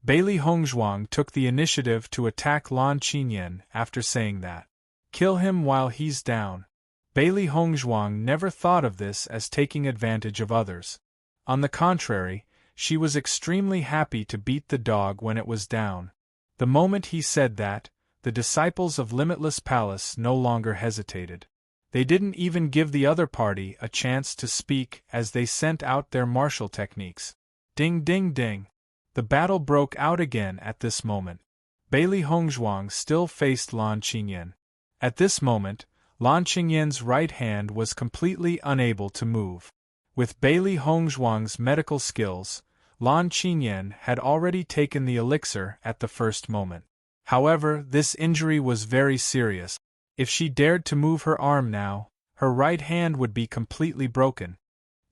Bailey Hongzhuang took the initiative to attack Lan Qinyan after saying that. Kill him while he's down. Bailey Hongzhuang never thought of this as taking advantage of others. On the contrary, she was extremely happy to beat the dog when it was down. The moment he said that, the disciples of Limitless Palace no longer hesitated. They didn't even give the other party a chance to speak as they sent out their martial techniques. Ding ding ding. The battle broke out again at this moment. Bailey Hongzhuang still faced Lan Qinyan. At this moment, Lan Qingyan's right hand was completely unable to move. With Bailey Hongzhuang's medical skills, Lan Qinyan had already taken the elixir at the first moment. However, this injury was very serious. If she dared to move her arm now, her right hand would be completely broken.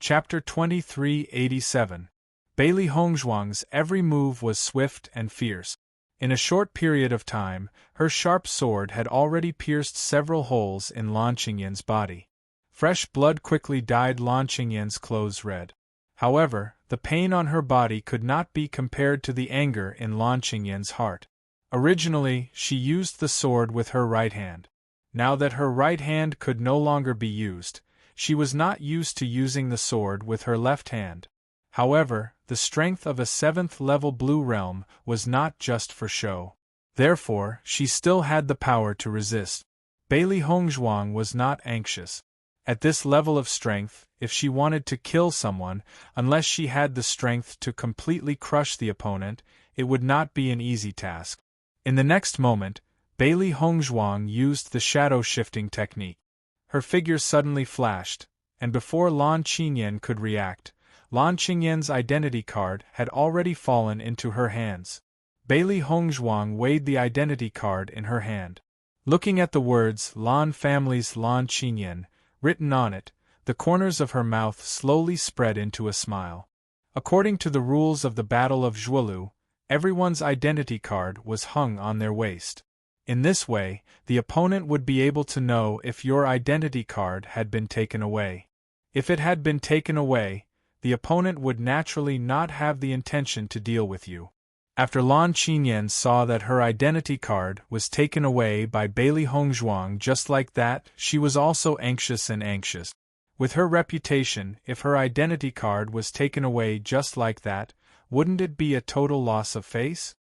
Chapter 2387. Bailey Hongzhuang's every move was swift and fierce. In a short period of time, her sharp sword had already pierced several holes in Lan Qingyan's body. Fresh blood quickly dyed Lan Qingyan's clothes red. However, the pain on her body could not be compared to the anger in Lan Qingyan's heart. Originally, she used the sword with her right hand. Now that her right hand could no longer be used, she was not used to using the sword with her left hand. However, the strength of a 7th-level blue realm was not just for show. Therefore, she still had the power to resist. Bailey Hongzhuang was not anxious. At this level of strength, if she wanted to kill someone, unless she had the strength to completely crush the opponent, it would not be an easy task. In the next moment, Bailey Hongzhuang used the shadow-shifting technique. Her figure suddenly flashed, and before Lan Qinyan could react, Lan Qingyan's identity card had already fallen into her hands. Bailey Hongzhuang weighed the identity card in her hand. Looking at the words Lan Family's Lan Qinyan written on it, the corners of her mouth slowly spread into a smile. According to the rules of the Battle of Zhuolu, everyone's identity card was hung on their waist. In this way, the opponent would be able to know if your identity card had been taken away. If it had been taken away, the opponent would naturally not have the intention to deal with you. After Lan Qinyan saw that her identity card was taken away by Bailey Hongzhuang just like that, she was also anxious and anxious. With her reputation, if her identity card was taken away just like that, wouldn't it be a total loss of face?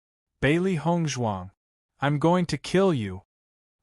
Bailey Hongzhuang, I'm going to kill you.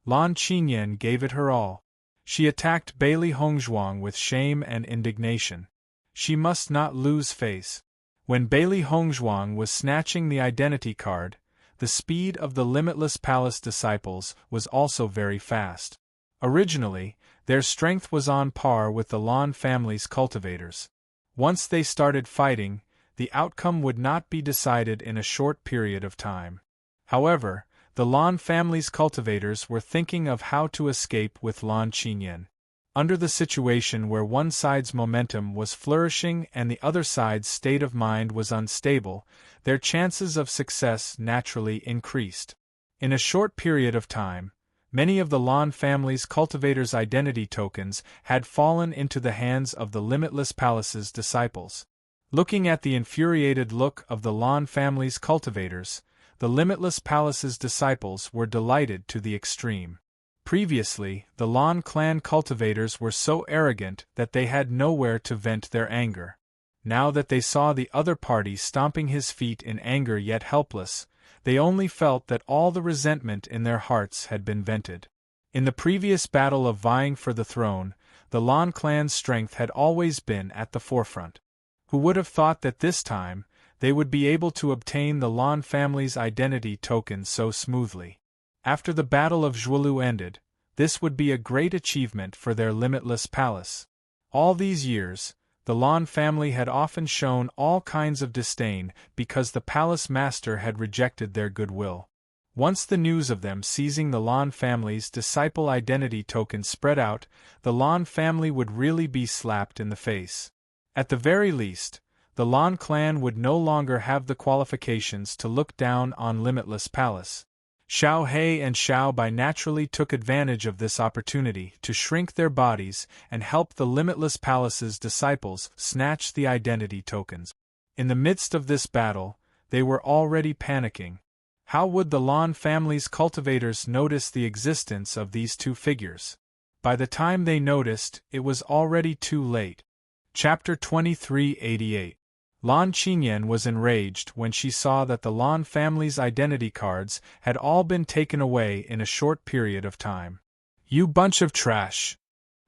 Lan Qinyan gave it her all. She attacked Bailey Hongzhuang with shame and indignation. She must not lose face. When Bailey Hongzhuang was snatching the identity card, the speed of the Limitless Palace disciples was also very fast. Originally, their strength was on par with the Lan family's cultivators. Once they started fighting, the outcome would not be decided in a short period of time. However, the Lan family's cultivators were thinking of how to escape with Lan Qinyan. Under the situation where one side's momentum was flourishing and the other side's state of mind was unstable, their chances of success naturally increased. In a short period of time, many of the Lan family's cultivators' identity tokens had fallen into the hands of the Limitless Palace's disciples. Looking at the infuriated look of the Lan family's cultivators, the Limitless Palace's disciples were delighted to the extreme. Previously, the Lan clan cultivators were so arrogant that they had nowhere to vent their anger. Now that they saw the other party stomping his feet in anger yet helpless, they only felt that all the resentment in their hearts had been vented. In the previous battle of vying for the throne, the Lan clan's strength had always been at the forefront. Who would have thought that this time, they would be able to obtain the Lan family's identity token so smoothly? After the Battle of Zhuolu ended, this would be a great achievement for their Limitless Palace. All these years, the Lan family had often shown all kinds of disdain because the palace master had rejected their goodwill. Once the news of them seizing the Lan family's disciple identity token spread out, the Lan family would really be slapped in the face. At the very least, the Lan clan would no longer have the qualifications to look down on Limitless Palace. Xiao He and Xiao Bai naturally took advantage of this opportunity to shrink their bodies and help the Limitless Palace's disciples snatch the identity tokens. In the midst of this battle, they were already panicking. How would the Lan family's cultivators notice the existence of these two figures? By the time they noticed, it was already too late. Chapter 2388. Lan Qingyan was enraged when she saw that the Lan family's identity cards had all been taken away in a short period of time. You bunch of trash!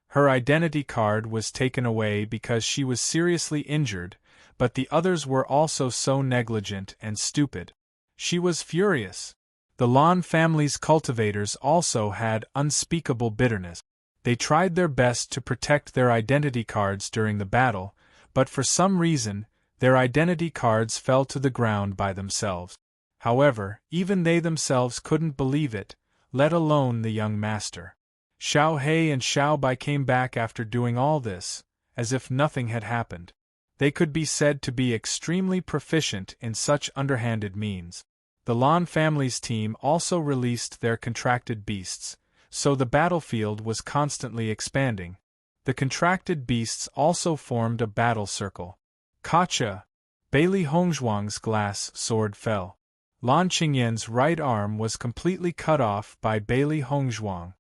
Her identity card was taken away because she was seriously injured, but the others were also so negligent and stupid. She was furious. The Lan family's cultivators also had unspeakable bitterness. They tried their best to protect their identity cards during the battle, but for some reason, their identity cards fell to the ground by themselves. However, even they themselves couldn't believe it, let alone the young master. Xiao He and Xiao Bai came back after doing all this, as if nothing had happened. They could be said to be extremely proficient in such underhanded means. The Lan family's team also released their contracted beasts, so the battlefield was constantly expanding. The contracted beasts also formed a battle circle. Kacha! Bailey Hongzhuang's glass sword fell. Lan Qingyan's right arm was completely cut off by Bailey Hongzhuang.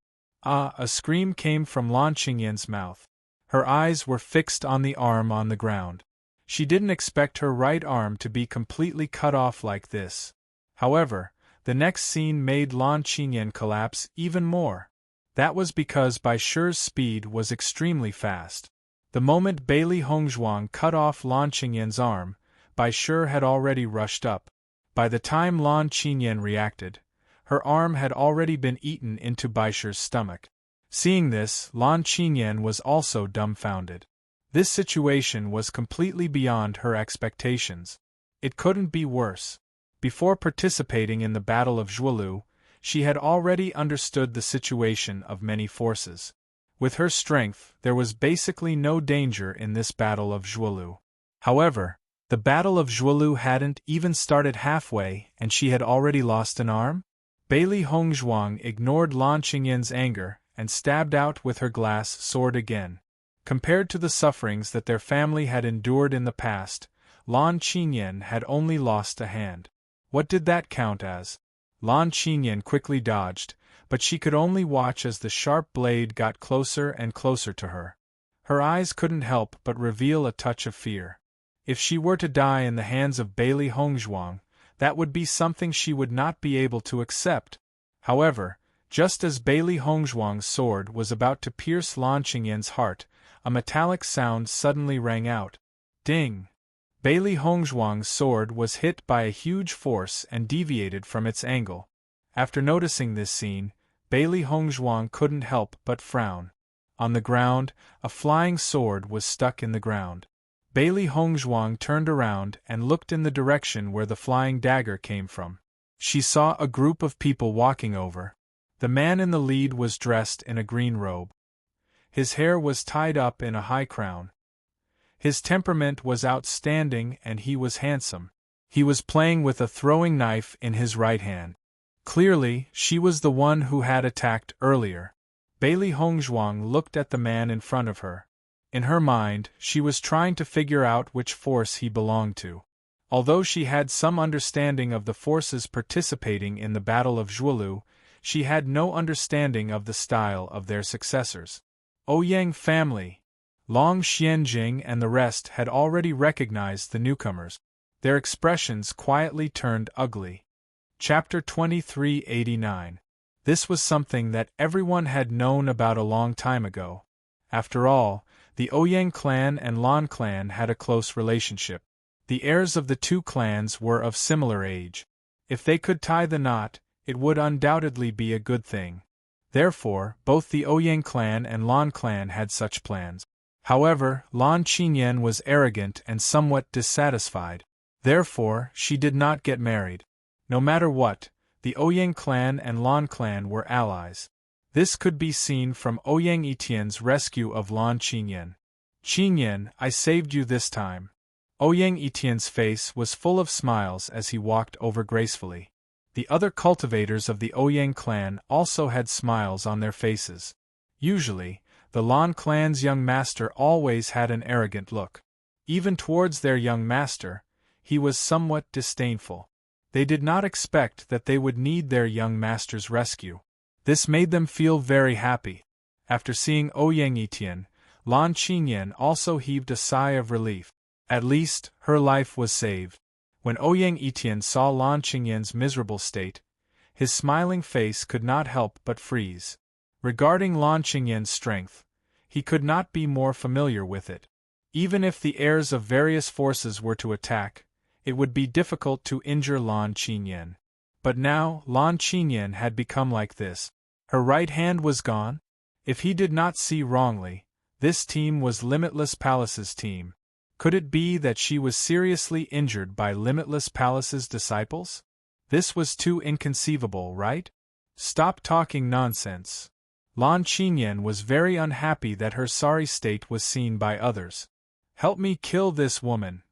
A scream came from Lan Qingyan's mouth. Her eyes were fixed on the arm on the ground. She didn't expect her right arm to be completely cut off like this. However, the next scene made Lan Qingyan collapse even more. That was because Bai Shi's speed was extremely fast. The moment Bailey Hongzhuang cut off Lan Qingyan's arm, Bai Shi had already rushed up. By the time Lan Qingyan reacted, her arm had already been eaten into Bai Shi's stomach. Seeing this, Lan Qingyan was also dumbfounded. This situation was completely beyond her expectations. It couldn't be worse. Before participating in the Battle of Zhuolu, she had already understood the situation of many forces. With her strength, there was basically no danger in this Battle of Zhuolu. However, the Battle of Zhuolu hadn't even started halfway and she had already lost an arm? Bailey Hongzhuang ignored Lan Qingyan's anger and stabbed out with her glass sword again. Compared to the sufferings that their family had endured in the past, Lan Qingyan had only lost a hand. What did that count as? Lan Qingyan quickly dodged, but she could only watch as the sharp blade got closer and closer to her. Her eyes couldn't help but reveal a touch of fear. If she were to die in the hands of Bailey Hongzhuang, that would be something she would not be able to accept. However, just as Bailey Hongzhuang's sword was about to pierce Lan Qingyan's heart, a metallic sound suddenly rang out. Ding! Bailey Hongzhuang's sword was hit by a huge force and deviated from its angle. After noticing this scene, Bailey Hongzhuang couldn't help but frown. On the ground, a flying sword was stuck in the ground. Bailey Hongzhuang turned around and looked in the direction where the flying dagger came from. She saw a group of people walking over. The man in the lead was dressed in a green robe. His hair was tied up in a high crown. His temperament was outstanding and he was handsome. He was playing with a throwing knife in his right hand. Clearly, she was the one who had attacked earlier. Bailey Hongzhuang looked at the man in front of her. In her mind, she was trying to figure out which force he belonged to. Although she had some understanding of the forces participating in the Battle of Zhuolu, she had no understanding of the style of their successors. Ouyang family. Long Xianjing and the rest had already recognized the newcomers. Their expressions quietly turned ugly. Chapter 2389. This was something that everyone had known about a long time ago. After all, the Ouyang clan and Lan clan had a close relationship. The heirs of the two clans were of similar age. If they could tie the knot, it would undoubtedly be a good thing. Therefore, both the Ouyang clan and Lan clan had such plans. However, Lan Qinyan was arrogant and somewhat dissatisfied. Therefore, she did not get married. No matter what, the Ouyang clan and Lan clan were allies. This could be seen from Ouyang Etienne's rescue of Lan Qinyan. "Qinyan, I saved you this time." Ouyang Etienne's face was full of smiles as he walked over gracefully. The other cultivators of the Ouyang clan also had smiles on their faces. Usually, the Lan clan's young master always had an arrogant look. Even towards their young master, he was somewhat disdainful. They did not expect that they would need their young master's rescue. This made them feel very happy. After seeing Ouyang Etienne, Lan Qinyan also heaved a sigh of relief. At least, her life was saved. When Ouyang Etienne saw Lan Qinyan's miserable state, his smiling face could not help but freeze. Regarding Lan Qinyan's strength, he could not be more familiar with it. Even if the heirs of various forces were to attack, it would be difficult to injure Lan Qinyan. But now, Lan Qinyan had become like this. Her right hand was gone? If he did not see wrongly, this team was Limitless Palace's team. Could it be that she was seriously injured by Limitless Palace's disciples? This was too inconceivable, right? Stop talking nonsense. Lan Qinyan was very unhappy that her sorry state was seen by others. Help me kill this woman.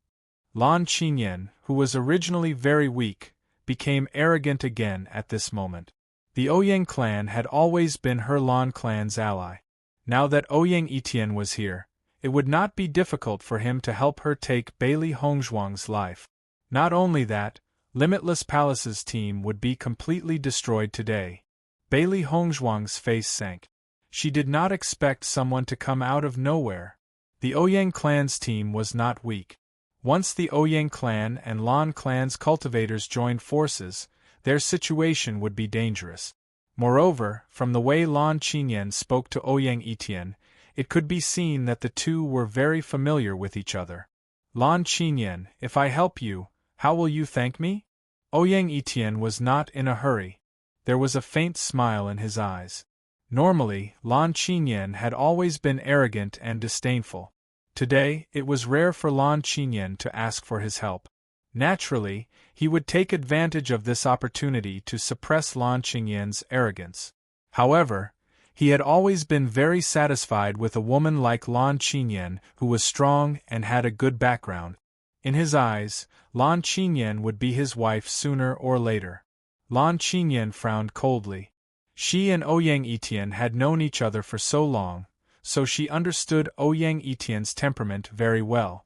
Lan Qinyan, who was originally very weak, became arrogant again at this moment. The Ouyang clan had always been her Lan clan's ally. Now that Ouyang Etienne was here, it would not be difficult for him to help her take Bailey Hongzhuang's life. Not only that, Limitless Palace's team would be completely destroyed today. Bailey Hongzhuang's face sank. She did not expect someone to come out of nowhere. The Ouyang clan's team was not weak. Once the Ouyang clan and Lan clan's cultivators joined forces, their situation would be dangerous. Moreover, from the way Lan Qinyan spoke to Ouyang Etienne, it could be seen that the two were very familiar with each other. Lan Qinyan, if I help you, how will you thank me? Ouyang Etienne was not in a hurry. There was a faint smile in his eyes. Normally, Lan Qinyan had always been arrogant and disdainful. Today, it was rare for Lan Qinyan to ask for his help. Naturally, he would take advantage of this opportunity to suppress Lan Qinyan's arrogance. However, he had always been very satisfied with a woman like Lan Qinyan who was strong and had a good background. In his eyes, Lan Qinyan would be his wife sooner or later. Lan Qinyan frowned coldly. She and Ouyang Etienne had known each other for so long, so she understood Ouyang Etienne's temperament very well.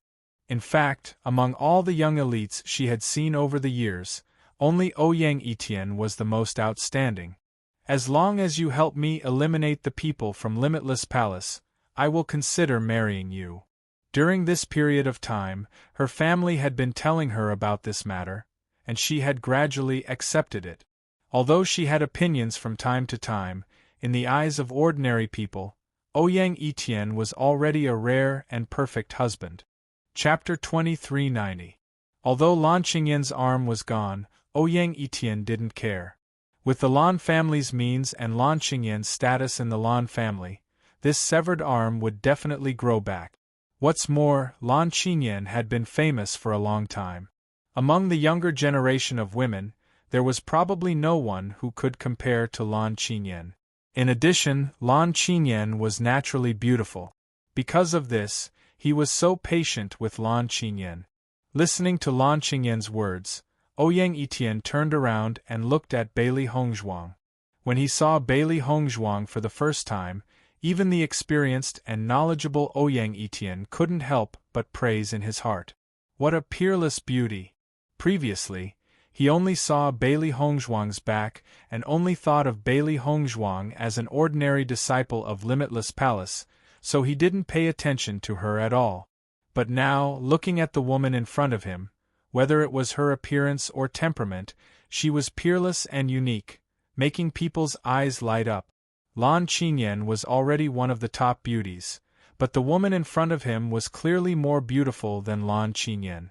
In fact, among all the young elites she had seen over the years, only Ouyang Etienne was the most outstanding. As long as you help me eliminate the people from Limitless Palace, I will consider marrying you. During this period of time, her family had been telling her about this matter, and she had gradually accepted it. Although she had opinions from time to time, in the eyes of ordinary people, Ouyang Etienne was already a rare and perfect husband. Chapter 2390. Although Lan Qinyan's arm was gone, Ouyang Etienne didn't care. With the Lan family's means and Lan Qinyan's status in the Lan family, this severed arm would definitely grow back. What's more, Lan Qinyan had been famous for a long time. Among the younger generation of women, there was probably no one who could compare to Lan Qinyan. In addition, Lan Qinyan was naturally beautiful. Because of this, he was so patient with Lan Qinyan. Listening to Lan Qinyan's words, Ouyang Etian turned around and looked at Bailey Hongzhuang. When he saw Bailey Hongzhuang for the first time, even the experienced and knowledgeable Ouyang Etian couldn't help but praise in his heart. What a peerless beauty! Previously, he only saw Bailey Hongzhuang's back and only thought of Bailey Hongzhuang as an ordinary disciple of Limitless Palace, so he didn't pay attention to her at all. But now, looking at the woman in front of him, whether it was her appearance or temperament, she was peerless and unique, making people's eyes light up. Lan Qinyan was already one of the top beauties, but the woman in front of him was clearly more beautiful than Lan Qinyan.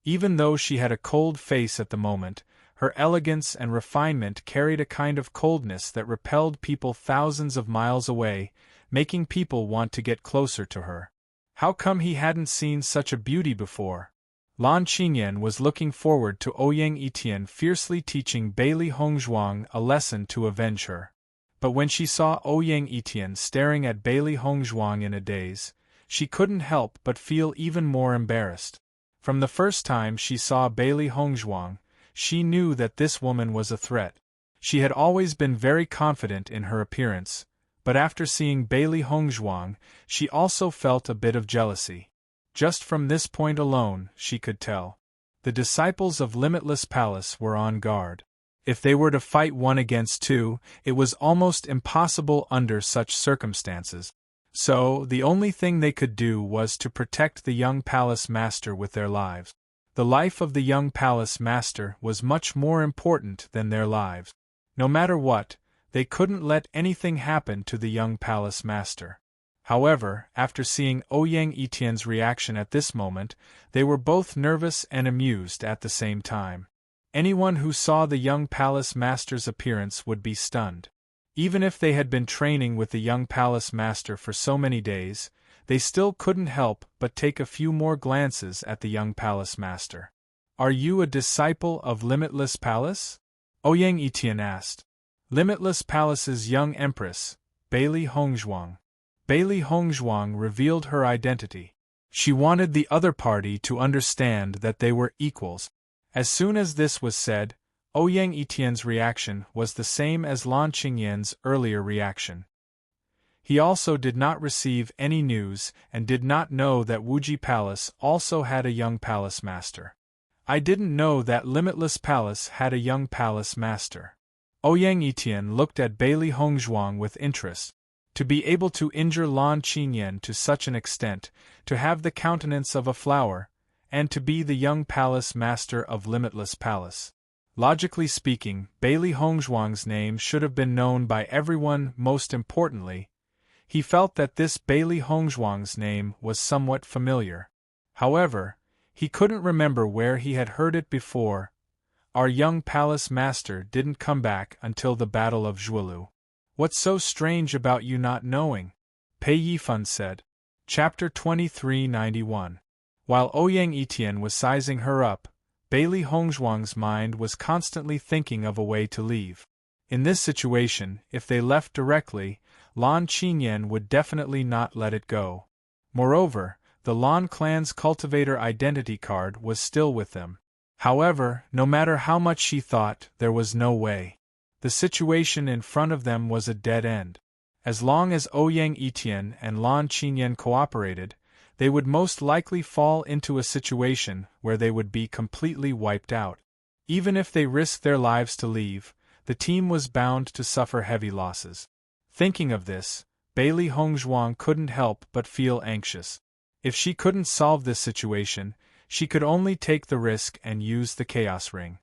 Even though she had a cold face at the moment, her elegance and refinement carried a kind of coldness that repelled people thousands of miles away, making people want to get closer to her. How come he hadn't seen such a beauty before? Lan Qinyan was looking forward to Ouyang Etian fiercely teaching Bailey Hongzhuang a lesson to avenge her. But when she saw Ouyang Etian staring at Bailey Hongzhuang in a daze, she couldn't help but feel even more embarrassed. From the first time she saw Bailey Hongzhuang, she knew that this woman was a threat. She had always been very confident in her appearance, but after seeing Bailey Hongzhuang, she also felt a bit of jealousy. Just from this point alone, she could tell. The disciples of Limitless Palace were on guard. If they were to fight 1 against 2, it was almost impossible under such circumstances. So, the only thing they could do was to protect the young palace master with their lives. The life of the young palace master was much more important than their lives. No matter what, they couldn't let anything happen to the young palace master. However, after seeing Ouyang Etian's reaction at this moment, they were both nervous and amused at the same time. Anyone who saw the young palace master's appearance would be stunned. Even if they had been training with the young palace master for so many days, they still couldn't help but take a few more glances at the young palace master. "Are you a disciple of Limitless Palace?" Ouyang Etian asked. "Limitless Palace's young empress, Bailey Hongzhuang." Bailey Hongzhuang revealed her identity. She wanted the other party to understand that they were equals. As soon as this was said, Ouyang Etian's reaction was the same as Lan Qinyan's earlier reaction. He also did not receive any news and did not know that Wuji Palace also had a young palace master. "I didn't know that Limitless Palace had a young palace master." Ouyang Etian looked at Bailey Hongzhuang with interest. To be able to injure Lan Qinyan to such an extent, to have the countenance of a flower, and to be the young palace master of Limitless Palace. Logically speaking, Bailey Hongzhuang's name should have been known by everyone. Most importantly, he felt that this Bailey Hongzhuang's name was somewhat familiar. However, he couldn't remember where he had heard it before. "Our young palace master didn't come back until the Battle of Zhuelu." "What's so strange about you not knowing?" Pei Yifan said. Chapter 2391. While Ouyang Etian was sizing her up, Bailey Hongzhuang's mind was constantly thinking of a way to leave. In this situation, if they left directly, Lan Qinyan would definitely not let it go. Moreover, the Lan clan's cultivator identity card was still with them. However, no matter how much she thought, there was no way. The situation in front of them was a dead end. As long as Ouyang Etian and Lan Qinyan cooperated, they would most likely fall into a situation where they would be completely wiped out. Even if they risked their lives to leave, the team was bound to suffer heavy losses. Thinking of this, Bailey Hongzhuang couldn't help but feel anxious. If she couldn't solve this situation, she could only take the risk and use the Chaos Ring.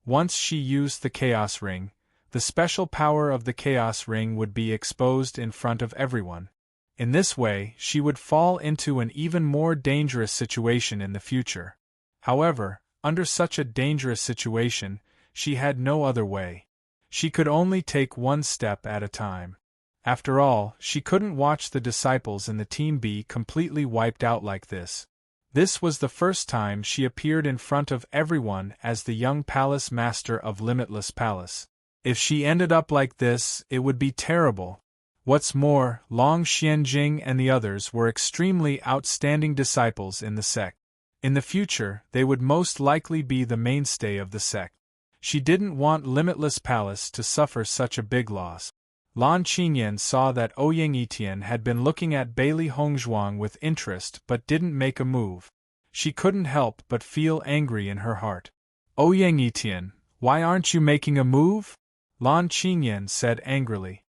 Once she used the Chaos Ring, the special power of the Chaos Ring would be exposed in front of everyone. In this way, she would fall into an even more dangerous situation in the future. However, under such a dangerous situation, she had no other way. She could only take one step at a time. After all, she couldn't watch the disciples in the Team be completely wiped out like this. This was the first time she appeared in front of everyone as the young palace master of Limitless Palace. If she ended up like this, it would be terrible. What's more, Long Xianjing and the others were extremely outstanding disciples in the sect. In the future, they would most likely be the mainstay of the sect. She didn't want Limitless Palace to suffer such a big loss. Lan Qinyan saw that Ouyang Etian had been looking at Bailey Hongzhuang with interest but didn't make a move. She couldn't help but feel angry in her heart. Ouyang Etian, why aren't you making a move? Lan Qinyan said angrily.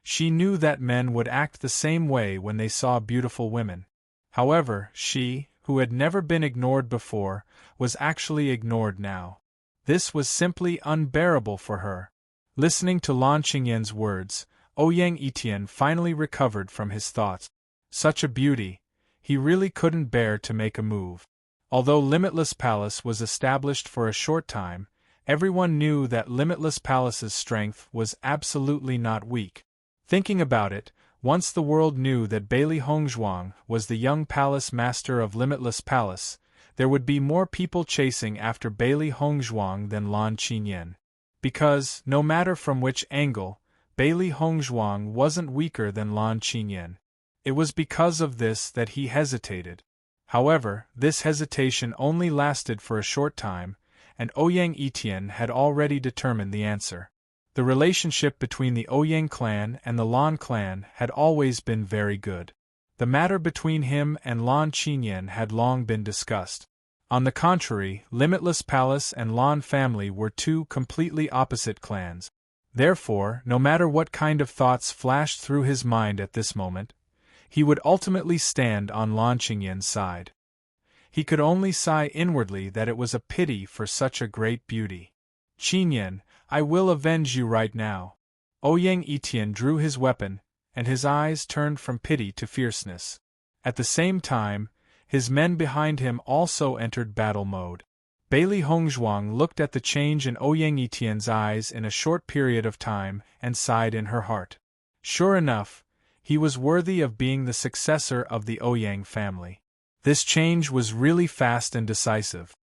She knew that men would act the same way when they saw beautiful women. However, she, who had never been ignored before, was actually ignored now. This was simply unbearable for her. Listening to Lan Qingyan's words, Ouyang Etian finally recovered from his thoughts. Such a beauty, he really couldn't bear to make a move. Although Limitless Palace was established for a short time, everyone knew that Limitless Palace's strength was absolutely not weak. Thinking about it, once the world knew that Bailey Hongzhuang was the young palace master of Limitless Palace, there would be more people chasing after Bailey Hongzhuang than Lan Qinyan. Because, no matter from which angle, Bailey Hongzhuang wasn't weaker than Lan Qinyan. It was because of this that he hesitated. However, this hesitation only lasted for a short time, and Ouyang Etian had already determined the answer. The relationship between the Ouyang clan and the Lan clan had always been very good. The matter between him and Lan Qinyan had long been discussed. On the contrary, Limitless Palace and Lan family were two completely opposite clans. Therefore, no matter what kind of thoughts flashed through his mind at this moment, he would ultimately stand on Lan Qingyan's side. He could only sigh inwardly that it was a pity for such a great beauty. Qinyan, I will avenge you right now. Ouyang Etian drew his weapon, and his eyes turned from pity to fierceness. At the same time, his men behind him also entered battle mode. Bailey Hongzhuang looked at the change in Ouyang Etian's eyes in a short period of time and sighed in her heart. Sure enough, he was worthy of being the successor of the Ouyang family. This change was really fast and decisive.